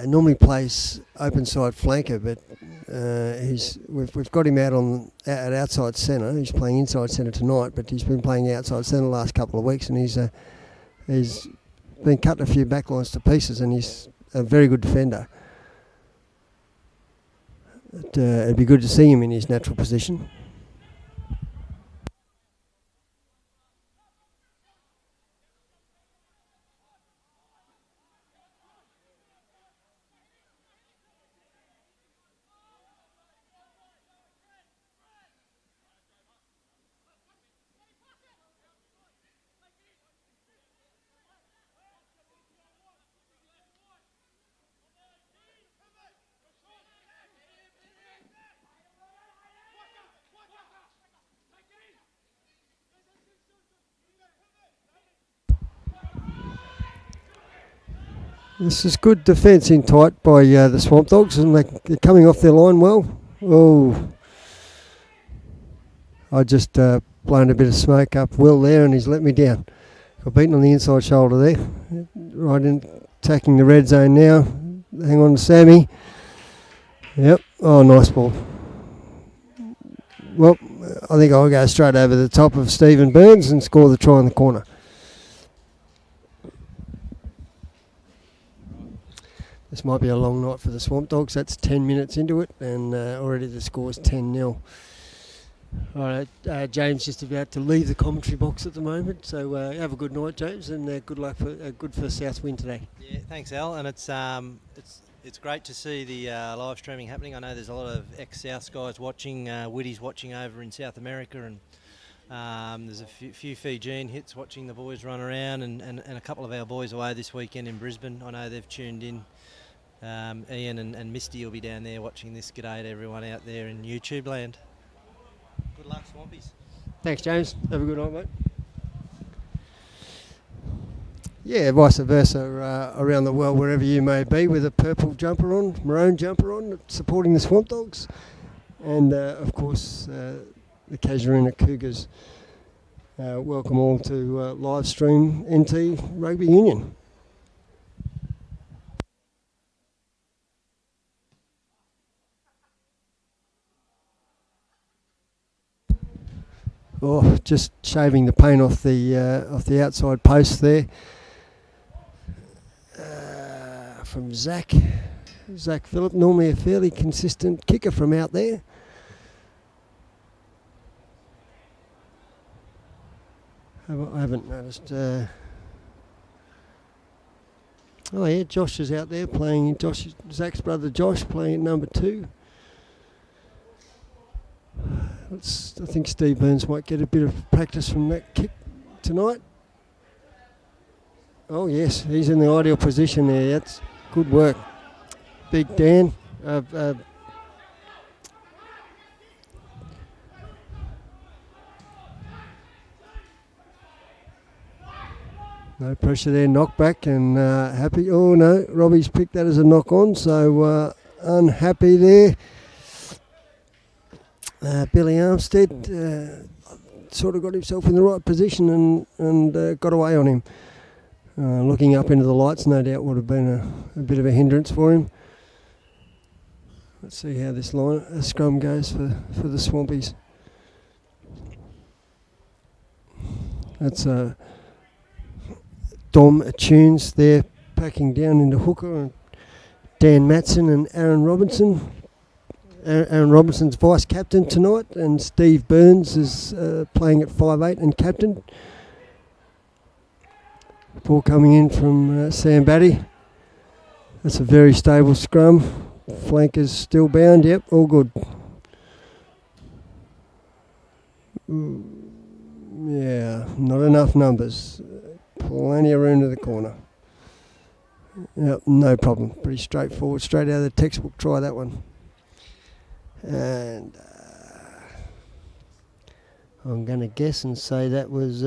Normally plays open side flanker, but we've got him out at outside centre. He's playing inside centre tonight, but he's been playing outside centre the last couple of weeks, and he's been cutting a few backlines to pieces, and he's a very good defender. It'd be good to see him in his natural position. This is good defence in tight by the Swampdogs, and they're coming off their line well. Oh, I just blown a bit of smoke up Will there, and he's let me down. Got beaten on the inside shoulder there. Right in, attacking the red zone now. Hang on to Sammy. Yep. Oh, nice ball. Well, I think I'll go straight over the top of Stephen Burns and score the try in the corner. This might be a long night for the Swampdogs. That's 10 minutes into it, and already the score's 10-0. All right, James just about to leave the commentary box at the moment, so have a good night, James, and good luck for good for South Wind today. Yeah, thanks, Al. And it's great to see the live streaming happening. I know there's a lot of ex-South guys watching. Woody's watching over in South America, and there's a few Fijian hits watching the boys run around, and a couple of our boys away this weekend in Brisbane. I know they've tuned in. Ian and Misty will be down there watching this. G'day to everyone out there in YouTube land. Good luck, Swampies. Thanks, James. Have a good night, mate. Yeah, vice versa around the world, wherever you may be, with a purple jumper on, maroon jumper on, supporting the Swampdogs, and of course the Casuarina Cougars. Welcome all to live stream NT Rugby Union. Oh, just shaving the paint off the outside post there. From Zach Phillip, normally a fairly consistent kicker from out there. I haven't noticed. Oh yeah, Josh is out there playing. Zach's brother Josh playing at number 2. I think Steve Burns might get a bit of practice from that kick tonight. Oh yes, he's in the ideal position there. That's good work. Big Dan. No pressure there, knock back and happy. Oh no, Robbie's picked that as a knock on, so unhappy there. Billy Armstead sort of got himself in the right position and got away on him. Looking up into the lights no doubt would have been a bit of a hindrance for him. Let's see how this scrum goes for the Swampies. That's Dom Tunes there packing down into hooker, and Dan Matson and Aaron Robinson. Aaron Robinson's vice captain tonight, and Steve Burns is playing at 5'8" and captain. Ball coming in from Sam Batty. That's a very stable scrum. Flankers still bound. Yep, all good. Yeah, not enough numbers. Plenty of room to the corner. Yep, no problem. Pretty straightforward. Straight out of the textbook. Try that one. And I'm going to guess and say that was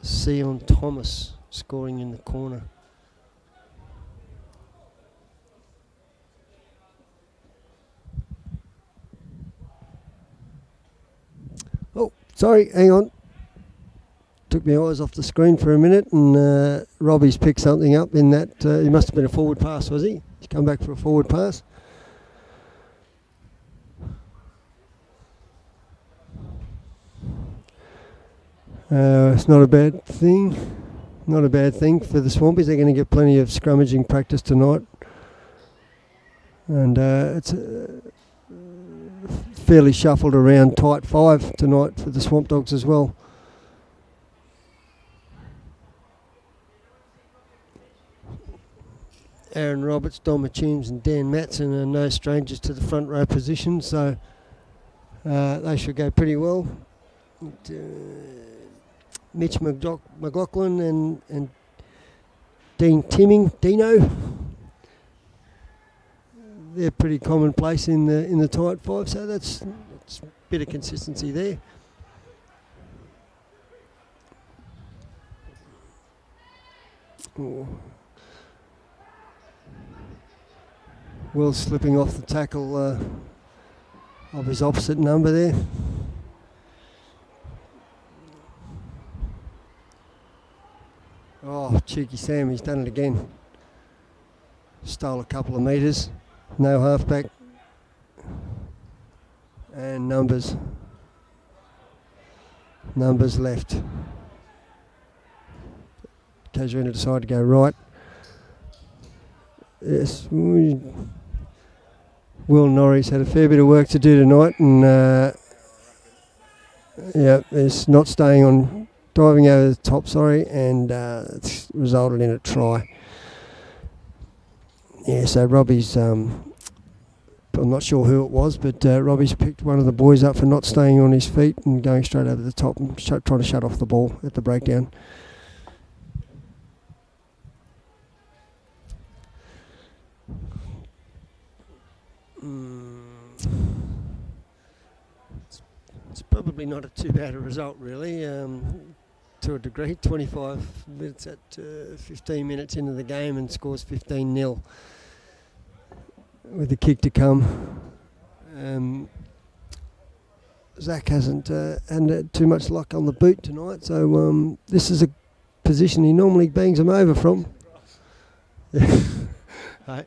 Sion Thomas scoring in the corner. Oh, sorry, hang on. Took my eyes off the screen for a minute, and Robbie's picked something up in that. He must have been a forward pass, was he? He's come back for a forward pass. It's not a bad thing. Not a bad thing for the Swampies. They're going to get plenty of scrummaging practice tonight. And it's fairly shuffled around tight 5 tonight for the Swampdogs as well. Aaron Roberts, Dom Tunes and Dan Matson are no strangers to the front row position, so they should go pretty well. Mitch McLaughlin and Dino, they're pretty commonplace in the tight 5, so that's a bit of consistency there. Oh, Will slipping off the tackle of his opposite number there. Oh, cheeky Sam, he's done it again. Stole a couple of metres. No halfback. And numbers. Numbers left. Casuarina decided to go right. Yes, Will Norrie's had a fair bit of work to do tonight, and it's not staying on, diving over the top, and it's resulted in a try. Yeah, so Robbie's, I'm not sure who it was, but Robbie's picked one of the boys up for not staying on his feet and going straight over the top and trying to shut off the ball at the breakdown. It's probably not a too bad a result, really, to a degree. 25 minutes at 15 minutes into the game and scores 15-0 with the kick to come. Zach hasn't had too much luck on the boot tonight, so this is a position he normally bangs them over from. Right.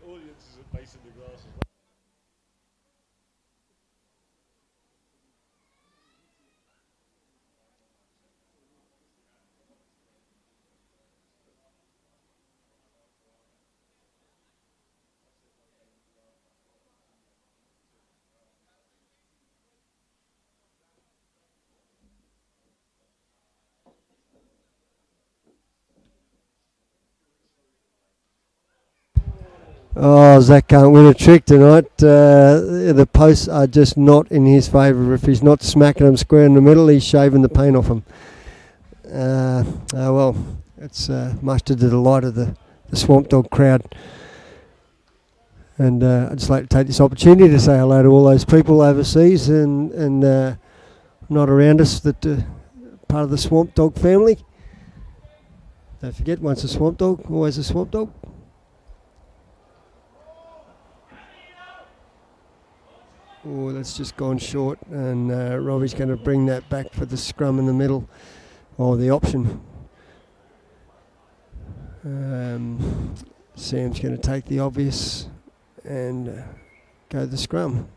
Oh, Zach can't win a trick tonight. The posts are just not in his favour. If he's not smacking them square in the middle, he's shaving the paint off them. Well, it's much to the delight of the Swampdog crowd. And I'd just like to take this opportunity to say hello to all those people overseas and not around us that part of the Swampdog family. Don't forget, once a Swampdog, always a Swampdog. Oh, that's just gone short, and Robbie's going to bring that back for the scrum in the middle, or the option. Sam's going to take the obvious and go the scrum.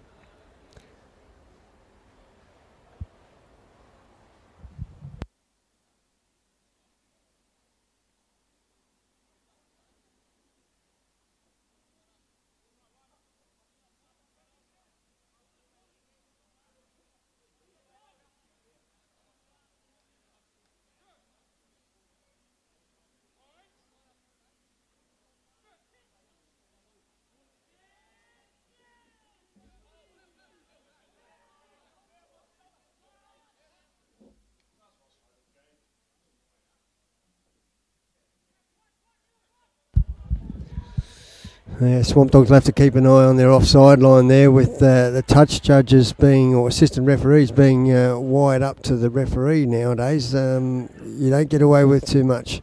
Yeah, Swampdogs will have to keep an eye on their offside line there, with the touch judges being, or assistant referees being wired up to the referee nowadays. You don't get away with too much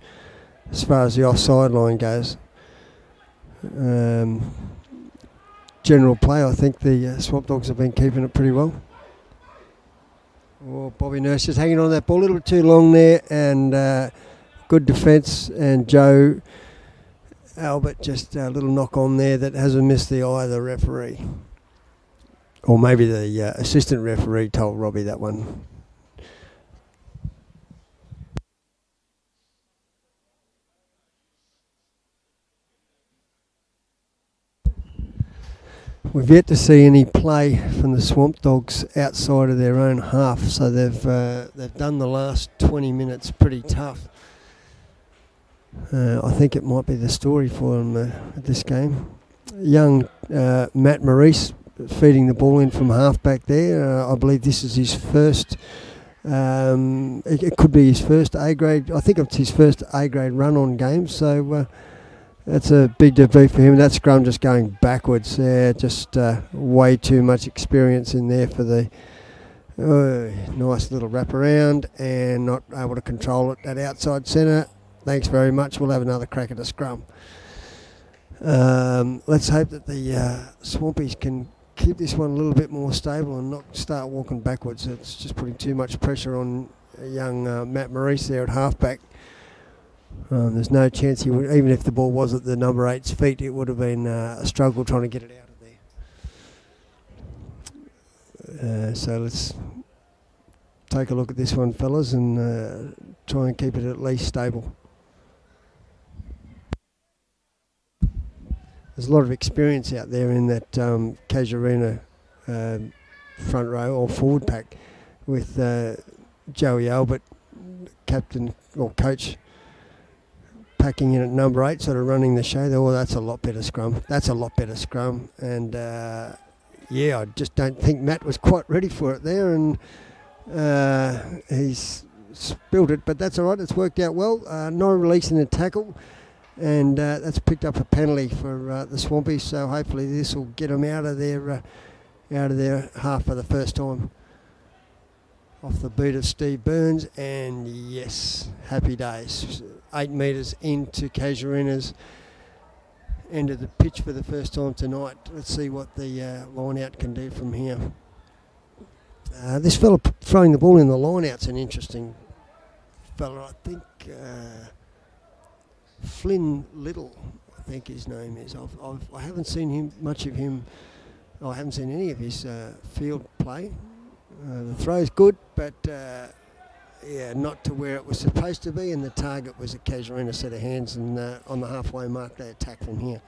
as far as the offside line goes. General play, I think the Swampdogs have been keeping it pretty well. Oh, Bobby Nurse just hanging on that ball a little bit too long there, and good defence, and Joe Albert just a little knock on there that hasn't missed the eye of the referee. Or maybe the assistant referee told Robbie that one. We've yet to see any play from the Swampdogs outside of their own half, so they've done the last 20 minutes pretty tough. I think it might be the story for them at this game. Young Matt Maurice feeding the ball in from halfback there. I believe this is his first, it could be his first A-grade, I think it's his first A-grade run on game, so that's a big debut for him. That scrum just going backwards there, just way too much experience in there for the nice little wrap around, and not able to control it at outside centre. Thanks very much. We'll have another crack at the scrum. Let's hope that the Swampies can keep this one a little bit more stable and not start walking backwards. It's just putting too much pressure on young Matt Maurice there at halfback. There's no chance he would, even if the ball was at the number 8's feet, it would have been a struggle trying to get it out of there. So let's take a look at this one, fellas, and try and keep it at least stable. There's a lot of experience out there in that Casuarina front row or forward pack with Joey Albert, captain or coach, packing in at number 8, sort of running the show. Oh, that's a lot better scrum. That's a lot better scrum. And yeah, I just don't think Matt was quite ready for it there, and he's spilled it, but that's all right. It's worked out well. No releasing the tackle. And that's picked up a penalty for the Swampies, so hopefully this will get them out of their half for the first time. Off the boot of Steve Burns, and yes, happy days. 8 metres into Casuarina's end of the pitch for the first time tonight. Let's see what the line out can do from here. This fella throwing the ball in the line out's an interesting fella, I think. Flynn Little, I think his name is. I haven't seen much of him. I haven't seen any of his field play. The throw's good, but yeah, not to where it was supposed to be. And the target was a Casuarina set of hands, and on the halfway mark they attack from here.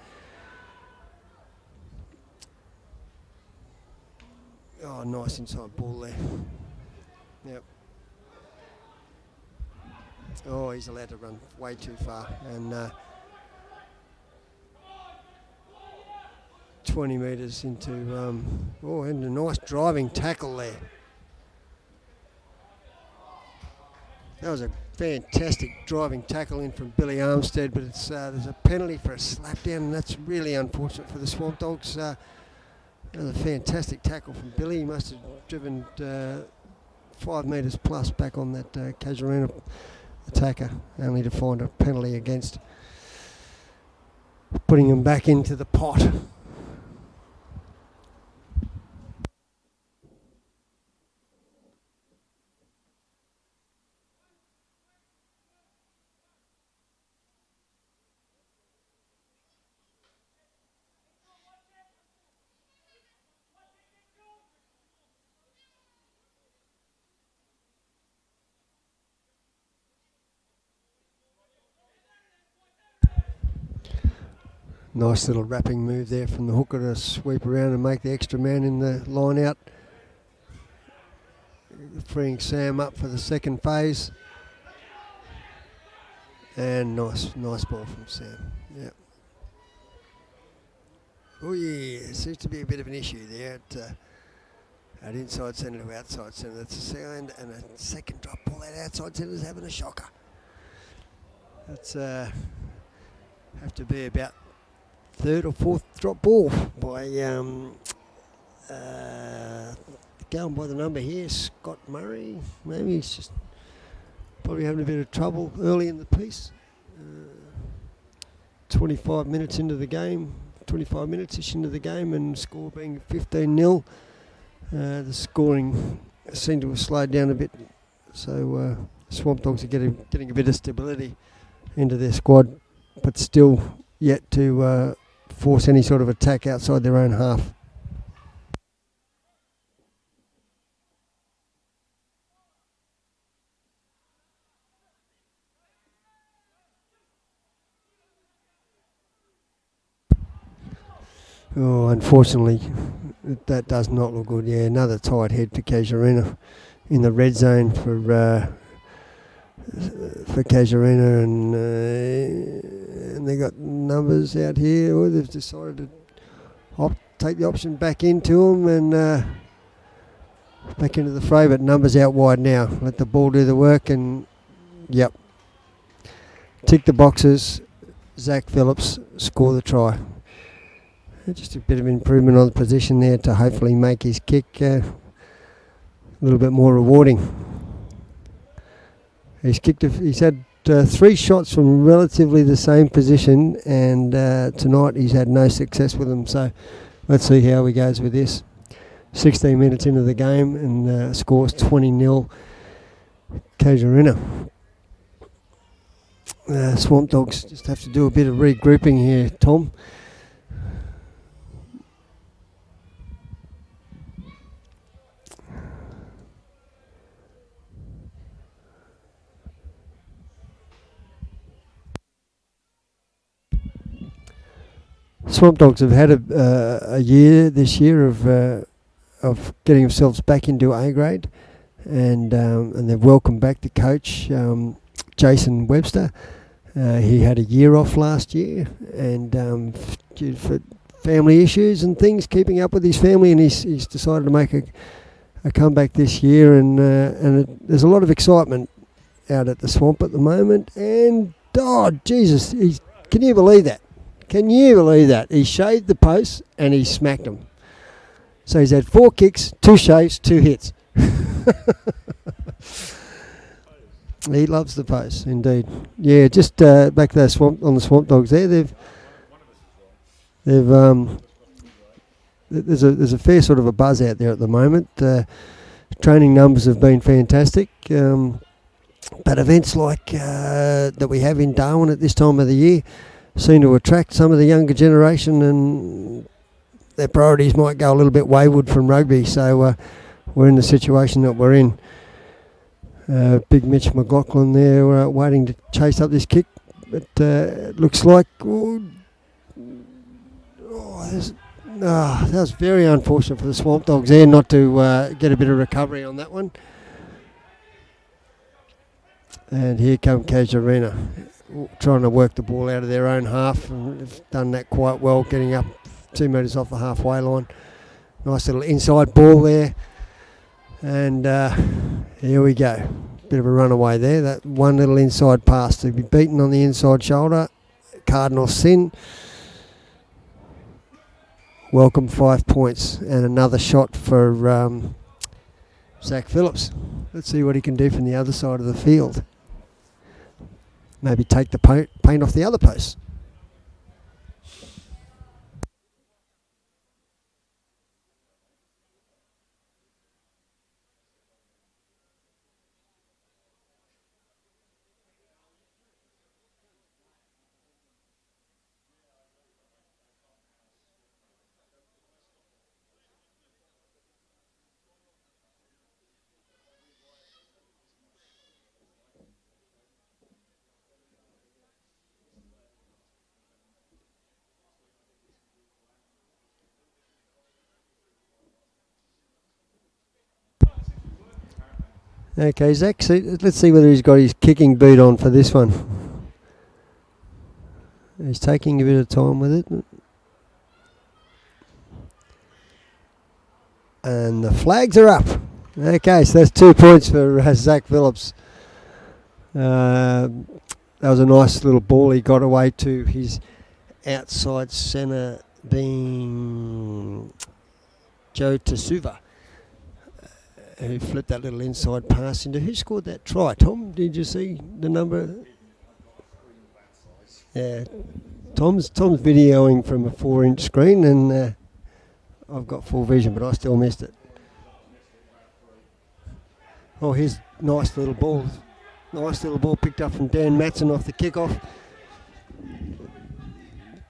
Oh, nice inside ball there. Yep. Oh, he's allowed to run way too far, and 20 metres into, and a nice driving tackle there. That was a fantastic driving tackle in from Billy Armstead, but it's there's a penalty for a slap down, and that's really unfortunate for the Swampdogs. That was a fantastic tackle from Billy. He must have driven 5 metres plus back on that Casuarina attacker, only to find a penalty against, putting him back into the pot. Nice little wrapping move there from the hooker to sweep around and make the extra man in the line out. Freeing Sam up for the second phase. And nice ball from Sam. Yep. Oh yeah, seems to be a bit of an issue there at inside centre to outside centre. That's a second and a second drop ball. That outside centre's having a shocker. That's have to be about third or fourth drop ball by going by the number here, Scott Murray. Maybe he's just probably having a bit of trouble early in the piece. 25 minutes into the game, 25 minutes-ish into the game, and score being 15-0. The scoring seemed to have slowed down a bit, so Swampdogs are getting a bit of stability into their squad, but still yet to force any sort of attack outside their own half. Oh, unfortunately, that does not look good. Yeah, another tight head for Casuarina in the red zone for Casuarina, and they got numbers out here. Well, they've decided to take the option back into them and back into the fray, but numbers out wide now. Let the ball do the work, and yep, tick the boxes. Zach Phillips score the try. Just a bit of improvement on the position there to hopefully make his kick a little bit more rewarding. He's had 3 shots from relatively the same position, and tonight he's had no success with them. So let's see how he goes with this. 16 minutes into the game, and scores 20-0 Casuarina. Swampdogs just have to do a bit of regrouping here, Tom. Swampdogs have had a year this year of getting themselves back into A grade, and they've welcomed back the coach, Jason Webster. He had a year off last year, and due for family issues and things, keeping up with his family, and he's decided to make a comeback this year, and there's a lot of excitement out at the Swamp at the moment. And oh Jesus, can you believe that? Can you believe that? He shaved the post and he smacked them. So he's had 4 kicks, 2 shaves, 2 hits. He loves the post, indeed. Yeah, just back to the Swampdogs there. There's a fair sort of a buzz out there at the moment. Training numbers have been fantastic, but events like that we have in Darwin at this time of the year seem to attract some of the younger generation, and their priorities might go a little bit wayward from rugby. So we're in the situation that we're in. Big Mitch McLaughlin there waiting to chase up this kick, but it looks like that was very unfortunate for the Swampdogs there not to get a bit of recovery on that one. And here come Casuarina, trying to work the ball out of their own half, and they've done that quite well, getting up 2 metres off the halfway line. Nice little inside ball there, and here we go. Bit of a runaway there. That one little inside pass to be beaten on the inside shoulder. Cardinal sin. Welcome 5 points, and another shot for Zach Phillips. Let's see what he can do from the other side of the field. Maybe take the paint off the other post. Okay, Zach, let's see whether he's got his kicking boot on for this one. He's taking a bit of time with it. And the flags are up. Okay, so that's 2 points for Zach Phillips. That was a nice little ball he got away to his outside centre, being Joe Tasuva, who flipped that little inside pass into. Who scored that try? Tom, did you see the number? Yeah, Tom's videoing from a 4-inch screen, and I've got full vision, but I still missed it. Oh, here's nice little ball. Nice little ball picked up from Dan Matson off the kickoff.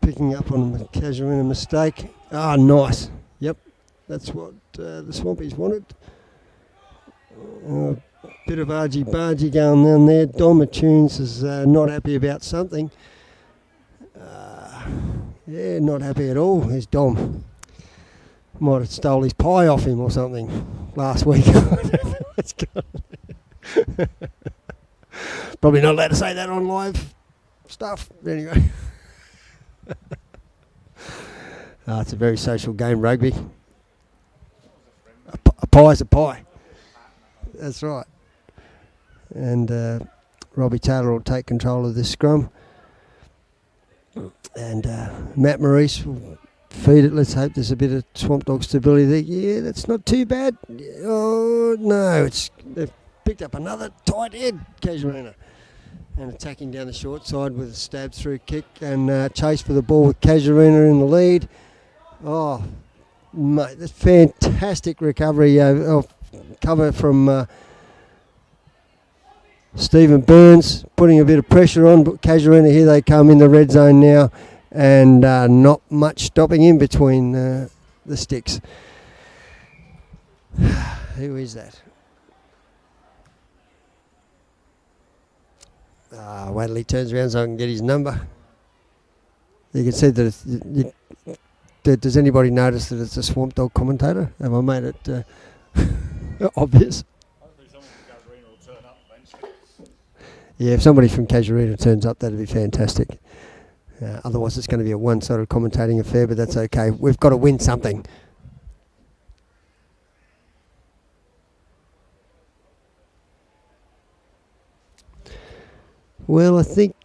Picking up on a Casuarina mistake. Ah, nice. Yep, that's what the Swampies wanted. Bit of argy-bargy going down there. Dom Attunes is not happy about something. Yeah, not happy at all. Here's Dom. Might have stole his pie off him or something last week. What's going on? Probably not allowed to say that on live stuff. Anyway. It's a very social game, rugby. A pie's a pie. That's right. And Robbie Taylor will take control of this scrum. And Matt Maurice will feed it. Let's hope there's a bit of Swamp Dog stability there. Yeah, that's not too bad. Oh, no. They've picked up another tight head, Casuarina. and attacking down the short side with a stab through kick and chase for the ball with Casuarina in the lead. Oh, mate, that's fantastic recovery of cover from Stephen Burns, putting a bit of pressure on. But Casuarina, here they come in the red zone now, and not much stopping in between the sticks. Who is that? Wait till he turns around so I can get his number. You can see that does anybody notice that it's a Swamp Dog commentator? Have I made it obvious? Hopefully someone from Casuarina will turn up eventually. Yeah, if somebody from Casuarina turns up, that'd be fantastic. Otherwise, it's going to be a one-sided commentating affair, but that's okay. We've got to win something. Well, I think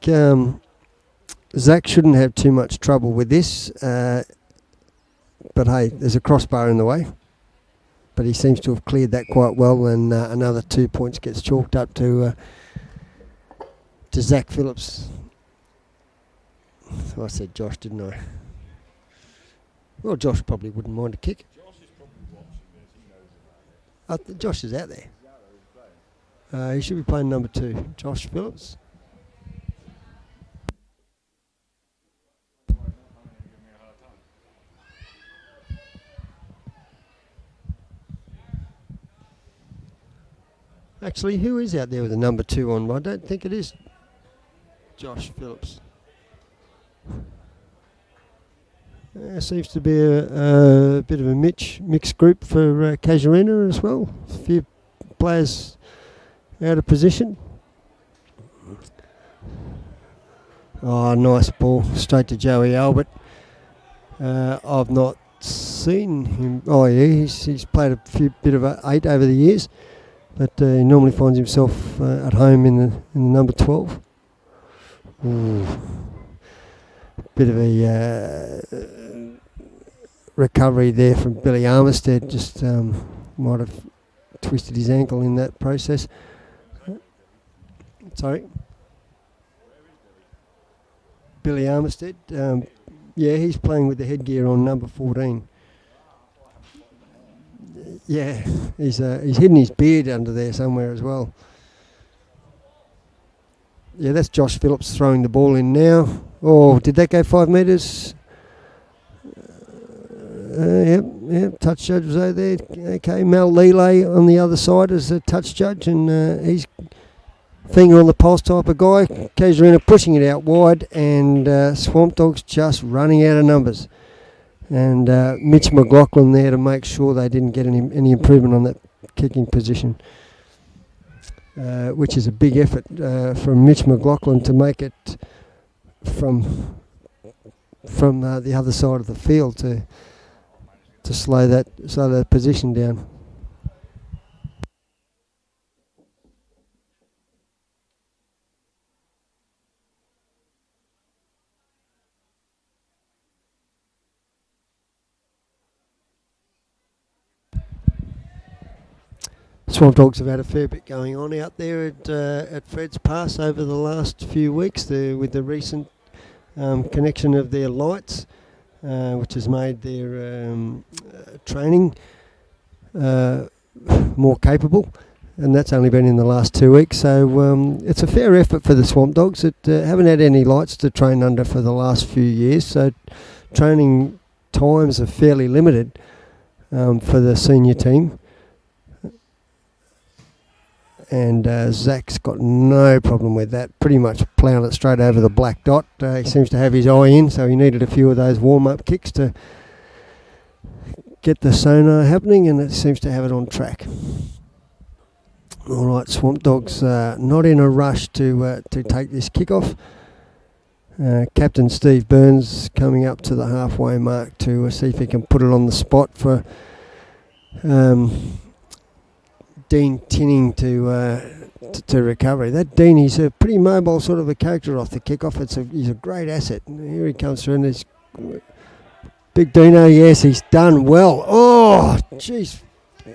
Zach shouldn't have too much trouble with this. But hey, there's a crossbar in the way. But he seems to have cleared that quite well, and another 2 points gets chalked up to Zach Phillips. I said Josh, didn't I? Well, Josh probably wouldn't mind a kick. Josh is probably watching this. He knows about it. Josh is out there. He's out there, he's playing. He should be playing number 2, Josh Phillips. Actually, who is out there with a number 2 on? I don't think it is Josh Phillips. Seems to be a bit of a mixed group for Casuarina as well. A few players out of position. Oh, nice ball straight to Joey Albert. I've not seen him. Oh yeah, he's played a bit of 8 over the years. But he normally finds himself at home in the number 12. Ooh. Bit of a recovery there from Billy Armistead. Just might have twisted his ankle in that process. Sorry? Billy Armistead. Yeah, he's playing with the headgear on number 14. Yeah, he's hidden his beard under there somewhere as well. Yeah, that's Josh Phillips throwing the ball in now. Oh, did that go 5 metres? Yep, touch judge was over there. Okay, Mel Lele on the other side as a touch judge, and he's finger on the pulse type of guy. Casuarina pushing it out wide, and Swampdogs just running out of numbers. And Mitch McLaughlin there to make sure they didn't get any improvement on that kicking position, which is a big effort from Mitch McLaughlin to make it from the other side of the field to slow that position down. Swampdogs have had a fair bit going on out there at Fred's Pass over the last few weeks with the recent connection of their lights, which has made their training more capable, and that's only been in the last 2 weeks. So it's a fair effort for the Swampdogs that haven't had any lights to train under for the last few years, so training times are fairly limited for the senior team. And Zach's got no problem with that, pretty much ploughing it straight over the black dot. He seems to have his eye in, so he needed a few of those warm-up kicks to get the sonar happening, and it seems to have it on track. All right, Swampdogs not in a rush to take this kickoff. Captain Steve Burns coming up to the halfway mark to see if he can put it on the spot for Dean Tinning to recovery. That Dean, he's a pretty mobile sort of a character off the kickoff. He's a great asset. And here he comes through, and there's Big Dino. Yes, he's done well. Oh, jeez.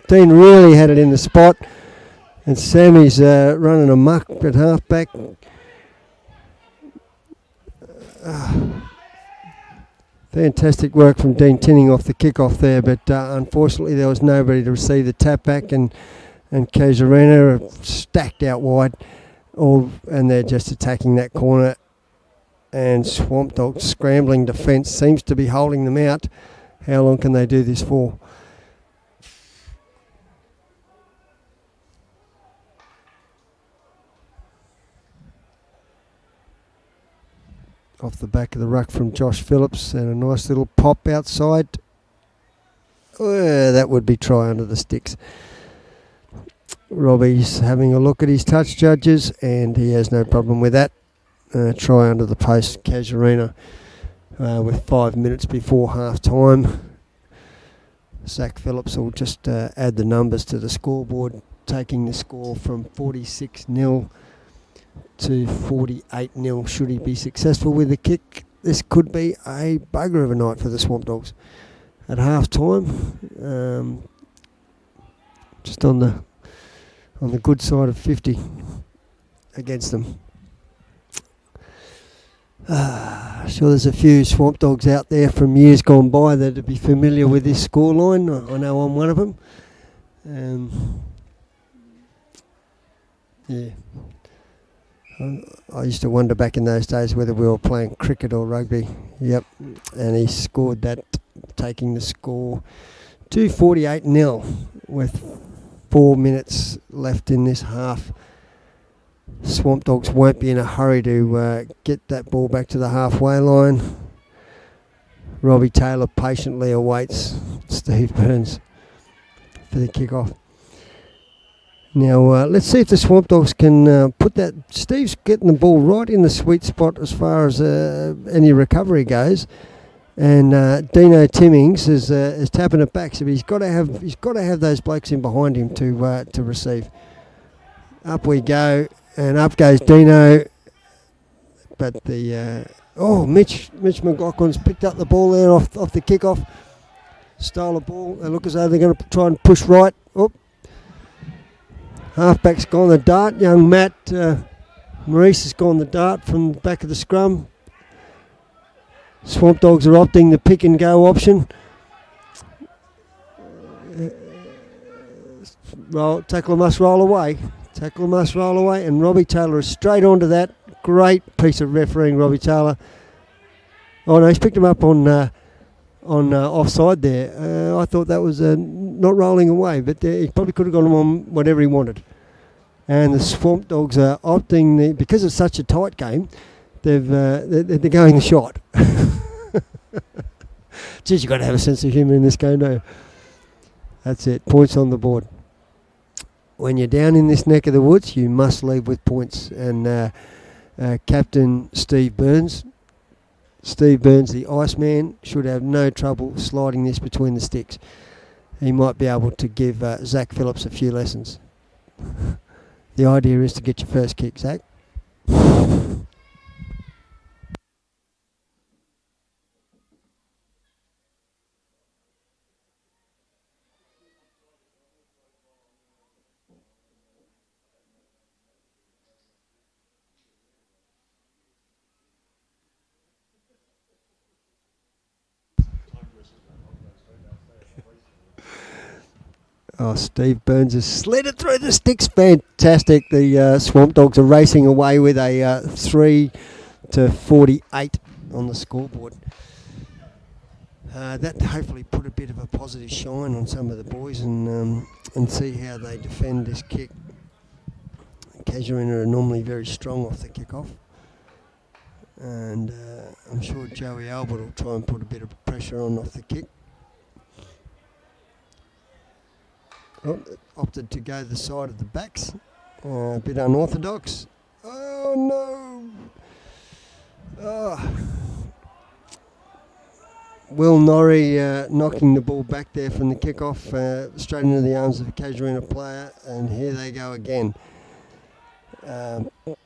Dean really had it in the spot. And Sammy's running amok at halfback. Fantastic work from Dean Tinning off the kick-off there, but unfortunately there was nobody to receive the tap back, and Casuarina are stacked out wide, and they're just attacking that corner. And Swampdogs scrambling defence seems to be holding them out. How long can they do this for? Off the back of the ruck from Josh Phillips, and a nice little pop outside. That would be try under the sticks. Robbie's having a look at his touch judges, and he has no problem with that. Try under the post, Casuarina, with 5 minutes before half time. Zach Phillips will just add the numbers to the scoreboard, taking the score from 46-0 to 48-0. Should he be successful with the kick, this could be a bugger of a night for the Swampdogs. At half time, just on the good side of 50 against them. Sure, there's a few Swampdogs out there from years gone by that would be familiar with this scoreline. I know I'm one of them. Yeah. I used to wonder back in those days whether we were playing cricket or rugby. Yep. And he scored that, taking the score to 48-0 with 4 minutes left in this half. Swampdogs won't be in a hurry to get that ball back to the halfway line. Robbie Taylor patiently awaits Steve Burns for the kick-off. Now, let's see if the Swampdogs can put that... Steve's getting the ball right in the sweet spot as far as any recovery goes. And Dino Timmings is tapping it back, so he's got to have those blokes in behind him to receive. Up we go, and up goes Dino. But the Mitch McLaughlin's picked up the ball there off the kickoff. Stole the ball. They look as though they're going to try and push right. Oh. Halfback's gone the dart. Young Matt Maurice has gone the dart from the back of the scrum. Swampdogs are opting the pick and go option. Tackler must roll away. And Robbie Taylor is straight onto that. Great piece of refereeing, Robbie Taylor. Oh no, he's picked him up on offside there. I thought that was not rolling away, but he probably could have gone on whatever he wanted. And the Swampdogs are opting because it's such a tight game. They're going the shot. Geez, you've got to have a sense of humour in this game, don't you? That's it. Points on the board. When you're down in this neck of the woods, you must leave with points. And Captain Steve Burns, the Iceman, should have no trouble sliding this between the sticks. He might be able to give Zach Phillips a few lessons. The idea is to get your first kick, Zach. Oh, Steve Burns has slid it through the sticks. Fantastic. The Swampdogs are racing away with a 3-48 on the scoreboard. That hopefully put a bit of a positive shine on some of the boys and see how they defend this kick. Casuarina are normally very strong off the kickoff. And I'm sure Joey Albert will try and put a bit of pressure on off the kick. Opted to go the side of the backs. A bit unorthodox. Oh no! Will Norrie knocking the ball back there from the kickoff straight into the arms of a Casuarina player, and here they go again.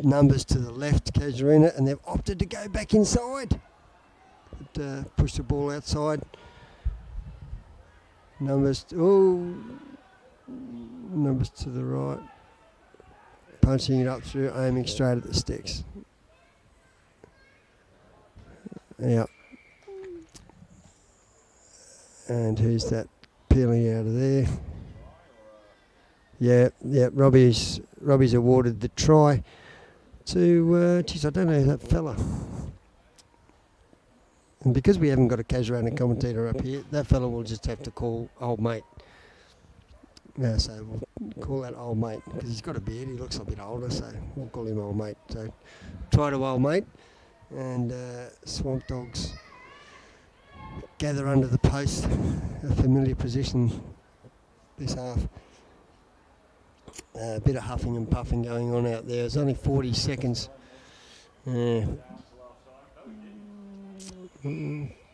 Numbers to the left, Casuarina, and they've opted to go back inside. But, push the ball outside. Numbers to the right, punching it up through, aiming straight at the sticks. Yeah. And who's that peeling out of there? Yeah. Robbie's awarded the try to, I don't know that fella. And because we haven't got a Casuarina commentator up here, that fella will just have to call old mate. Yeah, so we'll call that old mate because he's got a beard. He looks a bit older, so we'll call him old mate. So try to old mate, and Swampdogs gather under the post, a familiar position this half. A bit of huffing and puffing going on out there. It's only 40 seconds.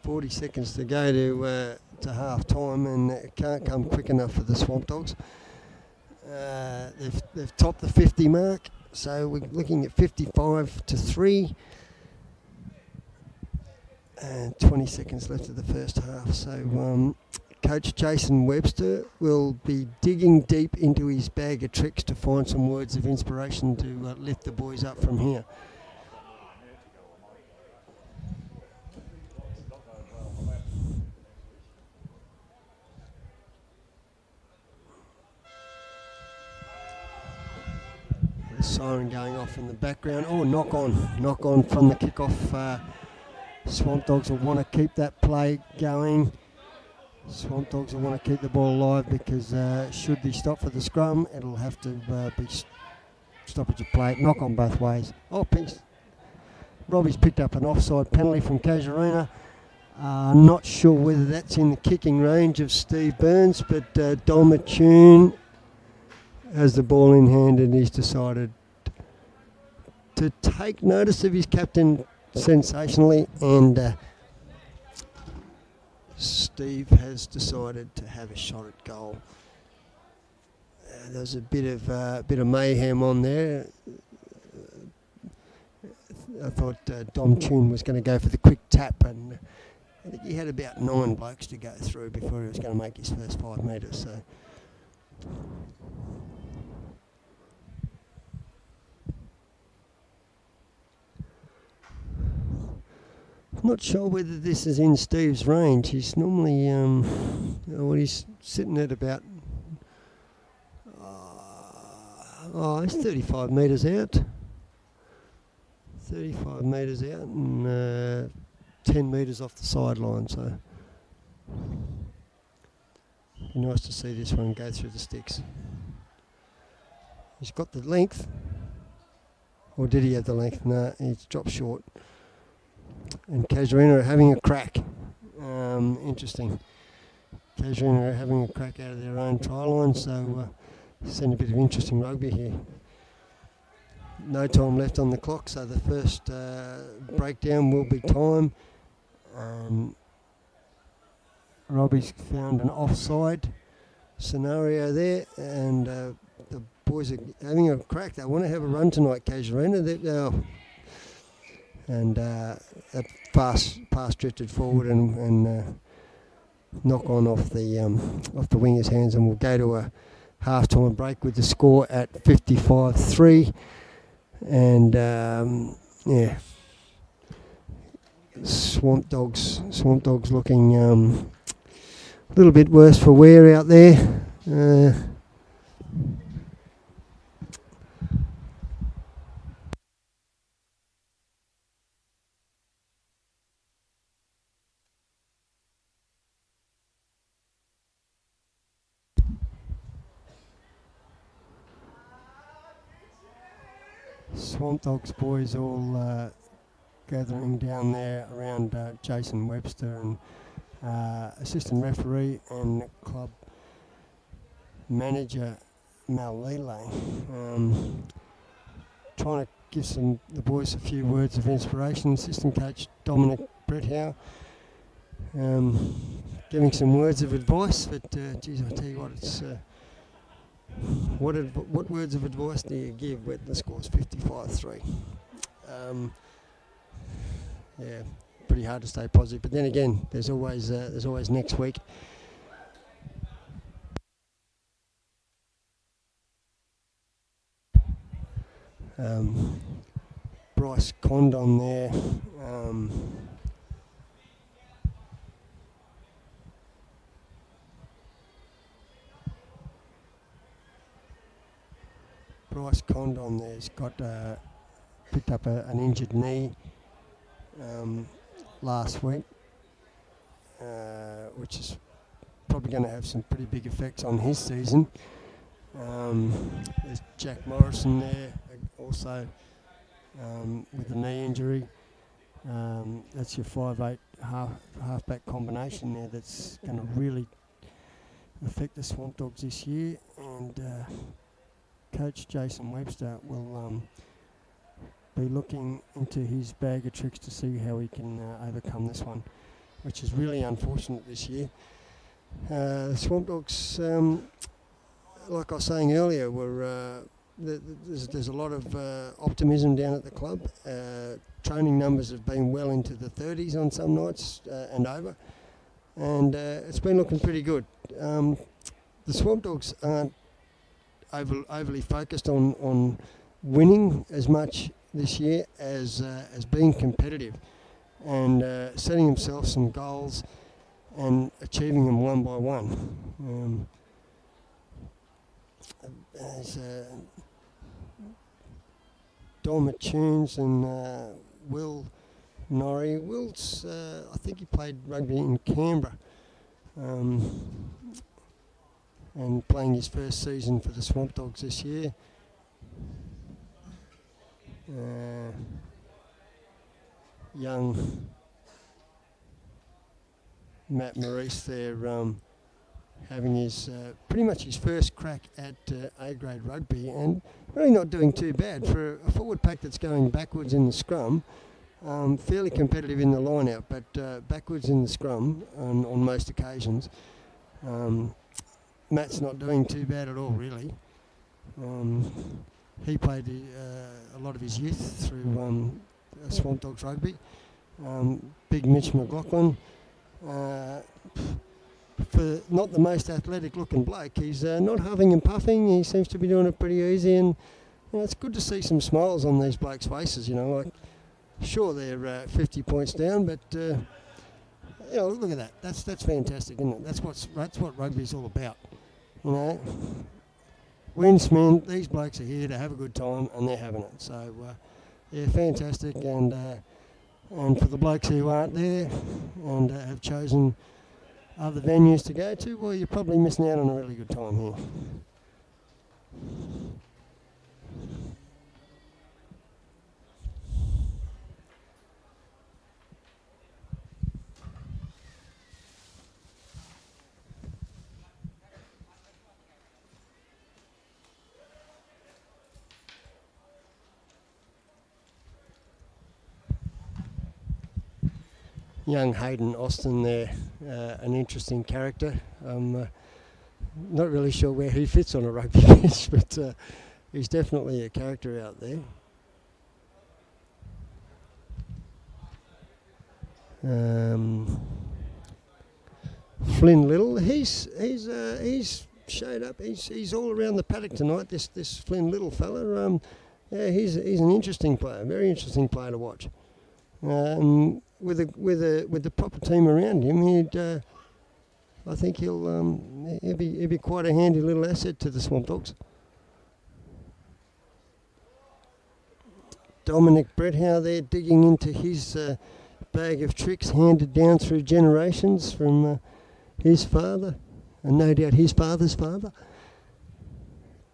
40 seconds to go to half time, and it can't come quick enough for the Swampdogs. They've topped the 50 mark, so we're looking at 55-3. And 20 seconds left of the first half. So Coach Jason Webster will be digging deep into his bag of tricks to find some words of inspiration to lift the boys up from here. The siren going off in the background. Oh, knock on from the kickoff. Swampdogs will want to keep that play going. Swampdogs will want to keep the ball alive because should they stop for the scrum, it'll have to be stoppage of play. Knock on both ways. Oh, pinch. Robbie's picked up an offside penalty from Casuarina. Not sure whether that's in the kicking range of Steve Burns, but Dom Attune has the ball in hand and he's decided to take notice of his captain sensationally, and Steve has decided to have a shot at goal. There's a bit of mayhem on there. I thought Dom Tune was going to go for the quick tap, and I think he had about 9 blokes to go through before he was going to make his first 5 metres. So. I'm not sure whether this is in Steve's range. He's normally, he's sitting at about, he's 35 metres out. 35 metres out and 10 metres off the sideline, so be nice to see this one go through the sticks. He's got the length, or did he have the length? No, he's dropped short. And Casuarina are having a crack. Interesting. Casuarina are having a crack out of their own try line, so seeing a bit of interesting rugby here. No time left on the clock, so the first breakdown will be time. Robbie's found an offside scenario there, and the boys are having a crack. They want to have a run tonight, Casuarina. And that pass drifted forward and knock on off the winger's hands, and we'll go to a half-time break with the score at 55-3. And Swampdogs looking a little bit worse for wear out there. Swampdogs boys all gathering down there around Jason Webster and assistant referee and club manager Mal Lele, trying to give the boys a few words of inspiration. Assistant coach Dominic Brethow giving some words of advice, but geez, I tell you what, it's what words of advice do you give when the score's 55-3? Yeah, pretty hard to stay positive. But then again, there's always next week. Bryce Condon there Bryce Condon there's got picked up an injured knee last week, which is probably going to have some pretty big effects on his season. There's Jack Morrison there, also with a knee injury. That's your 5'8" halfback combination there that's going to really affect the Swampdogs this year. And Coach Jason Webster will be looking into his bag of tricks to see how he can overcome this one, which is really unfortunate this year. The Swampdogs, like I was saying earlier, there's a lot of optimism down at the club. Training numbers have been well into the 30s on some nights and over, and it's been looking pretty good. The Swampdogs aren't overly focused on winning as much this year as being competitive and setting themselves some goals and achieving them one by one. As Dom Tunes and Will Norrie. Will's, I think he played rugby in Canberra and playing his first season for the Swampdogs this year. Young Matt Maurice there having his pretty much his first crack at A-grade rugby, and really not doing too bad for a forward pack that's going backwards in the scrum. Fairly competitive in the line-out, but backwards in the scrum on most occasions. Matt's not doing too bad at all, really. He played a lot of his youth through Swampdogs rugby. Big Mitch McLaughlin. For not the most athletic-looking bloke, he's not huffing and puffing. He seems to be doing it pretty easy, and it's good to see some smiles on these blokes' faces. Like, sure, they're 50 points down, but look at that. That's fantastic, isn't it? That's what rugby's all about. Wins, men. These blokes are here to have a good time, and they're having it. So, fantastic, and for the blokes who aren't there and have chosen other venues to go to, well, you're probably missing out on a really good time here. Young Hayden Austin there, an interesting character. I'm not really sure where he fits on a rugby pitch, but he's definitely a character out there. Flynn Little, he's showed up. He's all around the paddock tonight. This Flynn Little fella. He's an interesting player, very interesting player to watch. With the proper team around him, I think he'll be quite a handy little asset to the Swampdogs. Dominic Brethow there digging into his bag of tricks handed down through generations from his father, and no doubt his father's father.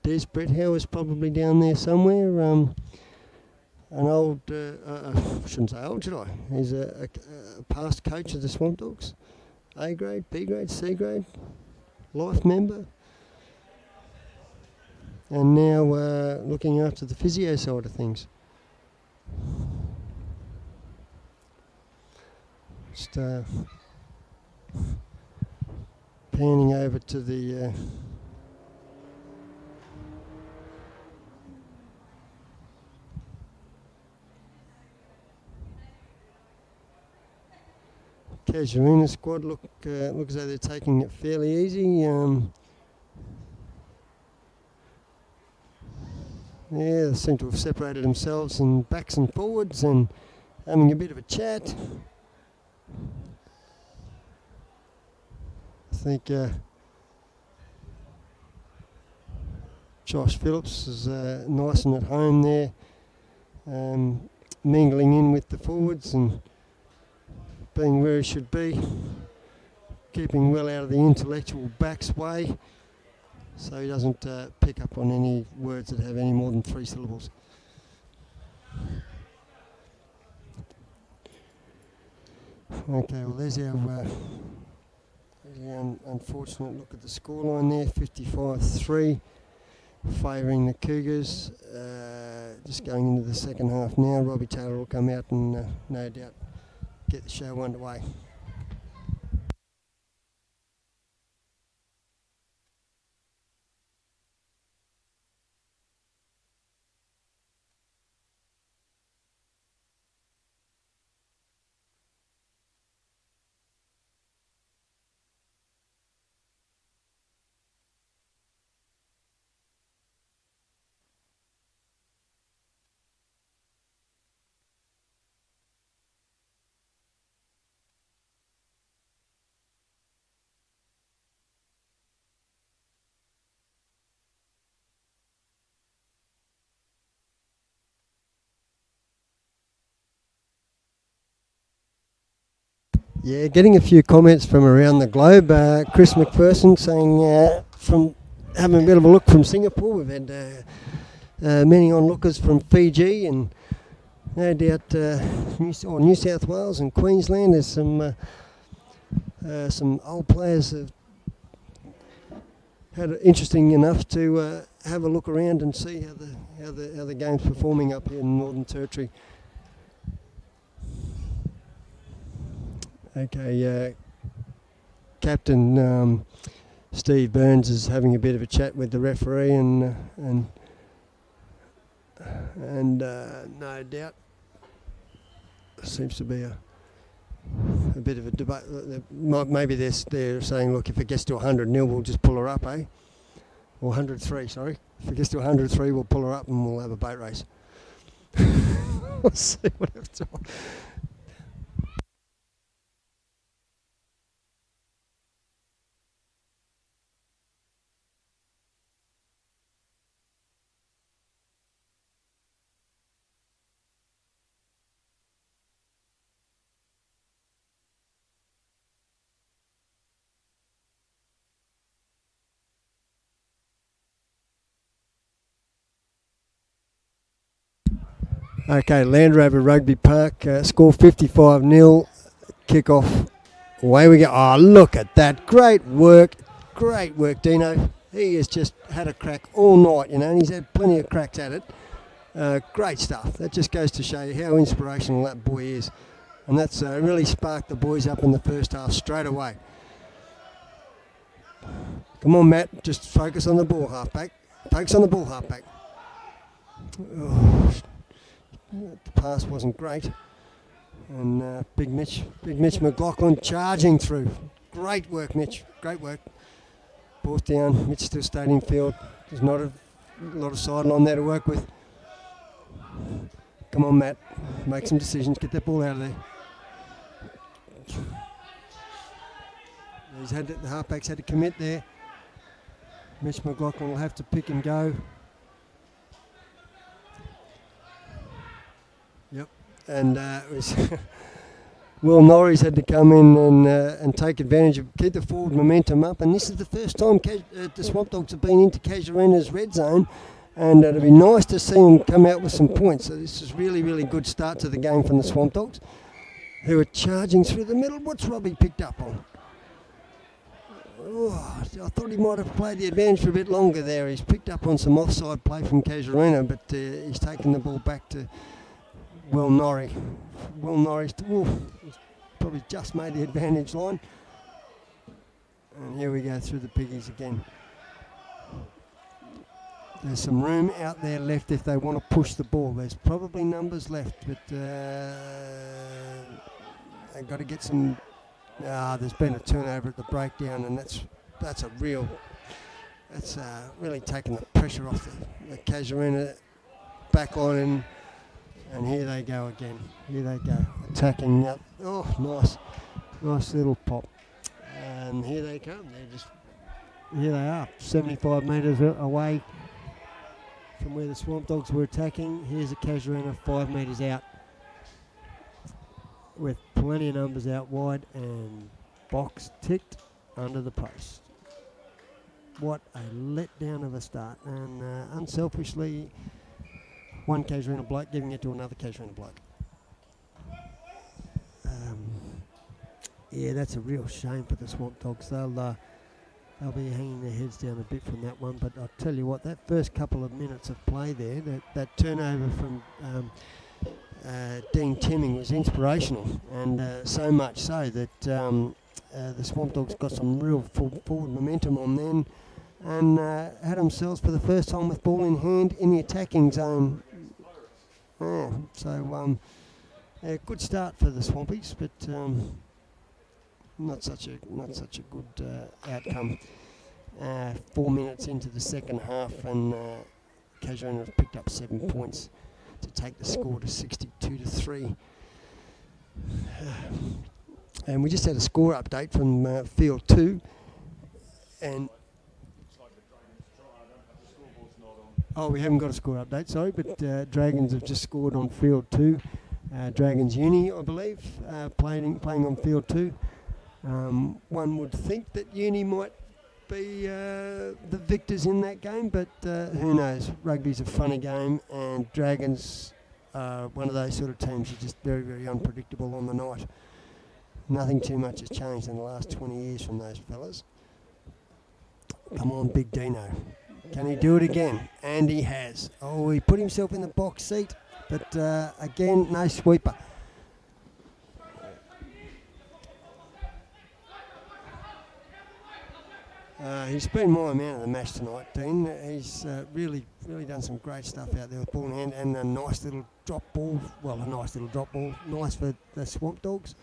Des Brethow is probably down there somewhere. An old, I shouldn't say old, should I? He's a past coach of the Swampdogs. A grade, B grade, C grade, life member. And now looking after the physio side of things. Just panning over to the Casuarina squad look as though they're taking it fairly easy. They seem to have separated themselves in backs and forwards and having a bit of a chat. I think Josh Phillips is nice and at home there, mingling in with the forwards and being where he should be, keeping well out of the intellectual back's way, so he doesn't pick up on any words that have any more than 3 syllables. Okay, well there's our unfortunate look at the scoreline there, 55-3, favouring the Cougars. Just going into the second half now. Robbie Taylor will come out and no doubt get the show underway. Yeah, getting a few comments from around the globe. Chris McPherson saying from having a bit of a look from Singapore. We've had many onlookers from Fiji and no doubt New South Wales and Queensland. There's some old players have had it interesting enough to have a look around and see how the game's performing up here in the Northern Territory. Okay, Captain Steve Burns is having a bit of a chat with the referee and no doubt there seems to be a bit of a debate. Maybe they're saying, look, if it gets to 100-0, we'll just pull her up, eh? Or 103, sorry. If it gets to 103, we'll pull her up and we'll have a boat race. We'll see what happens. Okay, Land Rover Rugby Park, score 55-0, kick-off, away we go. Oh, look at that, great work, Dino. He has just had a crack all night, you know, and he's had plenty of cracks at it. Great stuff. That just goes to show you how inspirational that boy is. And that's really sparked the boys up in the first half straight away. Come on, Matt, just focus on the ball, halfback. Focus on the ball, halfback. Oh, the pass wasn't great, and Big Mitch McLaughlin charging through. Great work, Mitch. Great work. Brought down. Mitch still stayed in field. There's not a lot of sideline there to work with. Come on, Matt. Make some decisions. Get that ball out of there. The halfbacks had to commit there. Mitch McLaughlin will have to pick and go. Yep, and it was Will Norris had to come in and take advantage of, keep the forward momentum up. And this is the first time the Swampdogs have been into Casuarina's red zone, and it'll be nice to see them come out with some points. So this is really, really good start to the game from the Swampdogs, who are charging through the middle. What's Robbie picked up on? Oh, I thought he might have played the advantage for a bit longer there. He's picked up on some offside play from Casuarina, but he's taken the ball back to Will Norris. Will Norris, he's probably just made the advantage line. And here we go through the piggies again. There's some room out there left if they want to push the ball. There's probably numbers left, but they've got to get some. There's been a turnover at the breakdown, and that's really taken the pressure off the Casuarina back line, and here they go again. Here they go, attacking up. Oh, nice little pop, and here they come. Here they are, 75 metres away from where the Swampdogs were attacking. Here's a Casuarina 5 metres out with plenty of numbers out wide and box ticked under the post. What a letdown of a start, and unselfishly one Casuarina bloke giving it to another Casuarina bloke. Yeah, that's a real shame for the Swampdogs. They'll be hanging their heads down a bit from that one, but I'll tell you what, that first couple of minutes of play there, that turnover from Dean Timming was inspirational, and so much so that the Swampdogs got some real forward momentum on then, and had themselves for the first time with ball in hand in the attacking zone. Yeah, so good start for the Swampies, but not such a good outcome. 4 minutes into the second half, and Casuarina have picked up 7 points to take the score to 62-3. And we just had a score update from Field 2, and we haven't got a score update, sorry, but Dragons have just scored on Field 2. Dragons Uni, I believe, playing on Field 2. One would think that Uni might be the victors in that game, but who knows? Rugby's a funny game, and Dragons are one of those sort of teams that are just very, very unpredictable on the night. Nothing too much has changed in the last 20 years from those fellas. Come on, Big Dino. Can he do it again? And he has. Oh, he put himself in the box seat, but again, no sweeper. He's been my man of the match tonight, Dean. He's really done some great stuff out there with ball in hand, and a nice little drop ball. Well, a nice little drop ball. Nice for the Swampdogs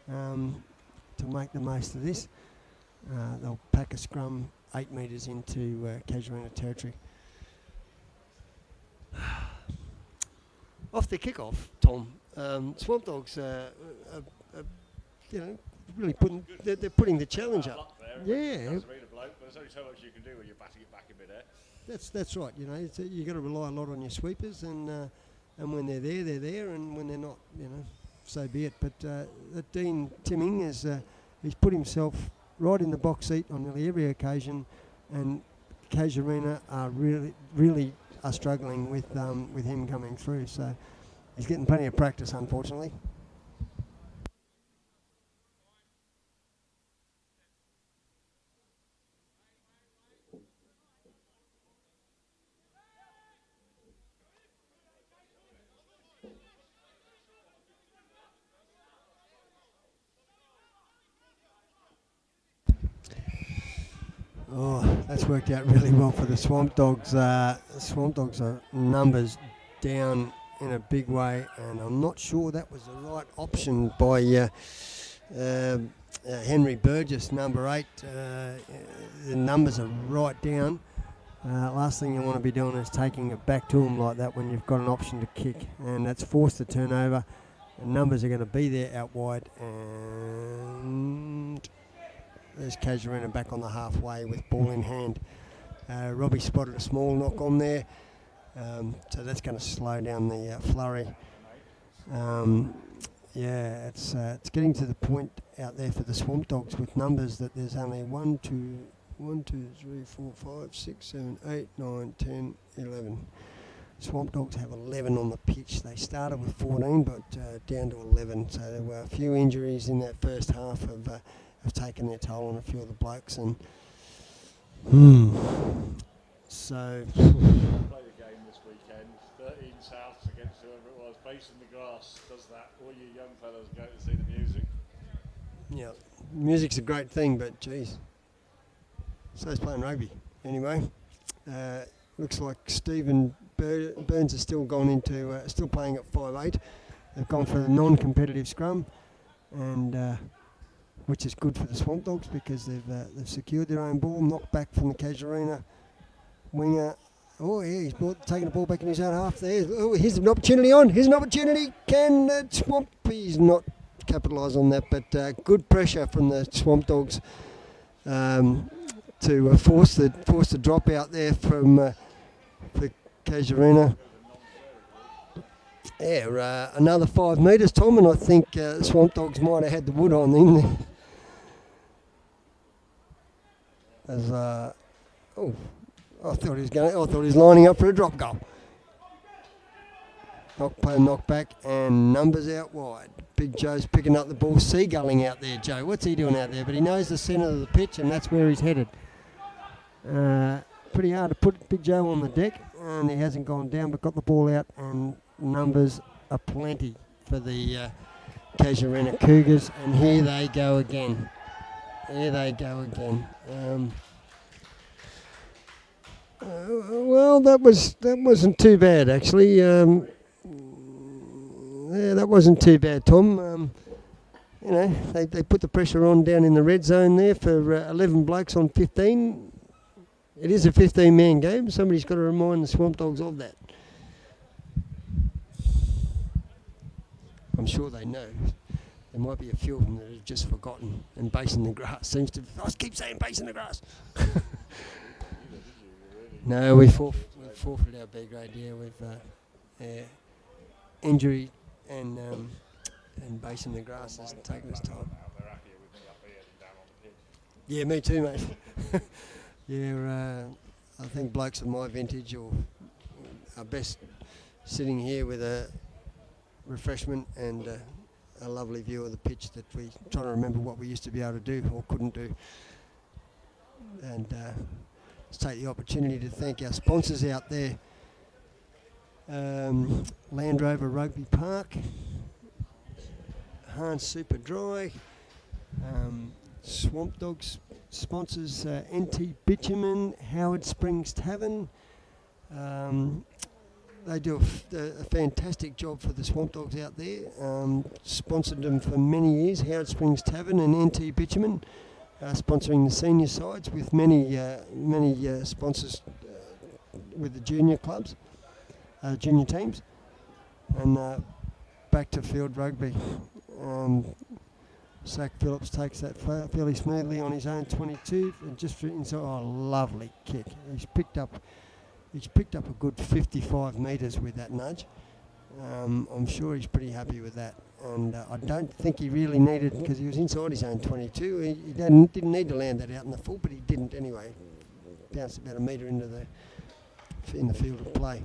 to make the most of this. They'll pack a scrum 8 metres into Casuarina territory. Off the kick-off, Tom, Swampdogs really they're putting the challenge up. Yeah. There's only so much you can do when you're batting it back a bit there. That's right. You've got to rely a lot on your sweepers, and when they're there, and when they're not, so be it. But Dean Timming he's put himself right in the box seat on nearly every occasion, and Casuarina are really are struggling with him coming through. So he's getting plenty of practice, unfortunately. Oh, that's worked out really well for the Swampdogs. Swampdogs are numbers down in a big way, and I'm not sure that was the right option by Henry Burgess, number 8. The numbers are right down. Last thing you want to be doing is taking it back to them like that when you've got an option to kick, and that's forced the turnover. The numbers are going to be there out wide, and there's Casuarina back on the halfway with ball in hand. Robbie spotted a small knock on there, so that's going to slow down the flurry. It's getting to the point out there for the Swampdogs with numbers that there's only 1, 2, 3, 4, 5, 6, 7, 8, 9, 10, 11. Swampdogs have 11 on the pitch. They started with 14, but down to 11. So there were a few injuries in that first half have taken their toll on a few of the blokes, and so Play the game this weekend. 13 Souths against whoever it was. Bass in the Grass does that. All you young fellas go to see the music. Yeah, music's a great thing, but geez, so's playing rugby. Anyway, looks like Stephen Burns has still gone into still playing at 5'8". They've gone for the non-competitive scrum, and which is good for the Swampdogs because they've secured their own ball. Knocked back from the Casuarina winger. Oh yeah, he's taking the ball back in his own half there. Oh, here's an opportunity on. Here's an opportunity. Can the Swampies not capitalise on that? But good pressure from the Swampdogs to force the drop out there from for Casuarina. Yeah, another 5 metres, Tom, and I think Swampdogs might have had the wood on them there. As I thought he was lining up for a drop goal. Knock back, and numbers out wide. Big Joe's picking up the ball, seagulling out there. Joe, what's he doing out there? But he knows the centre of the pitch, and that's where he's headed. Pretty hard to put Big Joe on the deck, and he hasn't gone down, but got the ball out, and numbers are plenty for the Casuarina Cougars, and here they go again. Well, that wasn't too bad actually. That wasn't too bad, Tom. They put the pressure on down in the red zone there for 11 blokes on 15. It is a 15-man game. Somebody's got to remind the Swampdogs of that. I'm sure they know. There might be a few of them that have just forgotten, and base in the grass seems to... I keep saying base in the grass. No, we forfeited our B grade here with injury and base in the grass has taken its time. Yeah, me too, mate. I think blokes of my vintage or are best sitting here with a refreshment and a lovely view of the pitch that we trying to remember what we used to be able to do or couldn't do. And let's take the opportunity to thank our sponsors out there. Land Rover Rugby Park, Hans Super Dry, Swampdogs sponsors NT Bitumen, Howard Springs Tavern. They do a fantastic job for the Swampdogs out there. Sponsored them for many years, Howard Springs Tavern and NT Bitumen, sponsoring the senior sides with many sponsors with the junior clubs, junior teams, and back to field rugby. Zach Phillips takes that fairly smoothly on his own 22 and just inside. Oh, lovely kick! He's picked up a good 55 metres with that nudge. I'm sure he's pretty happy with that, and I don't think he really needed, because he was inside his own 22. He didn't need to land that out in the full, but he didn't anyway. Bounced about a metre in the field of play.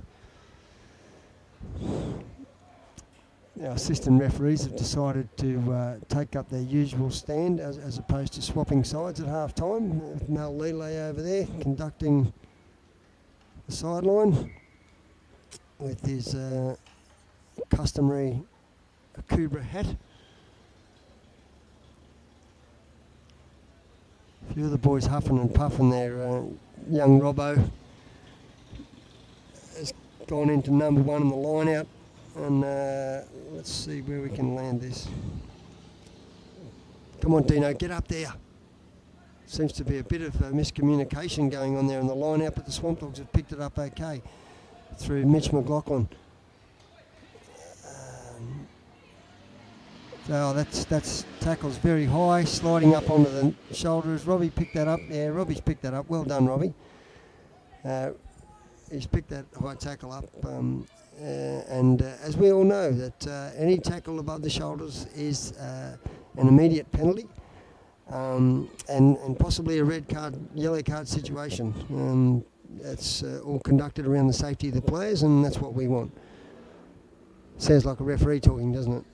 Our assistant referees have decided to take up their usual stand as opposed to swapping sides at half time. Mel Lele over there conducting the sideline with his customary Cobra hat. A few of the boys huffing and puffing there. Young Robbo has gone into number 1 in the line out, and let's see where we can land this. Come on, Dino, get up there. Seems to be a bit of miscommunication going on there in the line out, but the Swampdogs have picked it up okay through Mitch McLaughlin. So that's tackles very high, sliding up onto the shoulders. Robbie picked that up. Yeah, Robbie's picked that up. Well done, Robbie. He's picked that high tackle up. And as we all know, that any tackle above the shoulders is an immediate penalty. And possibly a red card, yellow card situation. That's all conducted around the safety of the players, and that's what we want. Sounds like a referee talking, doesn't it?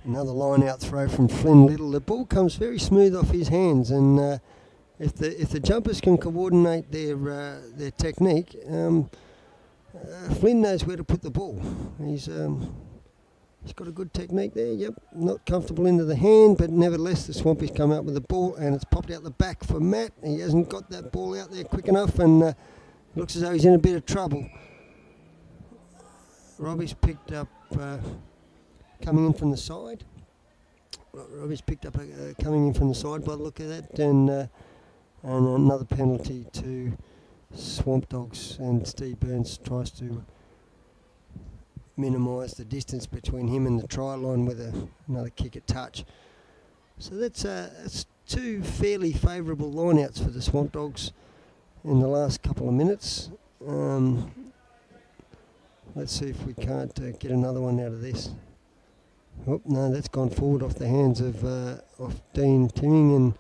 Another line-out throw from Flynn Little. The ball comes very smooth off his hands, and if the jumpers can coordinate their technique, Flynn knows where to put the ball. He's got a good technique there. Yep, not comfortable into the hand, but nevertheless the Swampies come out with the ball, and it's popped out the back for Matt. He hasn't got that ball out there quick enough, and looks as though he's in a bit of trouble. Robbie's picked up. Coming in from the side, Robbie's picked up coming in from the side by the look of that, and another penalty to Swampdogs, and Steve Burns tries to minimise the distance between him and the try line with another kick at touch. So that's two fairly favourable lineouts for the Swampdogs in the last couple of minutes. Let's see if we can't get another one out of this. Oh, no, that's gone forward off the hands of Dean Timming and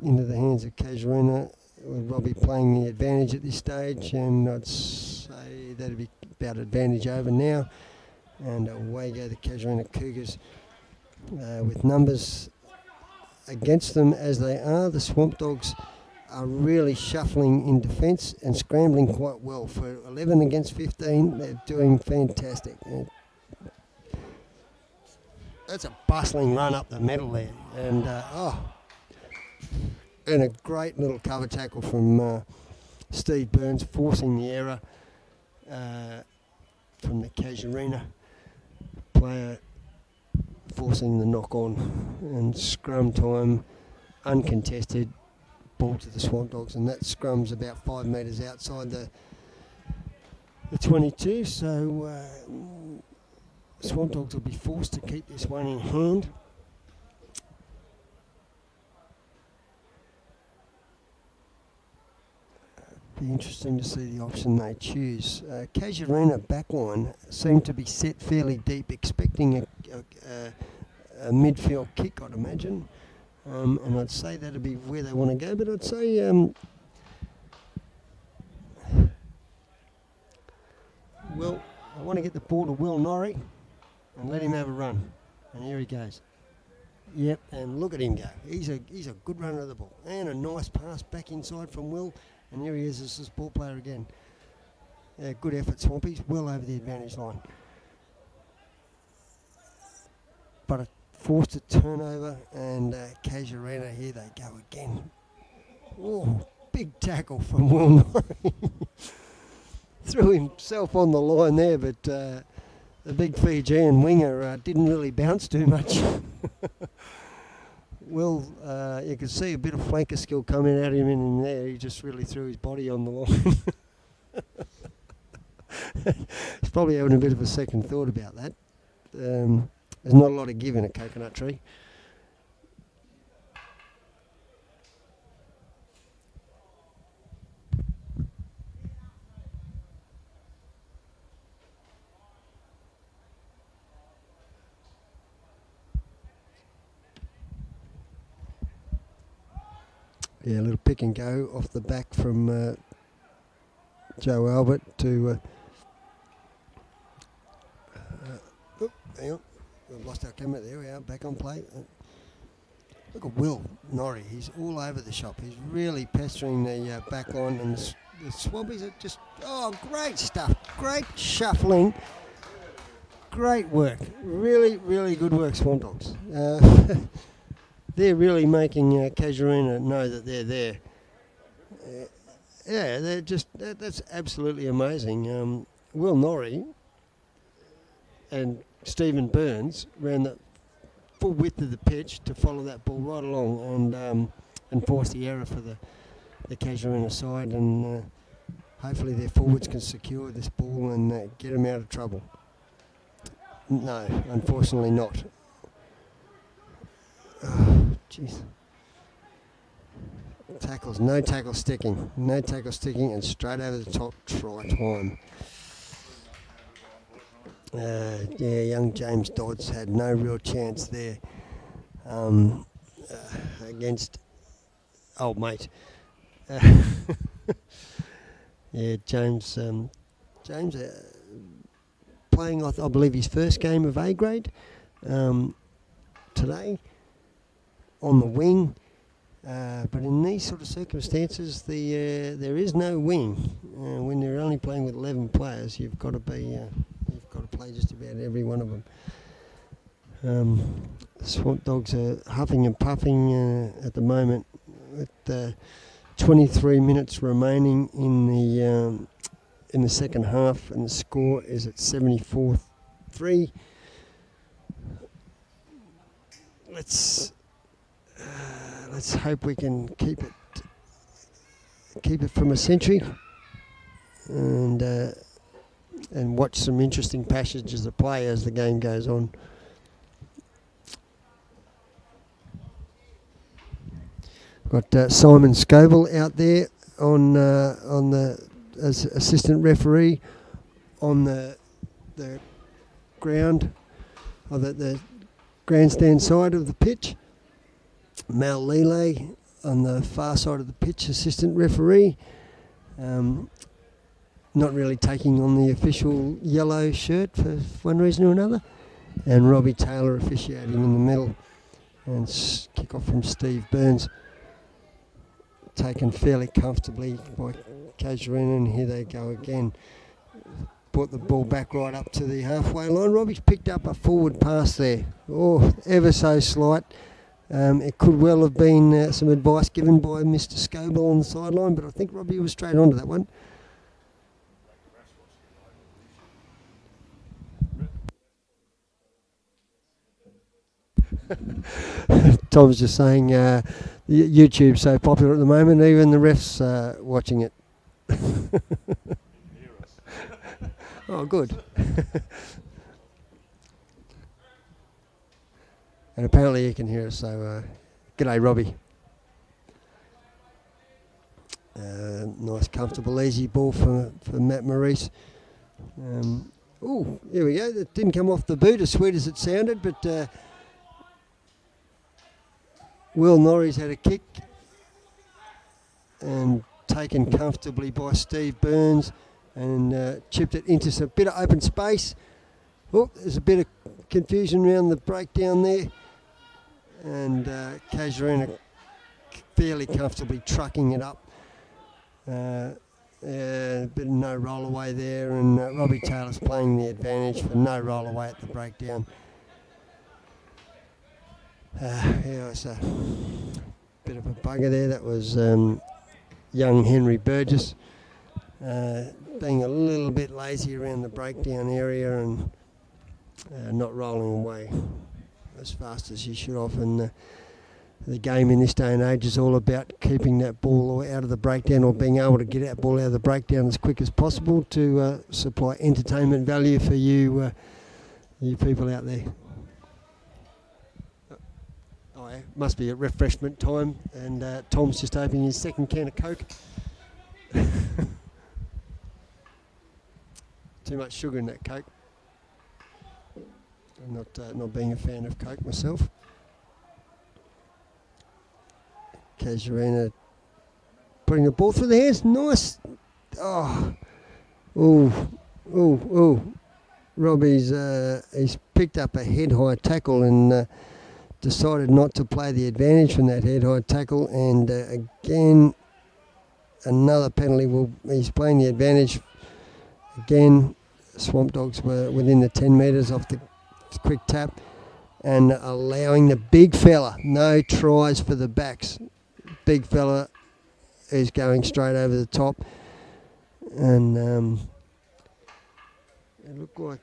into the hands of Casuarina, with Robbie playing the advantage at this stage, and I'd say that'd be about advantage over now. And away go the Casuarina Cougars with numbers against them as they are. The Swampdogs are really shuffling in defence and scrambling quite well. For 11 against 15, they're doing fantastic. That's a bustling run up the middle there, and and a great little cover tackle from Steve Burns, forcing the error from the Casuarina player, forcing the knock on, and scrum time uncontested, ball to the Swampdogs, and that scrum's about 5 metres outside the 22, so Swampdogs will be forced to keep this one in hand. Be interesting to see the option they choose. Casuarina backline seem to be set fairly deep, expecting a midfield kick, I'd imagine. And I'd say that'd be where they want to go, but I'd say Will, I want to get the ball to Will Norrie and let him have a run. And here he goes. Yep, and look at him go. He's a good runner of the ball. And a nice pass back inside from Will. And here he is as a sport player again. Good effort, Swampies. Well over the advantage line. But a forced a turnover, and Casuarina, here they go again. Oh, big tackle from Will Norrie. Threw himself on the line there, but the big Fijian winger didn't really bounce too much. Will, you could see a bit of flanker skill coming out of him in there. He just really threw his body on the line. He's probably having a bit of a second thought about that. There's not a lot of give in a coconut tree. Yeah, a little pick and go off the back from Joe Albert to... hang on. We've lost our camera. There we are, back on play. Look at Will Norrie. He's all over the shop. He's really pestering the back line, and the Swabbies are just... Oh, great stuff. Great shuffling. Great work. Really, really good work, Swampdogs. They're really making Casuarina know that they're there. Yeah, they're just... That's absolutely amazing. Will Norrie and Stephen Burns ran the full width of the pitch to follow that ball right along and force the error for the Casuarina side, and hopefully their forwards can secure this ball and get them out of trouble. No, unfortunately not. Oh, jeez. Tackles, no tackle sticking, and straight over the top, try time. Yeah, young James Dodds had no real chance there against old mate. Yeah, James playing, I believe, his first game of A grade today on the wing. But in these sort of circumstances, there is no wing. When you're only playing with 11 players, you've got to play just about every one of them. Swampdogs are huffing and puffing at the moment, with 23 minutes remaining in the second half, and the score is at 74-3. let's hope we can keep it from a century, and watch some interesting passages of play as the game goes on. Got Simon Scoville out there on the as assistant referee on the ground, or the grandstand side of the pitch. Mal Lele on the far side of the pitch, assistant referee. Not really taking on the official yellow shirt for one reason or another. And Robbie Taylor officiating in the middle. And kick off from Steve Burns. Taken fairly comfortably by Casuarina, and here they go again. Brought the ball back right up to the halfway line. Robbie's picked up a forward pass there. Oh, ever so slight. It could well have been some advice given by Mr. Scoville on the sideline, but I think Robbie was straight onto that one. Tom's just saying YouTube's so popular at the moment, even the refs are watching it. Oh, good. And apparently you can hear us, so g'day, Robbie. Nice, comfortable, easy ball for Matt Maurice. Oh, here we go. That didn't come off the boot as sweet as it sounded, but Will Norrie's had a kick and taken comfortably by Steve Burns and chipped it into a bit of open space. Oh, there's a bit of confusion around the breakdown there. And Casuarina fairly comfortably trucking it up. A bit of no roll away there, and Robbie Taylor's playing the advantage for no roll away at the breakdown. It was a bit of a bugger there. That was young Henry Burgess being a little bit lazy around the breakdown area and not rolling away as fast as he should have. And the game in this day and age is all about keeping that ball out of the breakdown, or being able to get that ball out of the breakdown as quick as possible to supply entertainment value for you people out there. Oh, yeah, must be a refreshment time, and Tom's just opening his second can of Coke. Too much sugar in that Coke. I'm not being a fan of Coke myself. Casuarina putting the ball through the hands. Nice. Robbie's he's picked up a head-high tackle and decided not to play the advantage from that head-high tackle. And again, another penalty. He's playing the advantage. Again, Swampdogs were within the 10 metres off the quick tap and allowing the big fella. No tries for the backs. Big fella is going straight over the top, and it looked like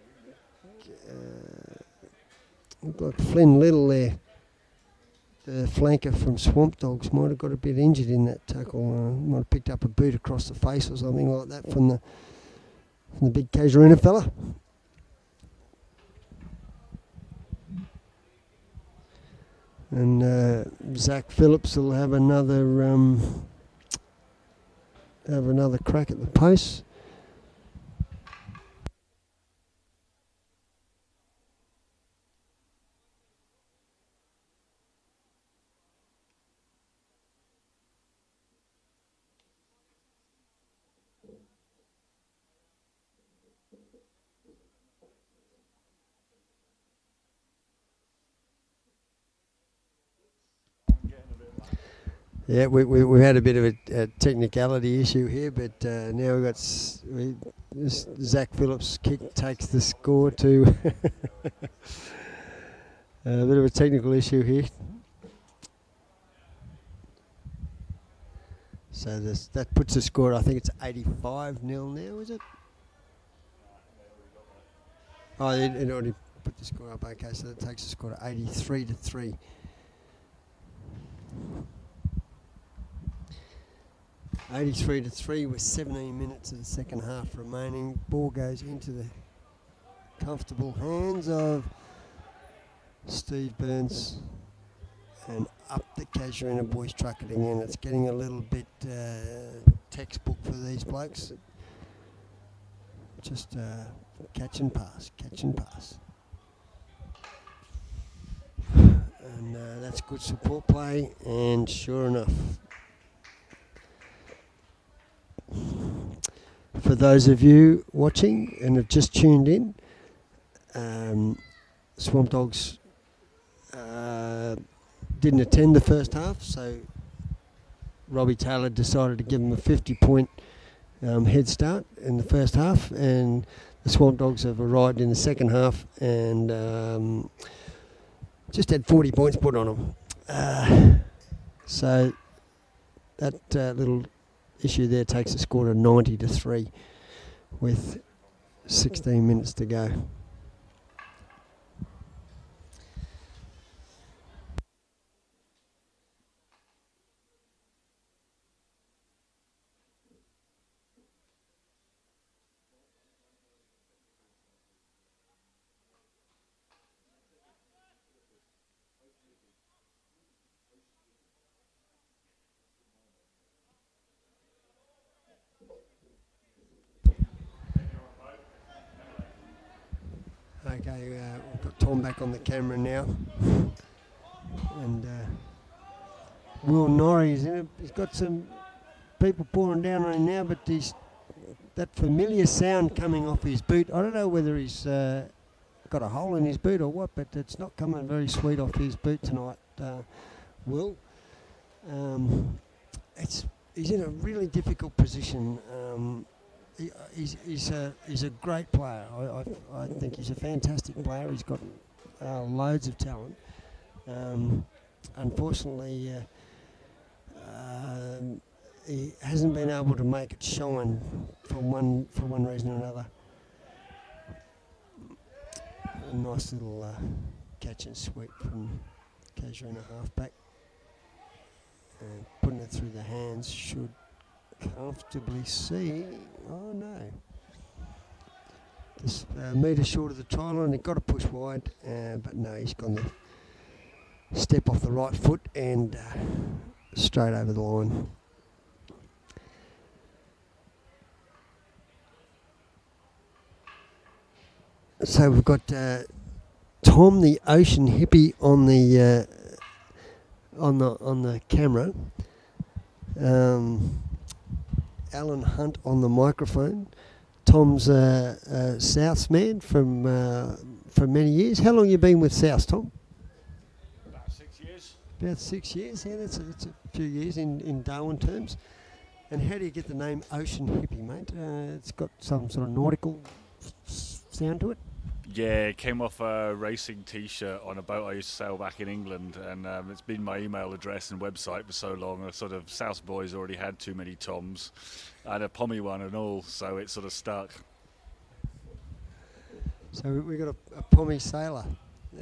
Flynn Little there, the flanker from Swampdogs, might have got a bit injured in that tackle. Might have picked up a boot across the face or something like that from the big Casuarina fella. And Zach Phillips will have another crack at the post. Yeah, we've had a bit of a technicality issue here, but now we've got Zach Phillips' kick takes the score to a bit of a technical issue here. So that puts the score, I think it's 85-0 now, is it? Oh, it already put the score up. Okay, so that takes the score to 83-3. (83-3) with 17 minutes of the second half remaining. Ball goes into the comfortable hands of Steve Burns, and up the Casuarina boys truck it again. It's getting a little bit textbook for these blokes. Just catch and pass. And that's good support play, and sure enough, for those of you watching and have just tuned in, Swampdogs didn't attend the first half, so Robbie Taylor decided to give them a 50-point head start in the first half, and the Swampdogs have arrived in the second half and just had 40 points put on them. So that little issue there takes the score to 90-3 with 16 minutes to go. Okay, we've got Tom back on the camera now, and Will Norrie's in it. He's got some people pouring down on him now, but that familiar sound coming off his boot. I don't know whether he's got a hole in his boot or what, but it's not coming very sweet off his boot tonight, Will. He's in a really difficult position. He's a great player. I think he's a fantastic player. He's got loads of talent. Unfortunately, he hasn't been able to make it shine for one reason or another. A nice little catch and sweep from Casuarina halfback, and putting it through the hands should comfortably see. Oh no, just a metre short of the try line. He got to push wide, but no, he's gone to step off the right foot and straight over the line. So we've got Tom the Ocean Hippie on the camera. Alan Hunt on the microphone. Tom's a Souths man from many years. How long you been with Souths, Tom? About 6 years. About 6 years. Yeah, that's a few years in Darwin terms. And how do you get the name Ocean Hippie, mate? It's got some sort of nautical sound to it. Yeah, it came off a racing T-shirt on a boat I used to sail back in England, and it's been my email address and website for so long. Sort of South boys already had too many Toms, and a Pommy one and all, so it sort of stuck. So we got a Pommy sailor.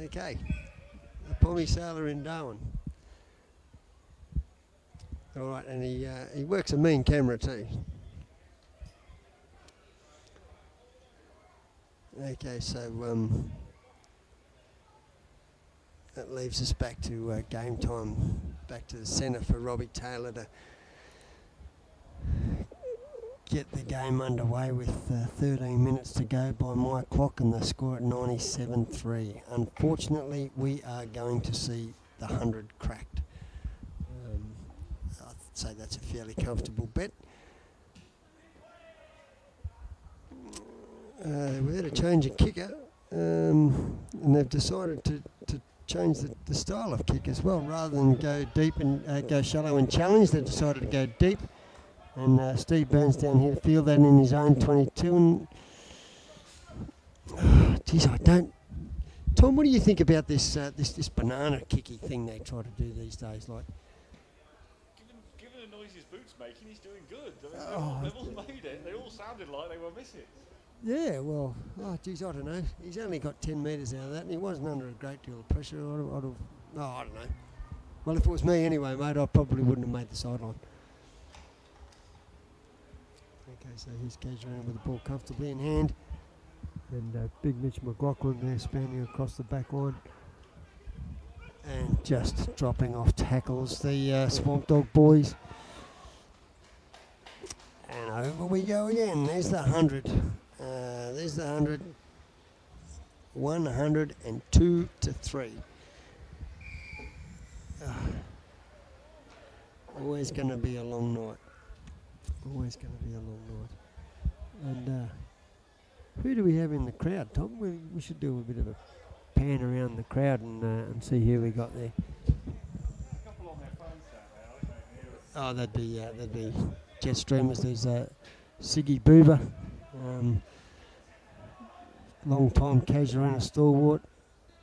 Okay, a Pommy sailor in Darwin. All right, and he works a mean camera too. Okay, so that leaves us back to game time, back to the centre for Robbie Taylor to get the game underway with 13 minutes to go by my clock, and the score at 97-3. Unfortunately, we are going to see the 100 cracked. I'd say that's a fairly comfortable bet. They were there to change a kicker, and they've decided to change the style of kick as well. Rather than go deep and go shallow and challenge, they've decided to go deep. And Steve Burns down here to field that in his own 22. And geez, I don't. Tom, what do you think about this this banana kicky thing they try to do these days? Like, Given the noise his boots making, he's doing good. They've all made it. They all sounded like they were missing. Yeah, well, geez, I don't know. He's only got 10 metres out of that, and he wasn't under a great deal of pressure. I don't know. Well, if it was me anyway, mate, I probably wouldn't have made the sideline. Okay, so here's Casuarina with the ball comfortably in hand. And big Mitch McLaughlin there spanning across the back line. And just dropping off tackles, the Swamp Dog boys. And over we go again. There's the 100. There's the 100. 102 to 3. Always going to be a long night. Always going to be a long night. And who do we have in the crowd, Tom? We should do a bit of a pan around the crowd and see who we got there. Oh, that'd be jet streamers. There's Siggy Boober, long time Casuarina stalwart,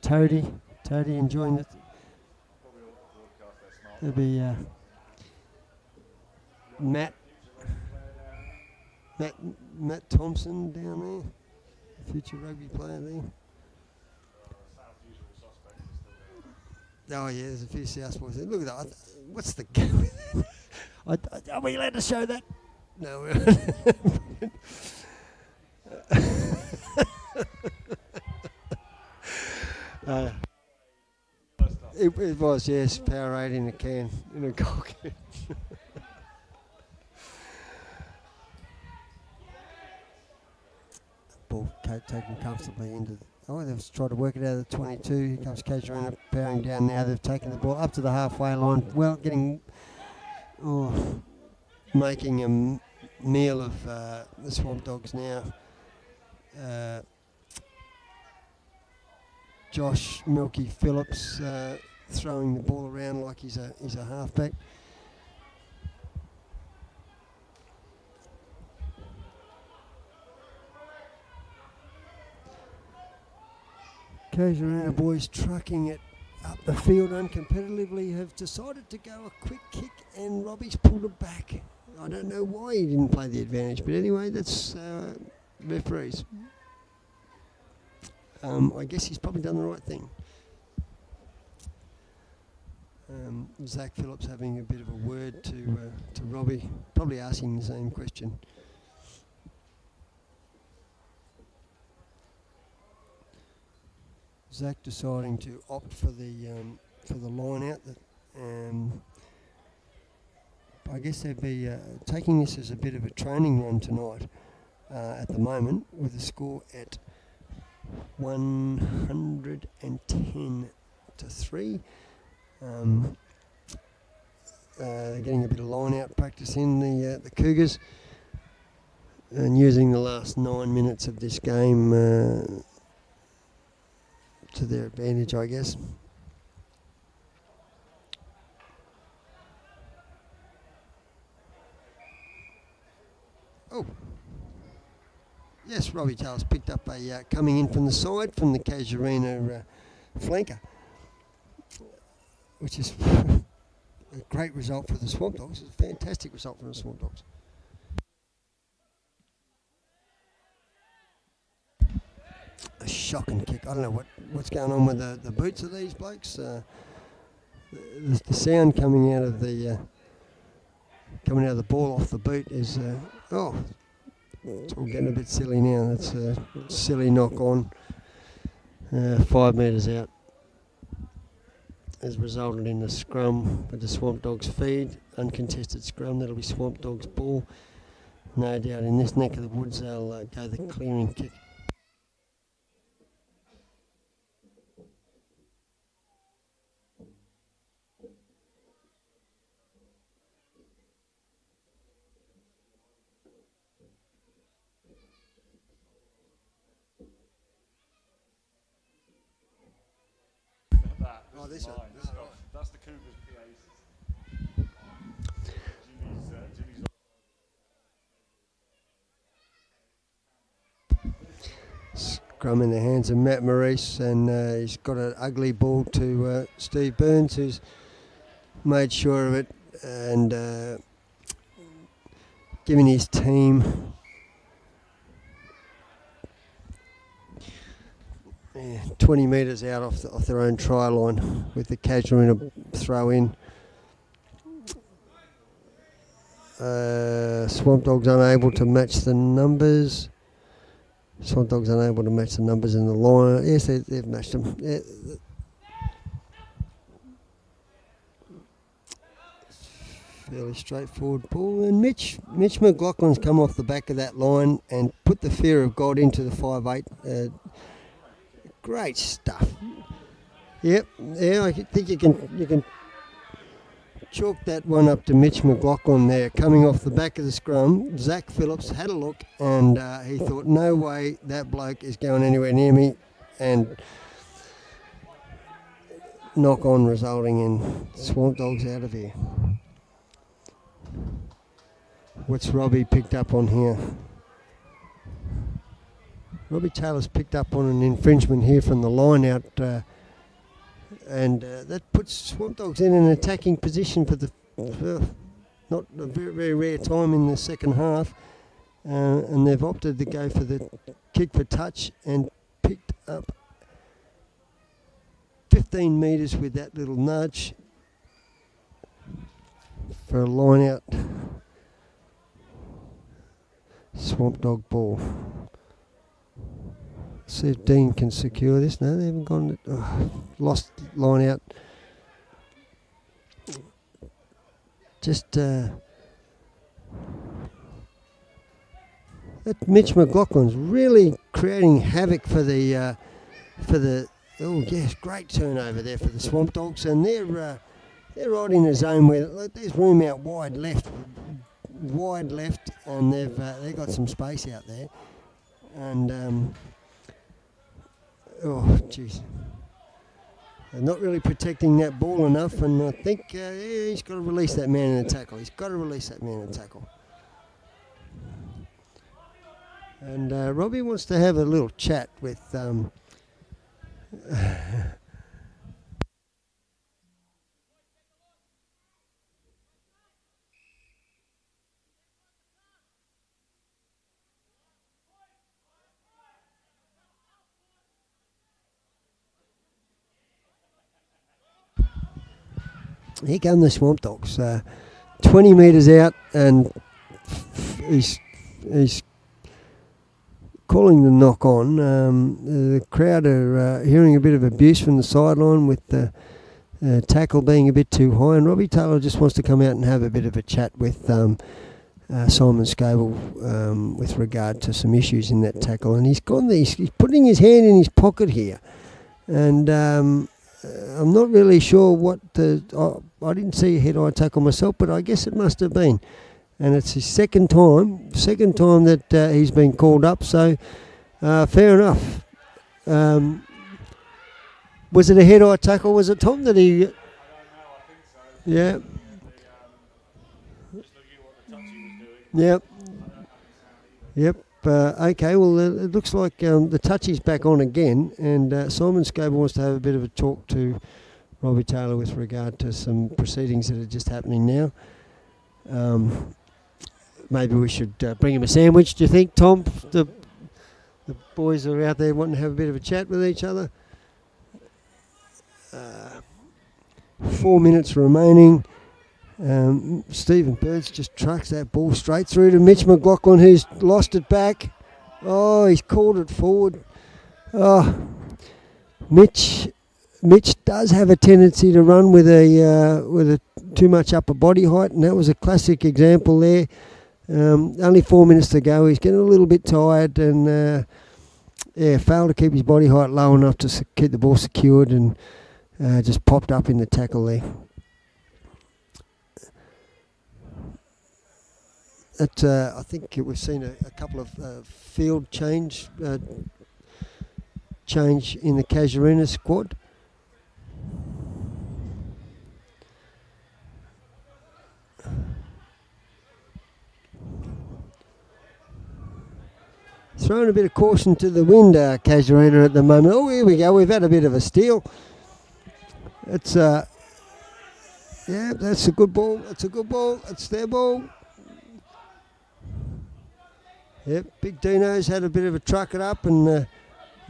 Toady enjoying it. There'll be Matt Thompson down there, future rugby player there. Oh yeah, there's a few South boys there. Look at that. What's the game? Are we allowed to show that? No. It was, yes, Powerade in a can, in a cock. Ball taken comfortably into. They've tried to work it out of the 22. Here comes Casuarina powering down now. They've taken the ball up to the halfway line. Well, making a meal of the Swamp Dogs now. Josh Milky Phillips throwing the ball around like he's a halfback. Casuarina boys trucking it up the field uncompetitively have decided to go a quick kick, and Robbie's pulled it back. I don't know why he didn't play the advantage, but anyway, that's referees. I guess he's probably done the right thing. Zach Phillips having a bit of a word to Robbie, probably asking the same question. Zach deciding to opt for the line out. I guess they'd be taking this as a bit of a training run tonight. At the moment, with the score at 110 to 3. They're getting a bit of line out practice in the Cougars, and using the last 9 minutes of this game to their advantage, I guess. Oh, yes, Robbie Taylor's picked up a coming in from the side from the Casuarina flanker, which is a great result for the Swampdogs. It's a fantastic result for the Swampdogs. A shocking kick. I don't know what's going on with the boots of these blokes. The sound coming out of the ball off the boot is it's all getting a bit silly now. That's a silly knock on. 5 metres out has resulted in a scrum with the Swamp Dogs feed. Uncontested scrum. That'll be Swamp Dogs ball. No doubt in this neck of the woods they'll go the clearing kick. This one. That's the Cougars PA. Scrum in the hands of Matt Maurice, and he's got an ugly ball to Steve Burns, who's made sure of it and giving his team 20 metres out off their own try line with the Casuarina throw in. Swampdogs unable to match the numbers. Swampdogs unable to match the numbers in the line. Yes, they've matched them. Yeah. Fairly straightforward ball. And Mitch McLaughlin's come off the back of that line and put the fear of God into the 5'8". Great stuff. Yep. Yeah, I think you can chalk that one up to Mitch McLaughlin there, coming off the back of the scrum. Zach Phillips had a look and he thought, no way that bloke is going anywhere near me, and knock on resulting in Swampdogs out of here. What's Robbie picked up on here? Robbie Taylor's picked up on an infringement here from the line out, and that puts Swampdogs in an attacking position for the not a very, very rare time in the second half, and they've opted to go for the kick for touch and picked up 15 metres with that little nudge for a line out Swampdog ball. See if Dean can secure this. No, they haven't gone. Lost line out. Just that Mitch McLaughlin's really creating havoc for the oh yes, great turnover there for the Swampdogs, and they're right in a zone where there's room out wide left, and they've got some space out there, and oh jeez, they're not really protecting that ball enough, and I think he's got to release that man in the tackle. And Robbie wants to have a little chat with here come the Swampdogs. 20 metres out, and he's calling the knock on. The crowd are hearing a bit of abuse from the sideline with the tackle being a bit too high, and Robbie Taylor just wants to come out and have a bit of a chat with Simon Scoble with regard to some issues in that tackle, and he's putting his hand in his pocket here, and I'm not really sure what I didn't see a head-eye tackle myself, but I guess it must have been. And it's his second time that he's been called up, so fair enough. Was it a head-eye tackle? Was it Tom that he... I don't know, I think so. Yeah. Just looking at what the touchy was doing. Yep. Yep. Okay, well, it looks like the touchy's back on again, and Simon Scoble wants to have a bit of a talk to Robbie Taylor with regard to some proceedings that are just happening now. Maybe we should bring him a sandwich, do you think, Tom? The boys are out there wanting to have a bit of a chat with each other. 4 minutes remaining. Stephen Birds just trucks that ball straight through to Mitch McLaughlin, who's lost it back. Oh, he's called it forward. Oh, Mitch does have a tendency to run with a too much upper body height, and that was a classic example there. Only 4 minutes to go. He's getting a little bit tired, and failed to keep his body height low enough to keep the ball secured, and just popped up in the tackle there. I think we've seen a couple of field change in the Casuarina squad. Throwing a bit of caution to the wind, Casuarina at the moment. Oh, here we go. We've had a bit of a steal. It's yeah, that's a good ball. It's a good ball. It's their ball. Yep, Big Dino's had a bit of a truck it up, and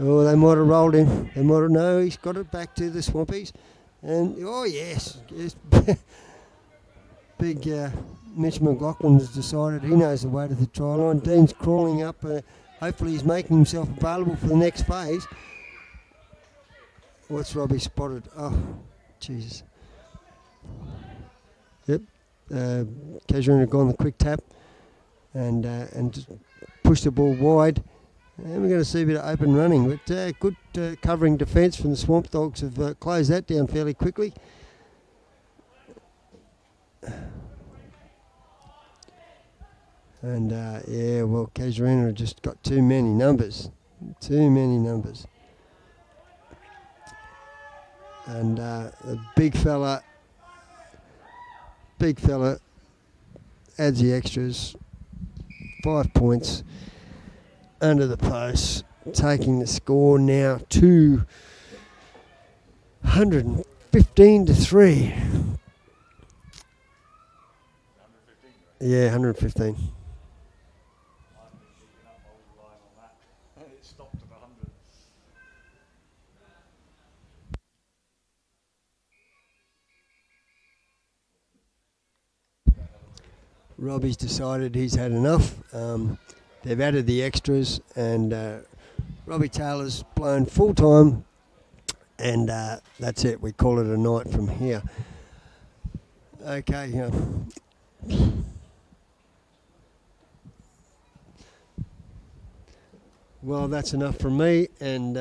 Oh, they might have rolled him. They might have. No, he's got it back to the Swampies. And, oh, yes. Big Mitch McLaughlin has decided he knows the way to the try line. Dean's crawling up. Hopefully he's making himself available for the next phase. What's Robbie spotted? Oh, Jesus. Yep. Casuarina gone the quick tap and just pushed the ball wide. And we're going to see a bit of open running. But good covering defence from the Swampdogs have closed that down fairly quickly. And, yeah, well, Casuarina have just got too many numbers. Too many numbers. And the big fella adds the extras. 5 points under the post, taking the score now to 115 to 3. Yeah, 115. Robbie's decided he's had enough. They've added the extras, and Robbie Taylor's blown full time, and that's it. We call it a night from here. Okay. Well, that's enough from me, and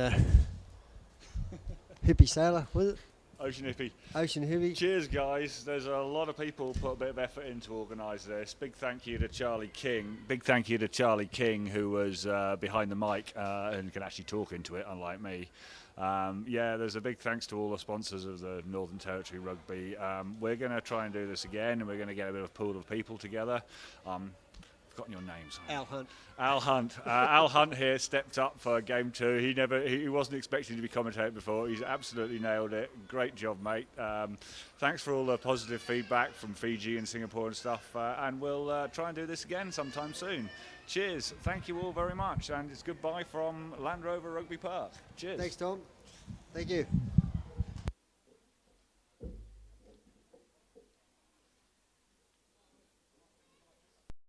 Hippie Sailor, was it? Ocean Hippie. Ocean Hippie. Cheers, guys. There's a lot of people put a bit of effort in to organise this. Big thank you to Charlie King. Big thank you to Charlie King, who was behind the mic and can actually talk into it, unlike me. Yeah, there's a big thanks to all the sponsors of the Northern Territory Rugby. We're going to try and do this again, and we're going to get a bit of a pool of people together. Forgotten your names. Al Hunt. Al Hunt. Al Hunt here stepped up for game 2. He wasn't expecting to be commentating before. He's absolutely nailed it. Great job, mate. Thanks for all the positive feedback from Fiji and Singapore and stuff. And we'll try and do this again sometime soon. Cheers. Thank you all very much. And it's goodbye from Land Rover Rugby Park. Cheers. Thanks, Tom. Thank you.